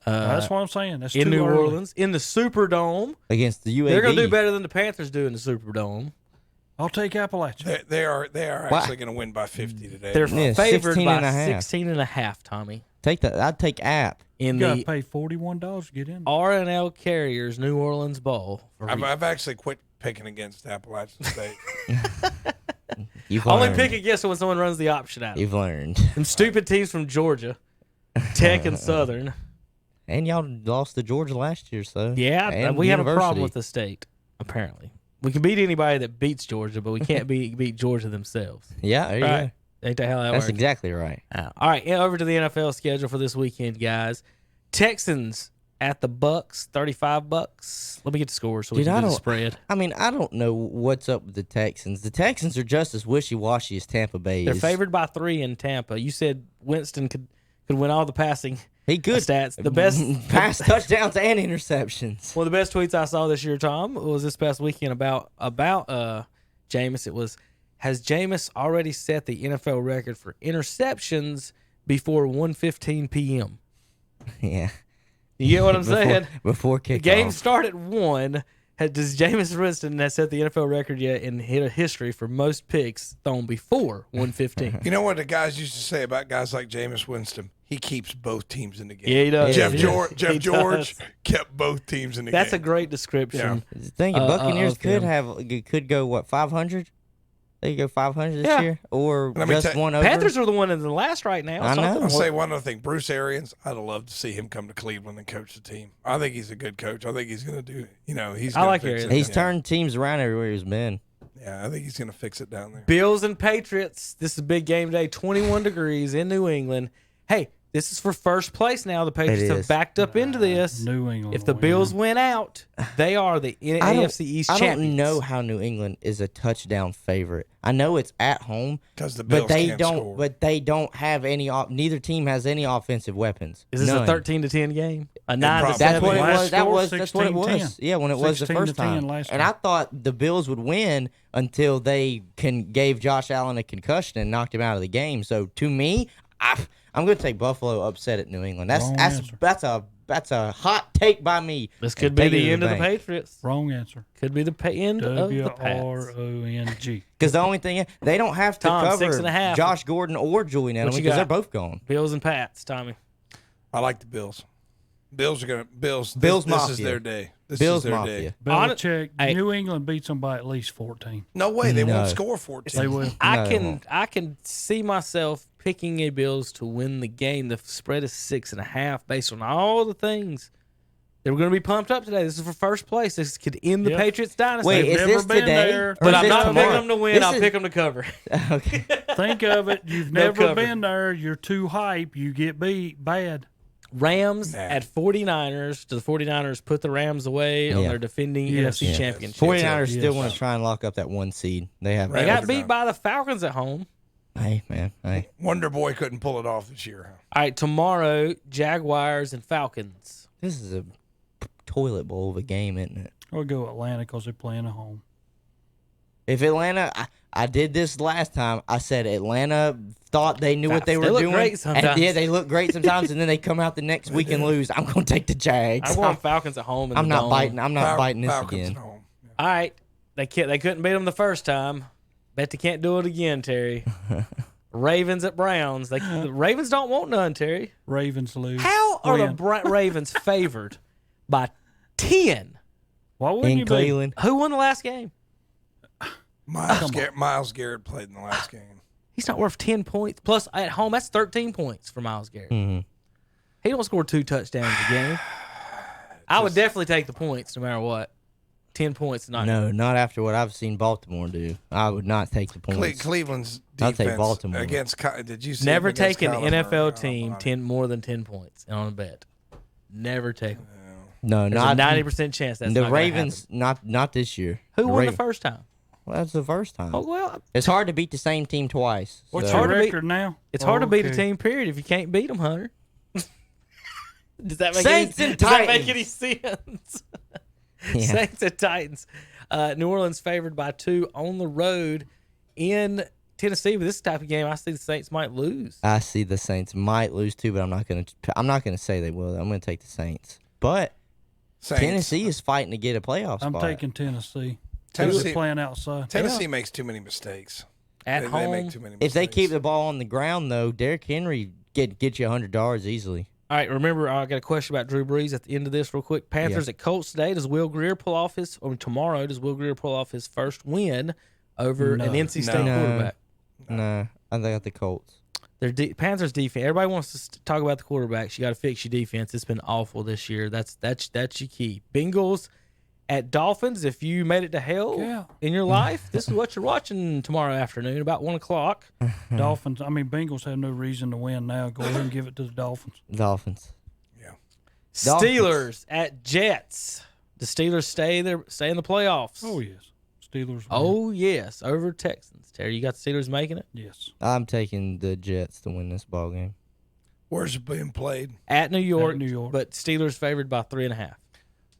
That's what I'm saying. That's in too New early. Orleans, in the Superdome. Against the UAB. They're going to do better than the Panthers do in the Superdome. I'll take Appalachia. They are actually going to win by 50 today. They're favored 16 by and a half. 16.5, Tommy. Take that. I'd take App. In You got to the pay $41 to get in. R&L Carriers New Orleans Bowl. I've actually quit picking against Appalachian State. You've Only learned. pick against it when someone runs the option out. You've learned. And stupid teams from Georgia, Tech and Southern. And y'all lost to Georgia last year, so. Yeah, and we have a problem University. with the state, apparently. We can beat anybody that beats Georgia, but we can't beat Georgia themselves. Yeah, there you Right. go. Ain't that how that That's works? exactly right. All right, over to the NFL schedule for this weekend, guys. Texans at the Bucks, $35. Let me get the score so we can do the spread. I mean, I don't know what's up with the Texans. The Texans are just as wishy-washy as Tampa Bay They're is. favored by 3 in Tampa. You said Winston could win all the passing He good. Stats. The best pass touchdowns and interceptions. One of the best tweets I saw this year, Tom, was this past weekend about Jameis. It was, has Jameis already set the NFL record for interceptions before 1:15 p.m.? Yeah. You get what I'm saying? Before kickoff. The game started 1. Does Jameis Winston has set the NFL record yet in history for most picks thrown before 1:15? You know what the guys used to say about guys like Jameis Winston? He keeps both teams in the game. Yeah, he does. Jeff He George does. kept both teams in the That's game. a great description. The thing, Buccaneers of could go what, 500? They could go 500 this Yeah. year, or Let me just tell- one over. Panthers are the one in the last right now. I know. I'll say one other thing. Bruce Arians, I'd love to see him come to Cleveland and coach the team. I think he's a good coach. I think he's going to do, he's I gonna like fix Arians. it. He's turned teams around everywhere he's been. Yeah, I think he's going to fix it down there. Bills and Patriots. This is a big game day. 21 degrees in New England. Hey, this is for first place now. The Patriots have is. backed up into this. New England. If the will Bills win. win out, they are the AFC East I champions. don't know how New England is a touchdown favorite. I know it's at home, 'Cause the Bills but they can't don't. score. But they don't have any. Neither team has any offensive weapons. Is this None. a 13-10 game? A 9 to probably- 7? That's what it Last was. That's what it 16-10. was. Yeah, when it was the 16-10 first time. last And time. I thought the Bills would win until they gave Josh Allen a concussion and knocked him out of the game. So to me, I'm going to take Buffalo upset at New England. Wrong answer. That's a hot take by me. This could And be take it the to end of the bank. Patriots. Wrong answer. Could be the end of the Pats. WRONG. Because the only thing is, they don't have to Tom, cover 6.5. Josh Gordon or Julian Edelman you because got? they're both gone. Bills and Pats, Tommy. I like the Bills. Bills are going to Bills This is Mafia. their day. This Bills is their Mafia. day. Belichick, Hey. New England beats them by at least 14. No way. They No. won't score 14. They will. I No, they won't. can see myself picking a Bills to win the game. The spread is 6.5 based on all the things. They were going to be pumped up today. This is for first place. This could end the Yep. Patriots dynasty. Wait, They've is never this been today? there. Or but is I'm this not tomorrow? picking them to win. This I'll is- pick them to cover. Okay. Think of it. You've No never cover. been there. You're too hype. You get beat bad. Rams at 49ers. Do the 49ers put the Rams away on Yeah. their defending Yes. NFC Yes. championship? 49ers still Yes. want to try and lock up that one seed. They have. They got beat by the Falcons at home. Hey, man. Hey. Wonder Boy couldn't pull it off this year. All right, tomorrow, Jaguars and Falcons. This is a toilet bowl of a game, isn't it? We'll go Atlanta because they're playing at home. If Atlanta, I did this last time. I said Atlanta thought they knew what they They were look doing. great And sometimes. yeah, they look great sometimes, and then they come out the next week and lose. I'm going to take the Jags. I'm going Falcons at home. In I'm the not dome. biting. I'm not biting this Falcons again. at home. All right, they couldn't beat them the first time. Bet they can't do it again, Terry. Ravens at Browns. The Ravens don't want none, Terry. Ravens lose. How are the Win. Ravens favored by 10? Why wouldn't In you Cleveland. Who won the last game? Miles Garrett played in the last game. He's not worth 10 points. Plus, at home, that's 13 points for Miles Garrett. Mm-hmm. He don't score 2 touchdowns a game. I would definitely take the points no matter what. 10 points. No, not after what I've seen Baltimore do. I would not take the points. Cleveland's I'll defense take Baltimore. against. Did you see Never him against take an Kyler Murray? NFL team more than 10 points on a bet. Never take them. No, There's not a 90% chance that's the not gonna Ravens. Not this year. Who won the Ravens. first time? Well, that's the first time. Oh well, It's hard to beat the same team twice. What's so- your hard to beat- record now? it's hard to beat a Okay. team. Period. If you can't beat them, Hunter. Does that make Saints any, and does that make Titans. any sense? Yeah. Saints and Titans. New Orleans favored by 2 on the road in Tennessee. But this type of game, I see the Saints might lose. I see the Saints might lose too, but I'm not gonna say they will. I'm gonna take the Saints. But Saints. Tennessee is fighting to get a playoff I'm spot. taking Tennessee. Tennessee- They're playing outside. Tennessee makes too many mistakes. At They home. make too many If mistakes. they keep the ball on the ground, though, Derrick Henry get you 100 yards easily. All right, remember, I got a question about Drew Brees at the end of this real quick. Panthers at Colts today. Does Will Greer pull off tomorrow, does Will Greer pull off his first win over an NC State quarterback? No, I got the Colts. Their Panthers defense. Everybody wants to talk about the quarterbacks. You got to fix your defense. It's been awful this year. That's your key. Bengals at Dolphins. If you made it to hell in your life, this is what you're watching tomorrow afternoon about 1:00. Dolphins. I mean, Bengals have no reason to win now. Go ahead and give it to the Dolphins. Dolphins. Steelers at Jets. The Steelers stay in the playoffs. Oh yes, Steelers. Win. Oh yes, over Texans. Terry, you got the Steelers making it? Yes. I'm taking the Jets to win this ball game. Where's it being played? At New York. New York. But Steelers favored by 3.5.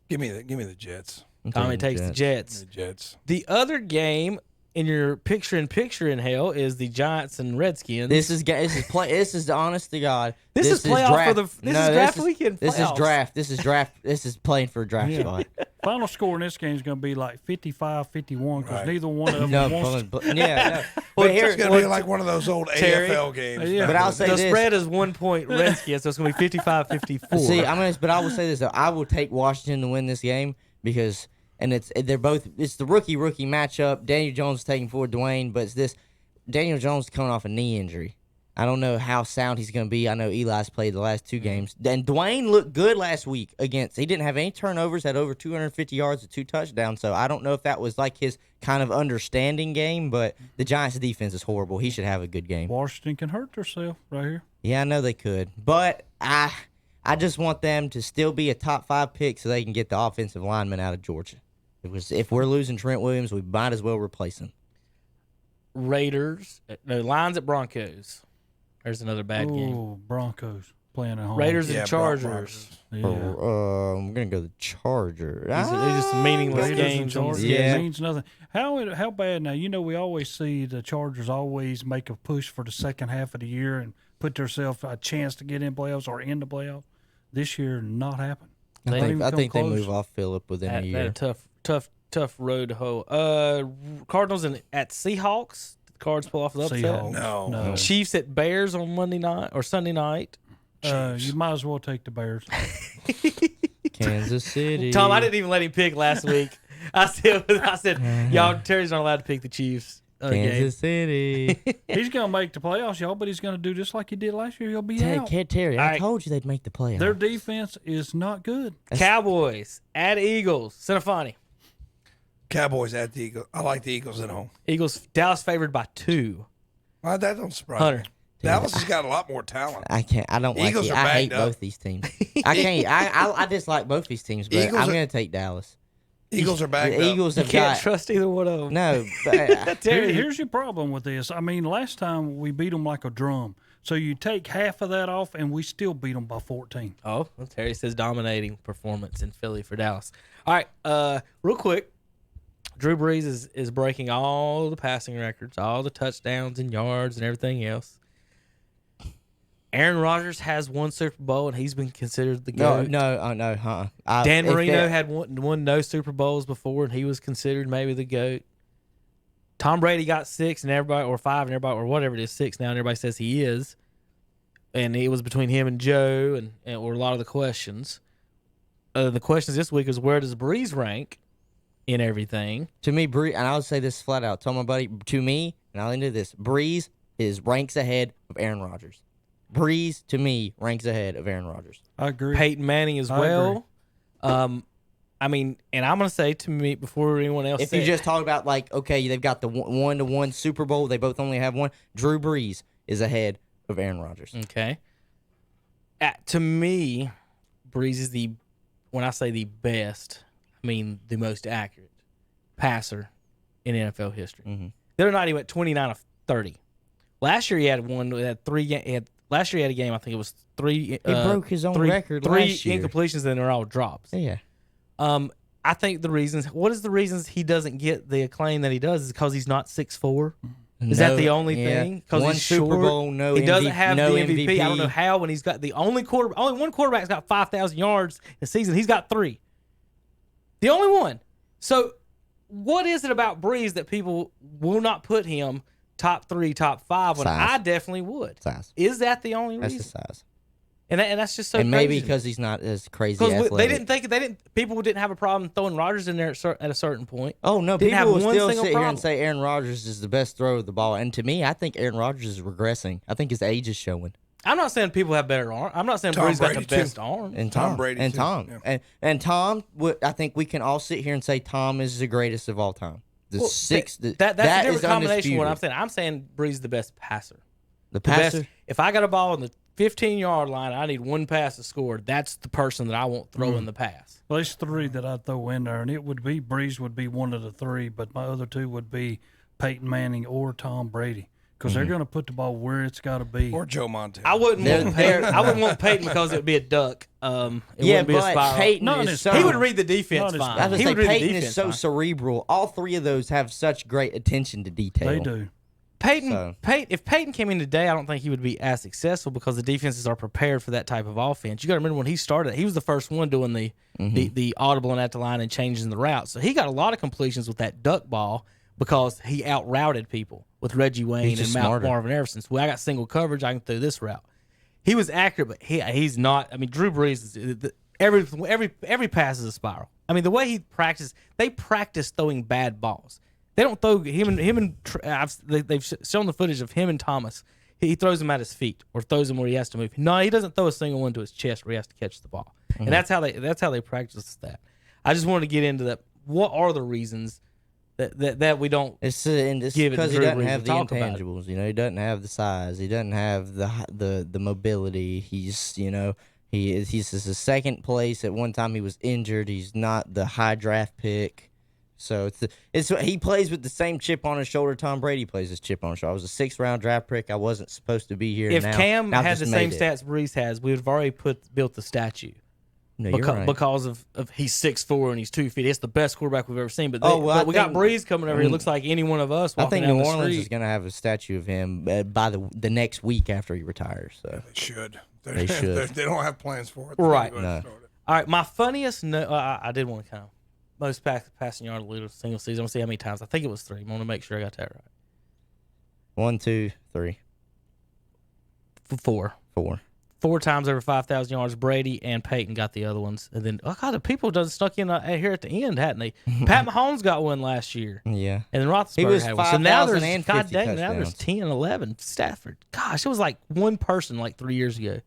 Give me the Jets. Tommy takes the Jets. The Jets. The other game in your picture in hell is the Giants and Redskins. This is the honest to God. This is playoff draft. for the. This is draft weekend. This is playoffs. draft. This is draft. This is playing for a draft spot. Final score in this game is going to be like 55-51 because Right. neither one of them wants to. Yeah. But it's going to be like one of those old Terry, AFL games. Yeah. But I'll say the this. spread is 1 point Redskins, so it's going to be 55-54. See, but I will say this though. I will take Washington to win this game because, and it's the rookie matchup. Daniel Jones is taking forward Dwayne, but it's this. Daniel Jones is coming off a knee injury. I don't know how sound he's going to be. I know Eli's played the last 2 games. And Dwayne looked good last week against. He didn't have any turnovers, had over 250 yards and 2 touchdowns. So I don't know if that was like his kind of understanding game, but the Giants' defense is horrible. He should have a good game. Washington can hurt themselves right here. Yeah, I know they could. But I just want them to still be a top 5 pick so they can get the offensive lineman out of Georgia. If we're losing Trent Williams, we might as well replace him. Raiders. No, Lions at Broncos. There's another bad game. Oh, Broncos playing at home. Raiders and Chargers. Yeah. I'm going to go the Chargers. These are just meaningless Raiders and games. Chargers Yeah. means nothing. How bad now? You know, we always see the Chargers always make a push for the second half of the year and put themselves a chance to get in playoffs or in the playoffs. This year, not happen. I think they close. move off Phillip within a They year. had a tough road to hoe. Cardinals at Seahawks. The Cards pull off the upset. Seahawks. No. Chiefs at Bears on Monday night or Sunday night. You might as well take the Bears. Kansas City. Tom, I didn't even let him pick last week. I said, y'all, Terry's not allowed to pick the Chiefs. Kansas City. He's going to make the playoffs, y'all, but he's going to do just like he did last year. He'll be out. Terry, I right. told you they'd make the playoffs. Their defense is not good. Cowboys at Eagles. Cinefani. Cowboys at the Eagles. I like the Eagles at home. Eagles. Dallas favored by 2. Well, that don't surprise Hunter. me. Dallas has got a lot more talent. I can't. I don't Eagles like are it. I hate banged up. both these teams. I can't. I dislike both these teams, but Eagles I'm are- going to take Dallas. Eagles are backed The up. Eagles You have can't got trust either one of them. no. But, Here's your problem with this. I mean, last time we beat them like a drum. So you take half of that off, and we still beat them by 14. Oh, well, Terry says dominating performance in Philly for Dallas. All right, real quick. Drew Brees is breaking all the passing records, all the touchdowns and yards and everything else. Aaron Rodgers has won Super Bowl, and he's been considered the GOAT. No. Dan Marino had won no Super Bowls before, and he was considered maybe the GOAT. Tom Brady got 6, and everybody, or 5, and everybody, or whatever it is, 6 now, and everybody says he is. And it was between him and Joe, and were a lot of the questions. The questions this week is, where does Brees rank in everything? To me, Brees, and I'll say this flat out. Tell my buddy, to me, and I'll end it this: Brees ranks ahead of Aaron Rodgers. Brees, to me, ranks ahead of Aaron Rodgers. I agree. Peyton Manning as well. I mean, and I'm going to say to me before anyone else If you just talk about, like, okay, they've got the 1-to-1 Super Bowl, they both only have one. Drew Brees is ahead of Aaron Rodgers. Okay. To me, Brees is when I say the best, I mean the most accurate passer in NFL history. Mm-hmm. The other night he went 29 of 30. Last year he had last year he had a game, I think it was 3. He broke his own record 3 last year. incompletions, and they're all drops. Yeah. I think what is the reasons he doesn't get the acclaim that he does is because he's not 6'4". Is that the only thing? Because One he's Super short? Bowl, no He doesn't MVP, have no the MVP. MVP. I don't know how when he's got only one quarterback's got 5,000 yards in a season. He's got 3. The only one. So what is it about Brees that people will not put him top 3, top 5 when Size. I definitely would? Size. Is that the only That's reason? the size. And that's just so And crazy. maybe because he's not as crazy Because athletic. people didn't have a problem throwing Rodgers in there at a certain point. Oh, no, Didn't have people will one still single sit here problem. and say Aaron Rodgers is the best thrower of the ball. And to me, I think Aaron Rodgers is regressing. I think his age is showing. I'm not saying people have better arm. I'm not saying Tom Brady's got the Brady, too. best arm. And Tom Brady, and too. Tom. Yeah. And Tom, I think we can all sit here and say Tom is the greatest of all time. The Well, sixth. That's that a is different combination of what undisputed. I'm saying. I'm saying Bree's the best passer. The best- passer. if I got a ball in the 15-yard line, I need one pass to score. That's the person that I won't throw in the pass. Well, there's 3 that I'd throw in there, and it would be Brees would be one of the 3, but my other 2 would be Peyton Manning or Tom Brady. because they're going to put the ball where it's got to be. Or Joe Montana. I wouldn't want Peyton. I wouldn't want Peyton because it would be a duck. It wouldn't be a spiral. Peyton is so, he would read the defense fine. I was He going would to say read the Peyton defense is so fine. cerebral. All three of those have such great attention to detail. They do. If Peyton came in today, I don't think he would be as successful because the defenses are prepared for that type of offense. You got to remember when he started, he was the first one doing the audible at the line and changing the route. So he got a lot of completions with that duck ball because he out-routed people with Reggie Wayne and Marvin Everson. So I got single coverage, I can throw this route. He was accurate, but he's not. I mean, Drew Brees is every pass is a spiral. I mean, the way he practiced, they practice throwing bad balls. They don't throw they've shown the footage of him and Thomas. He throws them at his feet or throws them where he has to move. No, he doesn't throw a single one to his chest where he has to catch the ball. And that's how they practice that. I just wanted to get into that. What are the reasons that we don't? It's give because it he doesn't have the intangibles. You know, he doesn't have the size. He doesn't have the mobility. He's he's a second place. At one time he was injured. He's not the high draft pick. So he plays with the same chip on his shoulder. Tom Brady plays his chip on his shoulder. I was a 6th round draft pick. I wasn't supposed to be here. If now, Cam I had just the same made it. stats Brees has, we would have already built the statue. No, you're right. Because of he's 6'4" and he's 2 feet. It's the best quarterback we've ever seen. But, we got Brees coming over here. It looks like any one of us. I think down New the Orleans street. is going to have a statue of him by the next week after he retires. So They should. They should. They don't have plans for it. Right. No. All right. My funniest I did want to count. Most passing yard leader single season. I want to see how many times. I think it was 3. I want to make sure I got that right. 1, 2, 3, 4. 4 times over 5,000 yards. Brady and Peyton got the other ones. And then, the people done stuck in here at the end, hadn't they? Pat Mahomes got one last year. Yeah. And then Roethlisberger He was had one. So now there's, 5,050 God dang, now there's touchdowns. 10, 11. Stafford. Gosh, it was like one person like 3 years ago.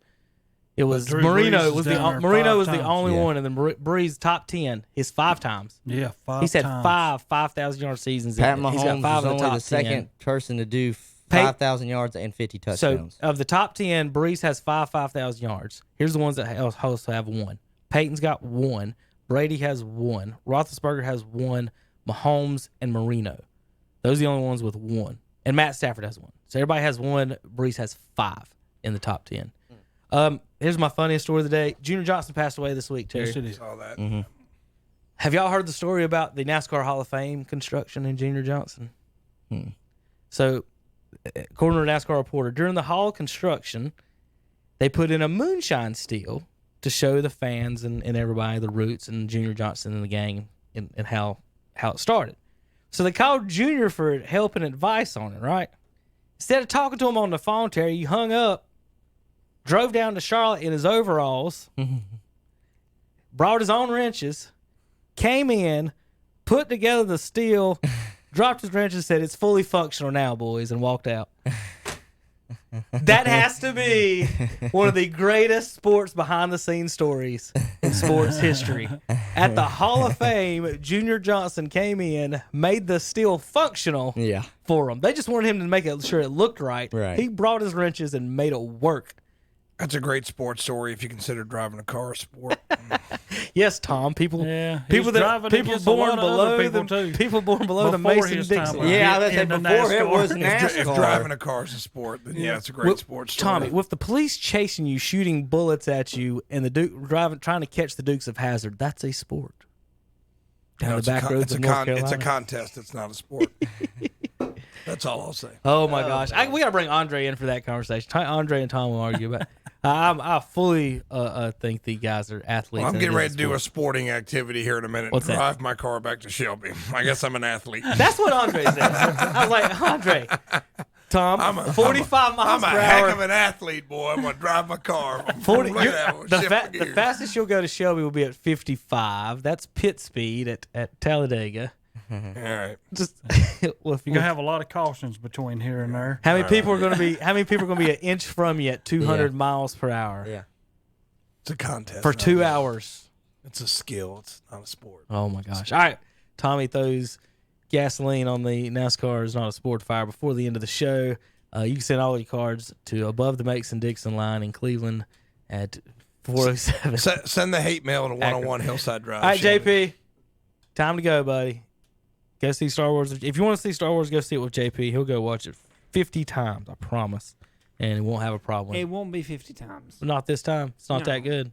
It was Drew Marino Brees was is down there Marino 5 was the times. only one, and then Brees top 10. His 5 times. Yeah, 5 He said times. 5,000 yard seasons. Pat He's got Mahomes 5 was of the only top the second 10. person to do 5,000 yards and 50 touchdowns. So of the top 10, Brees has 5,000 yards. Here's the ones that also have 1. Peyton's got 1. Brady has 1. Roethlisberger has 1. Mahomes and Marino. Those are the only ones with 1. And Matt Stafford has 1. So everybody has 1. Brees has 5 in the top 10. Here's my funniest story of the day. Junior Johnson passed away this week, Terry. Yes, it is. Saw that. Mm-hmm. Have y'all heard the story about the NASCAR Hall of Fame construction in Junior Johnson? So, according to a NASCAR reporter, during the hall construction, they put in a moonshine still to show the fans and everybody the roots and Junior Johnson and the gang and how it started. So they called Junior for help and advice on it, right? Instead of talking to him on the phone, Terry, he hung up, drove down to Charlotte in his overalls, brought his own wrenches, came in, put together the steel, dropped his wrenches, said, "It's fully functional now, boys," and walked out. That has to be one of the greatest sports behind-the-scenes stories in sports history. At the Hall of Fame, Junior Johnson came in, made the steel functional for him. They just wanted him to make sure it looked right. He brought his wrenches and made it work. That's a great sports story if you consider driving a car a sport. Yes, Tom. People born below the Mason-Dixon. Yeah, I was saying before it was NASCAR. If driving a car is a sport, then yeah, it's a great sports story. Tommy, with the police chasing you, shooting bullets at you, and the Duke trying to catch the Dukes of Hazzard, that's a sport. Down the back roads of North Carolina. It's a contest. It's not a sport. That's all I'll say. Oh my gosh, we gotta bring Andre in for that conversation. Andre and Tom will argue about. I fully think the guys are athletes. Well, I'm getting ready to do a sporting activity here in a minute. What's that? Drive my car back to Shelby. I guess I'm an athlete. That's what Andre said. I was like, Andre, Tom, 45 miles per hour. I'm a heck of an athlete, boy. I'm gonna drive my car. The fastest you'll go to Shelby will be at 55. That's pit speed at Talladega. All right. You're gonna have a lot of cautions between here and there. How many people are gonna be an inch from you at 200 miles per hour? Yeah. It's a contest for 2 hours. It's a skill. It's not a sport. Oh my gosh! All right, Tommy throws gasoline on the NASCAR is not a sport fire before the end of the show. You can send all your cards to above the Mason-Dixon line in Cleveland at 407. Send the hate mail to 101 Hillside Drive. All right, JP, time to go, buddy. Go see Star Wars. If you want to see Star Wars, go see it with JP. He'll go watch it 50 times, I promise. And it won't have a problem. It won't be 50 times. Not this time. It's not No. that good.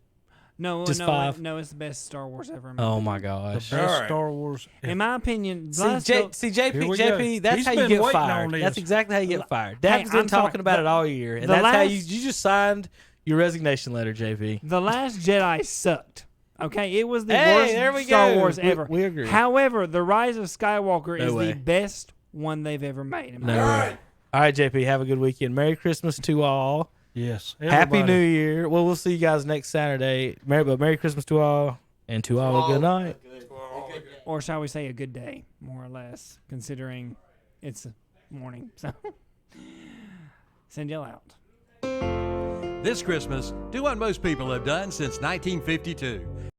No, Just no, 5. No, it's the best Star Wars ever made. Oh my gosh. The best Star Wars. In my opinion, See, JP, that's He's how you been get waiting fired. on this. That's exactly how you get fired. Hey, Dad's been I'm talking about it all year, and the that's how last- you just signed your resignation letter, JP. The Last Jedi sucked. Okay, it was the There we worst Star go. Wars We- ever. we agree. However, The Rise of Skywalker No is way. the best one they've ever made. in my No. opinion. All right, JP, have a good weekend. Merry Christmas to all. Yes. Happy everybody. New Year. Well, we'll see you guys next Saturday. Merry Christmas to all, and to all a good night. Or shall we say a good day, more or less, considering it's morning. So, send y'all out. This Christmas, do what most people have done since 1952.